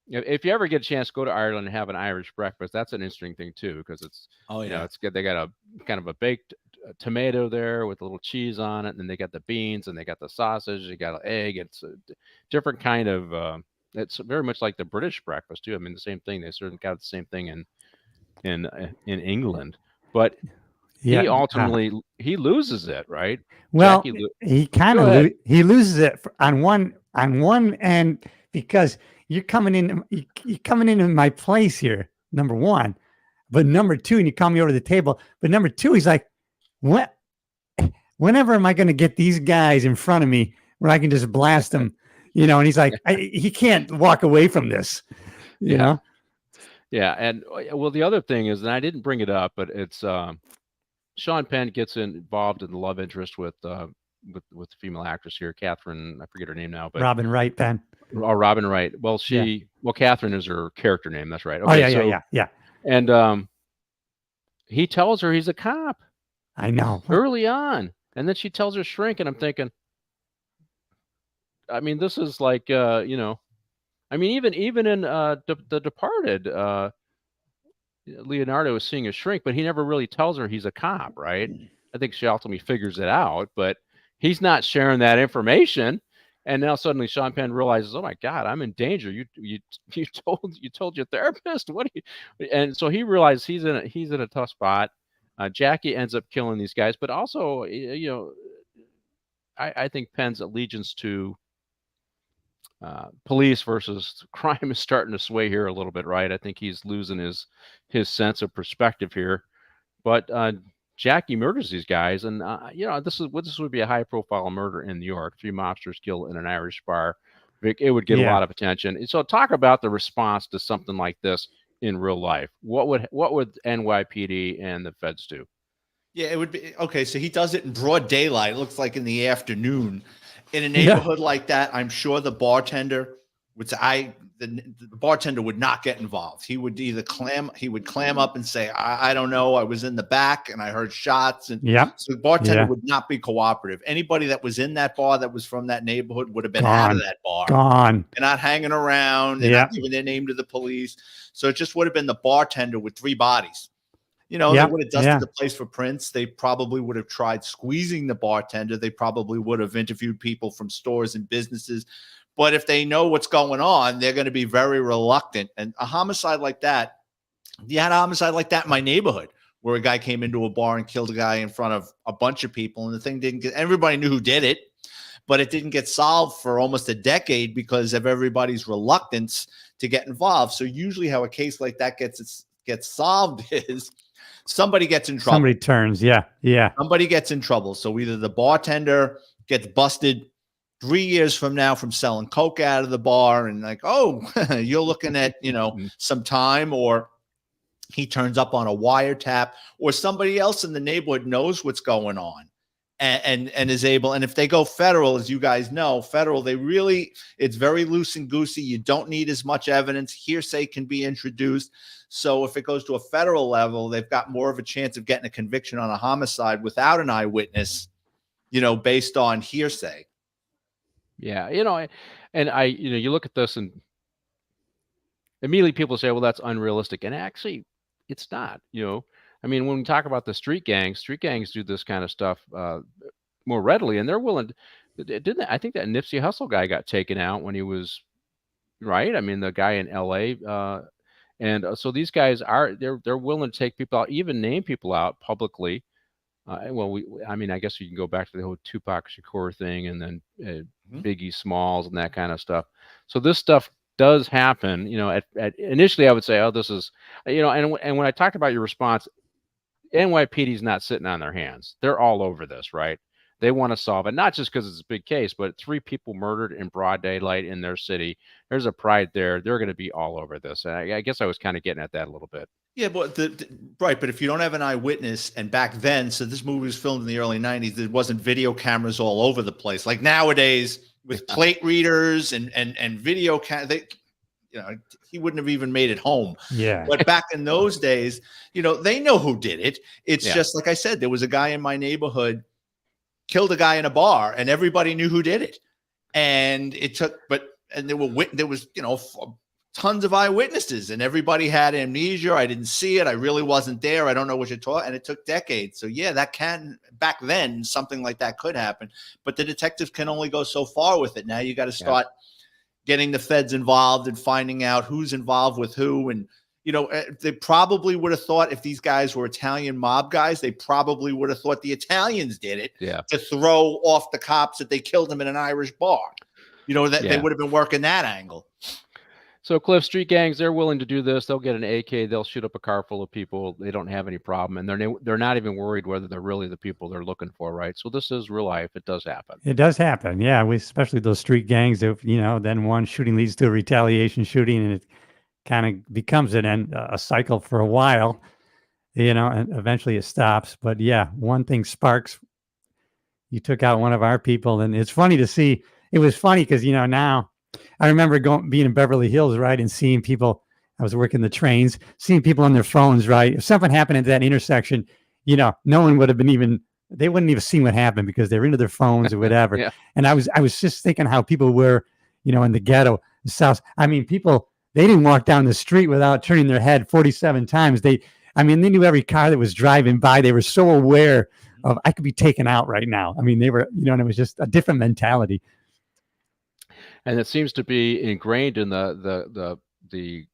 if you ever get a chance to go to Ireland and have an Irish breakfast, that's an interesting thing too, because it's it's good. They got a kind of a baked tomato there with a little cheese on it, and then they got the beans and they got the sausage. They got an egg. It's a different kind of. It's very much like the British breakfast too. I mean, the same thing. They certainly got the same thing in England, but he ultimately he loses it, right? Well, Jackie he kind of he loses it on one end because you're coming into my place here, number one, but number two, and you call me over to the table, but number two, he's like, what? Whenever am I going to get these guys in front of me where I can just blast them, And he's like, he can't walk away from this, you know? Yeah, and well, the other thing is, and I didn't bring it up, but it's Sean Penn gets involved in the love interest with the female actress here, Catherine. I forget her name now, but Robin Wright Penn. Oh, Robin Wright. Well, Catherine is her character name. That's right. Okay, yeah. And he tells her he's a cop. I know. Early on, and then she tells her shrink, and I'm thinking, I mean, this is like, I mean, even in The Departed, Leonardo is seeing a shrink, but he never really tells her he's a cop, right? I think she ultimately figures it out, but he's not sharing that information. And now suddenly Sean Penn realizes, oh my God, I'm in danger. You told your therapist. What? And so he realizes he's in a tough spot. Jackie ends up killing these guys, but also, I think Penn's allegiance to police versus crime is starting to sway here a little bit, right? I think he's losing his sense of perspective here. But Jackie murders these guys, and this would be a high-profile murder in New York. 3 mobsters killed in an Irish bar. It would get a lot of attention. So talk about the response to something like this in real life. What would NYPD and the feds do? Yeah, it would be okay. So he does it in broad daylight. It looks like in the afternoon. In a neighborhood like that, I'm sure the bartender would say, the bartender would not get involved. He would either clam up and say, I don't know, I was in the back and I heard shots. And so the bartender would not be cooperative. Anybody that was in that bar that was from that neighborhood would have been out of that bar. Gone. They're not hanging around. They're not giving their name to the police. So it just would have been the bartender with 3 bodies. They would have dusted the place for prints. They probably would have tried squeezing the bartender. They probably would have interviewed people from stores and businesses. But if they know what's going on, they're going to be very reluctant. And a homicide like that, you had a homicide like that in my neighborhood where a guy came into a bar and killed a guy in front of a bunch of people. And the thing didn't get, everybody knew who did it, but it didn't get solved for almost a decade because of everybody's reluctance to get involved. So usually how a case like that gets solved is somebody gets in trouble. Somebody turns. Somebody gets in trouble. So either the bartender gets busted 3 years from now from selling coke out of the bar and like, oh, you're looking at, some time, or he turns up on a wiretap, or somebody else in the neighborhood knows what's going on and is able. And if they go federal, as you guys know, federal, it's very loose and goosey. You don't need as much evidence. Hearsay can be introduced. So if it goes to a federal level, they've got more of a chance of getting a conviction on a homicide without an eyewitness, based on hearsay. Yeah, and you look at this and immediately people say, well, that's unrealistic. And actually, it's not, I mean, when we talk about the street gangs do this kind of stuff more readily, and they're willing to, I think that Nipsey Hussle guy got taken out when he was, right? I mean, the guy in LA, and so these guys they're willing to take people out, even name people out publicly. I guess you can go back to the whole Tupac Shakur thing, and then Biggie Smalls and that kind of stuff. So this stuff does happen. At initially I would say, oh, this is, and when I talked about your response, NYPD is not sitting on their hands. They're all over this, right? They want to solve it, not just because it's a big case, but 3 people murdered in broad daylight in their city. There's a pride there. They're going to be all over this. And I guess I was kind of getting at that a little bit. Yeah, but right. But if you don't have an eyewitness, and back then, so this movie was filmed in the early 90s, there wasn't video cameras all over the place. Like nowadays with plate readers and video he wouldn't have even made it home. Yeah. But back in those days, they know who did it. It's just, like I said, there was a guy in my neighborhood killed a guy in a bar, and everybody knew who did it. And it took, and there was, tons of eyewitnesses, and everybody had amnesia. I didn't see it. I really wasn't there. I don't know what you're talking. And it took decades. So yeah, back then, something like that could happen, but the detectives can only go so far with it. Now you got to start getting the feds involved and finding out who's involved with who. And, they probably would have thought, if these guys were Italian mob guys, they probably would have thought the Italians did it to throw off the cops that they killed them in an Irish bar. They would have been working that angle. So Cliff, street gangs, they're willing to do this. They'll get an AK. They'll shoot up a car full of people. They don't have any problem. And they're not even worried whether they're really the people they're looking for, right? So this is real life. It does happen. It does happen. Yeah. Especially those street gangs, then one shooting leads to a retaliation shooting, and it kind of becomes a cycle for a while, and eventually it stops. But yeah, one thing sparks. You took out one of our people, and it's funny to see. It was funny because, now I remember being in Beverly Hills, right, and seeing people. I was working the trains, seeing people on their phones, right. If something happened at that intersection, no one would have they wouldn't even seen what happened because they were into their phones or whatever. Yeah. And I was just thinking how people were, in the ghetto, the South. I mean, people, they didn't walk down the street without turning their head 47 times. They knew every car that was driving by. They were so aware of, I could be taken out right now. I mean, they were, and it was just a different mentality. And it seems to be ingrained in the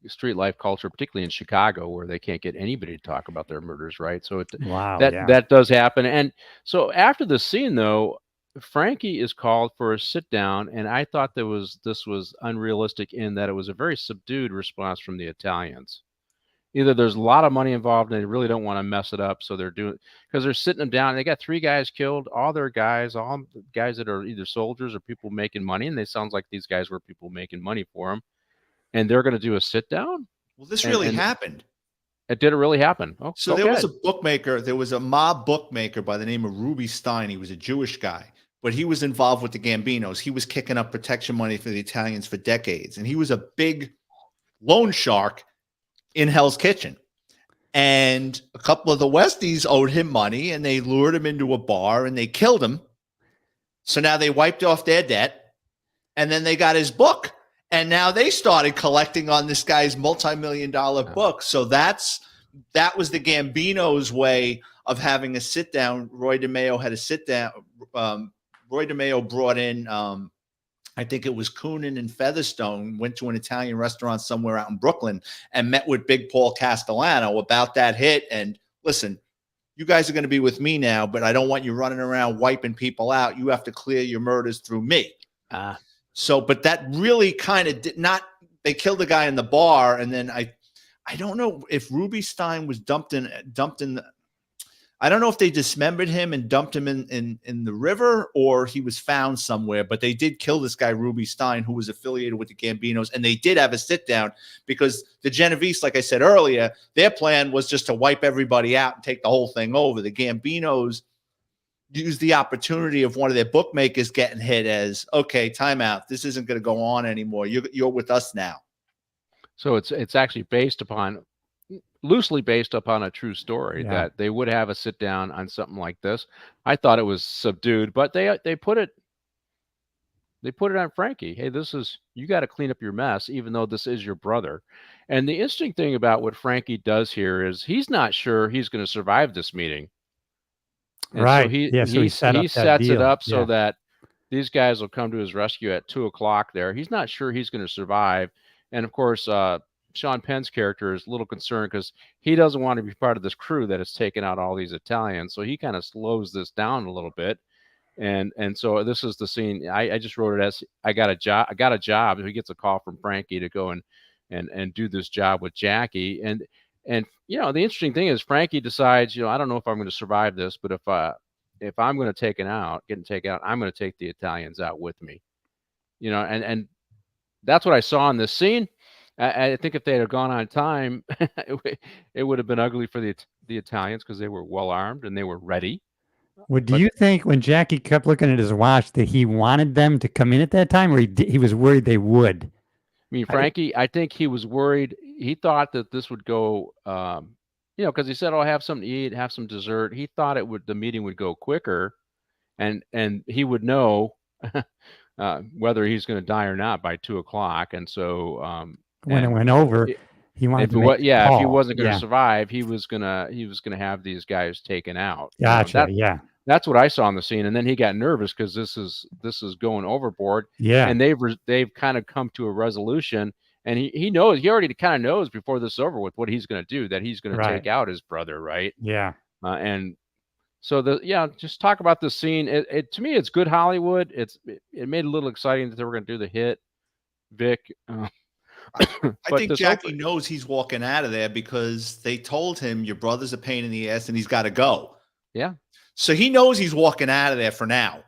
street life culture, particularly in Chicago, where they can't get anybody to talk about their murders, right? So that does happen. And so after the scene, though, Frankie is called for a sit down, and I thought this was unrealistic in that it was a very subdued response from the Italians. Either there's a lot of money involved and they really don't want to mess it up, so they're sitting them down. They got 3 guys killed, all guys that are either soldiers or people making money, and they sounds like these guys were people making money for them, and they're going to do a sit down. Well, this really happened. It did really happen. Oh, so there was a bookmaker. There was a mob bookmaker by the name of Ruby Stein. He was a Jewish guy, but he was involved with the Gambinos. He was kicking up protection money for the Italians for decades, and he was a big loan shark in Hell's Kitchen. And a couple of the Westies owed him money, and they lured him into a bar and they killed him. So now they wiped off their debt, and then they got his book, and now they started collecting on this guy's multi-million-dollar book. So that was the Gambino's way of having a sit down. Roy DeMeo had a sit down. Roy DeMeo brought in I think it was Coonan and Featherstone, went to an Italian restaurant somewhere out in Brooklyn and met with Big Paul Castellano about that hit. And listen, you guys are going to be with me now, but I don't want you running around wiping people out. You have to clear your murders through me. So, but that really kind of did not, they killed the guy in the bar. And then I don't know if Ruby Stein was dumped in I don't know if they dismembered him and dumped him in the river, or he was found somewhere, but they did kill this guy, Ruby Stein, who was affiliated with the Gambinos. And they did have a sit down because the Genovese, like I said earlier, their plan was just to wipe everybody out and take the whole thing over. The Gambinos used the opportunity of one of their bookmakers getting hit as, okay, timeout. This isn't going to go on anymore. You're with us now. So it's actually loosely based upon a true story that they would have a sit down on something like this. I thought it was subdued, but they put it on Frankie. Hey, you got to clean up your mess, even though this is your brother. And the interesting thing about what Frankie does here is he's not sure he's going to survive this meeting. And right. So he sets it up so that these guys will come to his rescue at 2:00 there. He's not sure he's going to survive. And of course, Sean Penn's character is a little concerned because he doesn't want to be part of this crew that has taken out all these Italians. So he kind of slows this down a little bit. And so this is the scene. I just wrote it as I got a job. He gets a call from Frankie to go and do this job with Jackie. And the interesting thing is Frankie decides, I don't know if I'm going to survive this, but if I'm going to getting taken out, I'm going to take the Italians out with me. And that's what I saw in this scene. I think if they had gone on time, it would have been ugly for the Italians because they were well armed and they were ready. Do you think when Jackie kept looking at his watch that he wanted them to come in at that time, or he was worried they would? I mean, Frankie, I think he was worried. He thought that this would go, because he said, "Oh, have something to eat, have some dessert." He thought the meeting would go quicker and he would know whether he's going to die or not by 2 o'clock. And so When it and went over, it, he wanted if to it make was, the yeah, if he call. wasn't going to Yeah. survive, he was gonna have these guys taken out. Gotcha. Yeah. That's what I saw in the scene. And then he got nervous because this is going overboard. Yeah. And they've kind of come to a resolution. And he knows, he already kind of knows before this is over with what he's going to do, that he's going to take out his brother, right? Yeah. And so just talk about the scene. It to me, it's good Hollywood. It made it a little exciting that they were going to do the hit, Vic. I think Jackie knows he's walking out of there because they told him your brother's a pain in the ass and he's got to go. Yeah. So he knows he's walking out of there for now,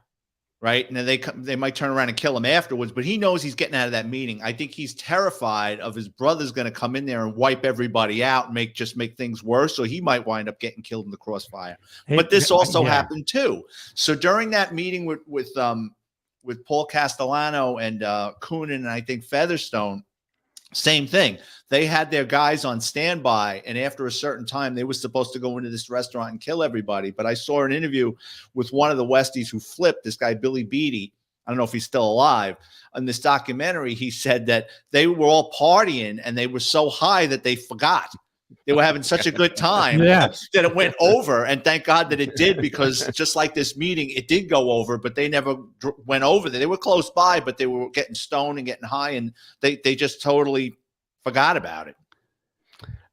right? And then they might turn around and kill him afterwards, but he knows he's getting out of that meeting. I think he's terrified of his brother's going to come in there and wipe everybody out and make things worse. So he might wind up getting killed in the crossfire. But this also happened too. So during that meeting with Paul Castellano and Coonan and I think Featherstone, same thing. They had their guys on standby, and after a certain time, they were supposed to go into this restaurant and kill everybody. But I saw an interview with one of the Westies who flipped, this guy, Billy Beatty. I don't know if he's still alive. In this documentary, he said that they were all partying, and they were so high that they forgot. They were having such a good time that it went over. And thank God that it did, because just like this meeting, it did go over, but they never went over there. They were close by, but they were getting stoned and getting high, and they just totally forgot about it.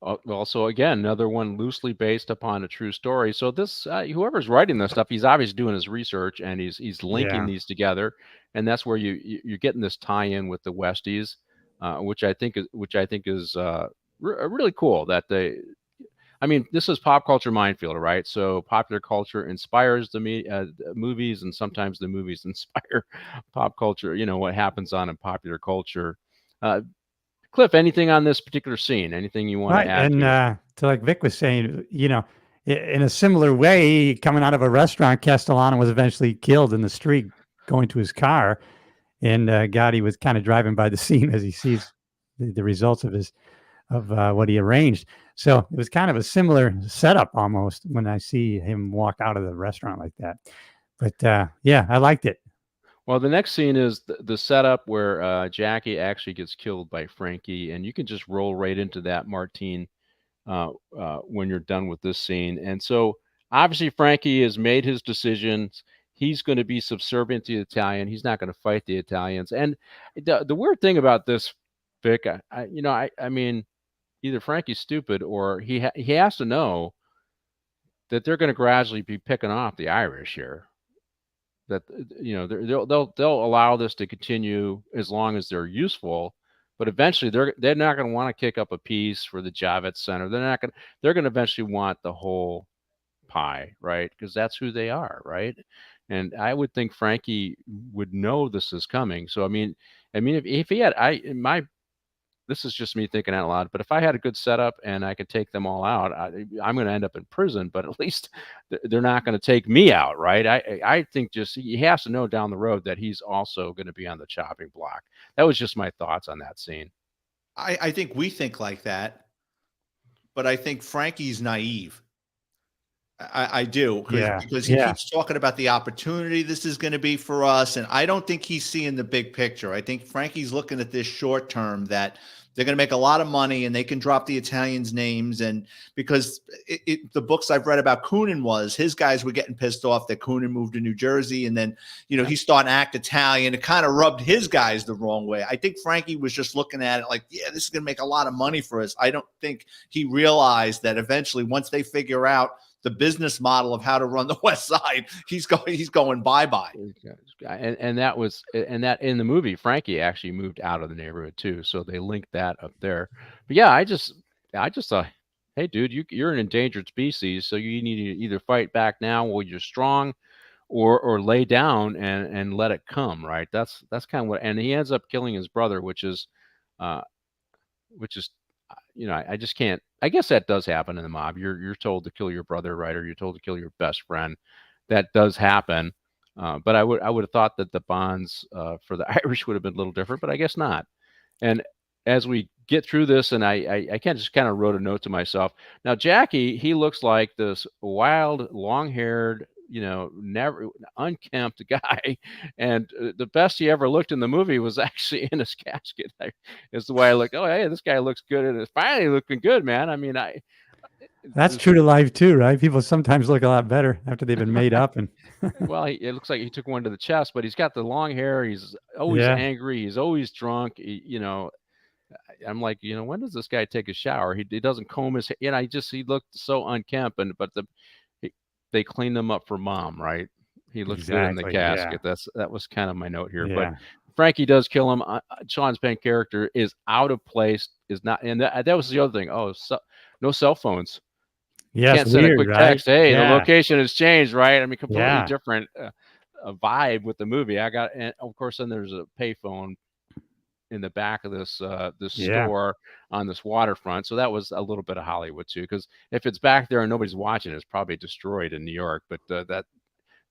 Also, again, another one loosely based upon a true story. So this, whoever's writing this stuff, he's obviously doing his research, and he's linking these together. And that's where you're getting this tie-in with the Westies, which I think is really cool that this is Pop Culture Minefield, right? So popular culture inspires the movies, and sometimes the movies inspire pop culture, what happens on in popular culture. Cliff, anything on this particular scene? Anything you want to add? And to like Vic was saying, in a similar way, coming out of a restaurant, Castellano was eventually killed in the street going to his car. And Gotti was kind of driving by the scene as he sees the results of what he arranged. So it was kind of a similar setup almost when I see him walk out of the restaurant like that. But I liked it. Well, the next scene is the setup where Jackie actually gets killed by Frankie, and you can just roll right into that, Martine, when you're done with this scene. And so obviously Frankie has made his decisions. He's going to be subservient to the Italian. He's not going to fight the Italians. And the weird thing about this, Vic, I mean, either Frankie's stupid or he has to know that they're going to gradually be picking off the Irish here. That they'll allow this to continue as long as they're useful, but eventually they're not going to want to kick up a piece for the Javits Center. They're going to eventually want the whole pie, right? Because that's who they are, right? And I would think Frankie would know this is coming. So I mean, if he had, this is just me thinking out loud, but if I had a good setup and I could take them all out, I'm going to end up in prison, but at least they're not going to take me out, right? I think just he has to know down the road that he's also going to be on the chopping block. That was just my thoughts on that scene. I think we think like that, but I think Frankie's naive. I do, because he keeps talking about the opportunity this is going to be for us, and I don't think he's seeing the big picture. I think Frankie's looking at this short term, that they're going to make a lot of money and they can drop the Italians' names. And because the books I've read about Coonan his guys were getting pissed off that Coonan moved to New Jersey, and then he's starting to act Italian. It kind of rubbed his guys the wrong way. I think Frankie was just looking at it like, this is going to make a lot of money for us. I don't think he realized that eventually, once they figure out the business model of how to run the West Side, he's going bye-bye. And that in the movie, Frankie actually moved out of the neighborhood too. So they linked that up there. But I just thought, hey dude, you're an endangered species. So you need to either fight back now while you're strong, or lay down and let it come. Right. That's kind of what, and he ends up killing his brother, which is I just can't. I guess that does happen in the mob. You're told to kill your brother, right? Or you're told to kill your best friend. That does happen. But I would have thought that the bonds for the Irish would have been a little different, but I guess not. And as we get through this, and I just kind of wrote a note to myself. Now Jackie, he looks like this wild, long-haired never unkempt guy, and the best he ever looked in the movie was actually in his casket. Is the way I looked. Oh, hey, this guy looks good, and it's finally looking good, man. I mean, That's true to life too, right? People sometimes look a lot better after they've been made up. And well, it looks like he took one to the chest, but he's got the long hair. He's always yeah, angry. He's always drunk. I'm like, when does this guy take a shower? He doesn't comb his hair. He looked so unkempt, but they cleaned him up for mom, right? He looked good in the exactly. casket. That was kind of my note here. Yeah. But Frankie does kill him. Sean Penn character is out of place. Is not, and that was the other thing. Oh, no cell phones. Yeah, Can't send a quick text. Hey, the Yeah. location has changed, right? I mean, completely Yeah. different vibe with the movie. And of course, then there's a payphone in the back of this Yeah. store on this waterfront. So that was a little bit of Hollywood too, because if it's back there and nobody's watching, it's probably destroyed in New York. But that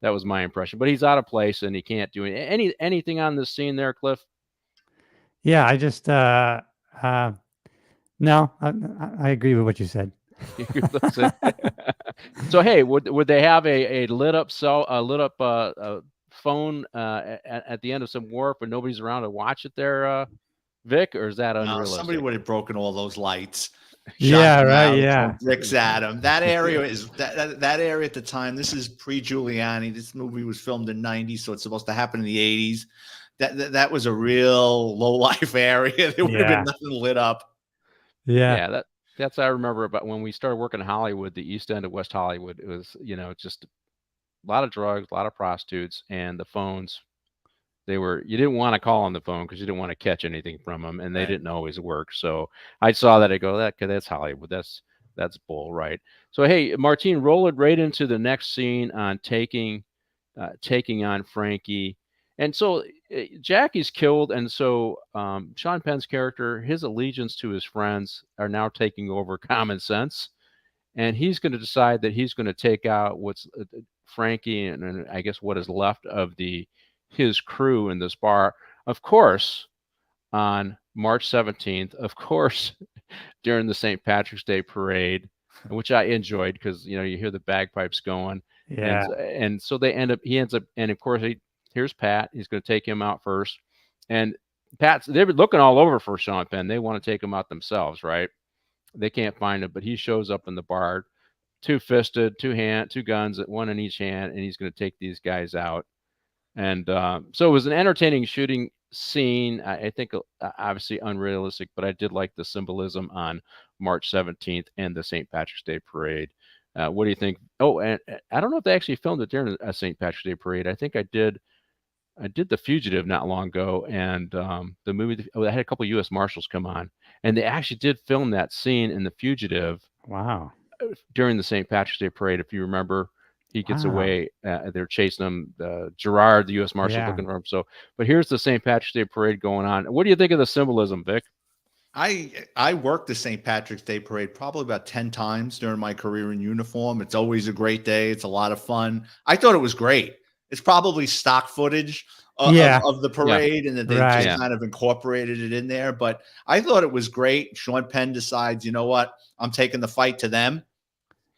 was my impression. But he's out of place and he can't do anything on this scene there, Cliff. Yeah, I just no, I agree with what you said. So hey, would they have a lit up phone at the end of some wharf when nobody's around to watch it there, Vic, or is that No, unrealistic? somebody would have broken all those lights. Yeah, shot them right, out, yeah. thrown bricks at him. That area is that area at the time. This is pre-Giuliani. This movie was filmed in '90s, so it's supposed to happen in the '80s. That was a real low life area. There would have Yeah. been nothing lit up. Yeah. That's I remember about when we started working in Hollywood, the East End of West Hollywood. It was just a lot of drugs, a lot of prostitutes, and the phones. You didn't want to call on the phone because you didn't want to catch anything from them, and they Right. didn't always work. So I saw that. I go, that's Hollywood. That's bull, right? So hey, Martine, roll it right into the next scene on taking on Frankie. And so Jackie's killed, and so Sean Penn's character, his allegiance to his friends are now taking over common sense, and he's going to decide that he's going to take out what's Frankie and I guess what is left of his crew in this bar. Of course, on March 17th, of course, during the St. Patrick's Day parade, which I enjoyed because you hear the bagpipes going. Yeah. And so he ends up, and of course, here's Pat. He's going to take him out first. And they've been looking all over for Sean Penn. They want to take him out themselves, right? They can't find him, but he shows up in the bar, two-fisted, two guns, one in each hand, and he's going to take these guys out. And so it was an entertaining shooting scene. I think obviously unrealistic, but I did like the symbolism on March 17th and the St. Patrick's Day parade. What do you think? Oh, and I don't know if they actually filmed it during a St. Patrick's Day parade. I think I did The Fugitive not long ago, and the movie. I had a couple of U.S. Marshals come on, and they actually did film that scene in The Fugitive. Wow. During the St. Patrick's Day parade, if you remember, he gets Wow. away. They're chasing him. Gerard, the U.S. Marshal, Yeah. looking for him. So, but here's the St. Patrick's Day parade going on. What do you think of the symbolism, Vic? I worked the St. Patrick's Day parade probably about 10 times during my career in uniform. It's always a great day. It's a lot of fun. I thought it was great. It's probably stock footage of the parade and that they just kind of incorporated it in there. But I thought it was great. Sean Penn decides, you know what? I'm taking the fight to them.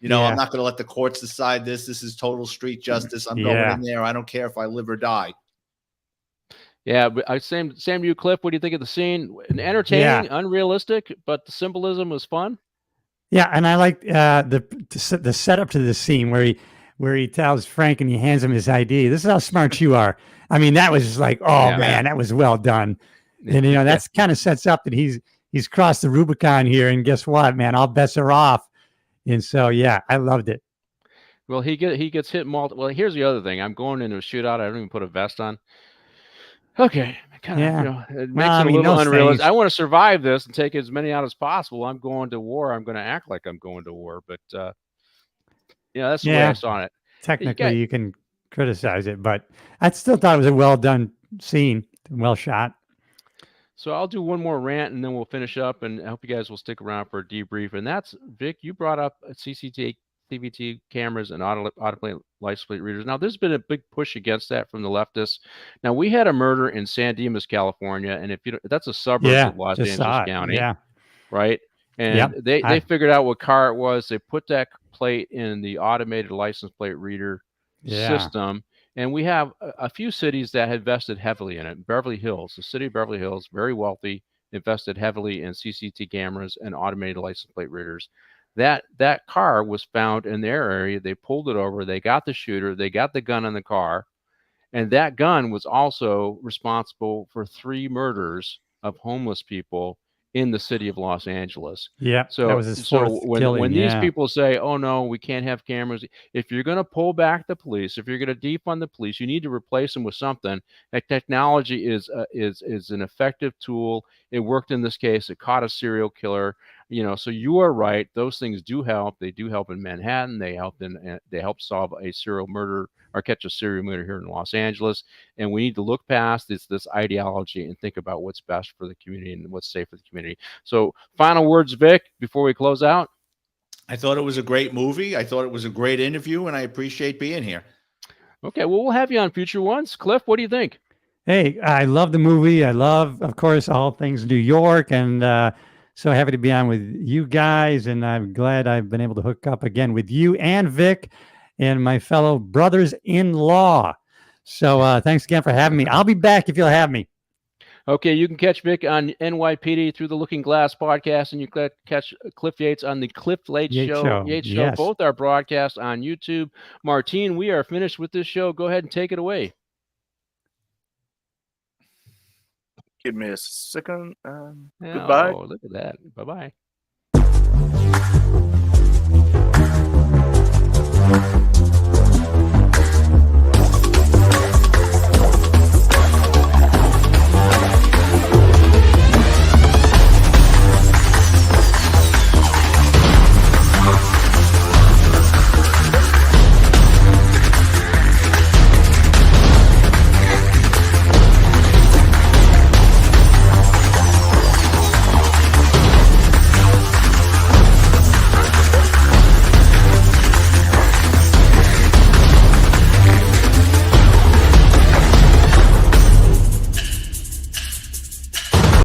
I'm not going to let the courts decide this. This is total street justice. I'm going in there. I don't care if I live or die. Yeah, but same to you, Cliff. What do you think of the scene? Entertaining, unrealistic, but the symbolism was fun. Yeah, and I like the setup to this scene where he tells Frank and he hands him his ID. This is how smart you are. I mean, that was just like, man, that was well done. And that's kind of sets up that he's crossed the Rubicon here. And guess what, man? All bets are off. And so, yeah, I loved it. Well, he gets hit multiple. Well, here's the other thing. I'm going into a shootout. I don't even put a vest on. Okay, kind of, it makes it a little unrealistic. I want to survive this and take as many out as possible. I'm going to war. I'm going to act like I'm going to war. But, that's the way I saw it. Technically, you can criticize it, but I still thought it was a well done scene, well shot. So I'll do one more rant and then we'll finish up, and I hope you guys will stick around for a debrief. And that's, Vic, you brought up CCTV cameras and automatic license plate readers. Now, there's been a big push against that from the leftists. Now, we had a murder in San Dimas, California, and that's a suburb of Los Angeles County, right? And they figured out what car it was. They put that plate in the automated license plate reader, system. And we have a few cities that had invested heavily in it. Beverly Hills, the city of Beverly Hills, very wealthy, invested heavily in CCTV cameras and automated license plate readers. That car was found in their area. They pulled it over. They got the shooter. They got the gun in the car. And that gun was also responsible for 3 murders of homeless people in the city of Los Angeles. Yeah, that So, was his fourth killing, when these yeah. people say, "Oh no, we can't have cameras," if you're going to pull back the police, if you're going to defund the police, you need to replace them with something. That technology is an effective tool. It worked in this case. It caught a serial killer. So you are right. Those things do help. They do help in Manhattan. They help solve a serial murder or catch a serial murder here in Los Angeles. And we need to look past this ideology and think about what's best for the community and what's safe for the community. So final words, Vic, before we close out. I thought it was a great movie. I thought it was a great interview, and I appreciate being here. Okay, well, we'll have you on future ones. Cliff, what do you think? Hey, I love the movie. I love, of course, all things New York, and so happy to be on with you guys. And I'm glad I've been able to hook up again with you and Vic and my fellow brothers-in-law. So thanks again for having me. I'll be back if you'll have me. Okay, you can catch Vic on NYPD through the Looking Glass podcast, and you can catch Cliff Yates on the Cliff Yates Show. Yes. Both are broadcast on YouTube. Martine, we are finished with this show. Go ahead and take it away. Give me a second. Goodbye. Oh, look at that. Bye-bye.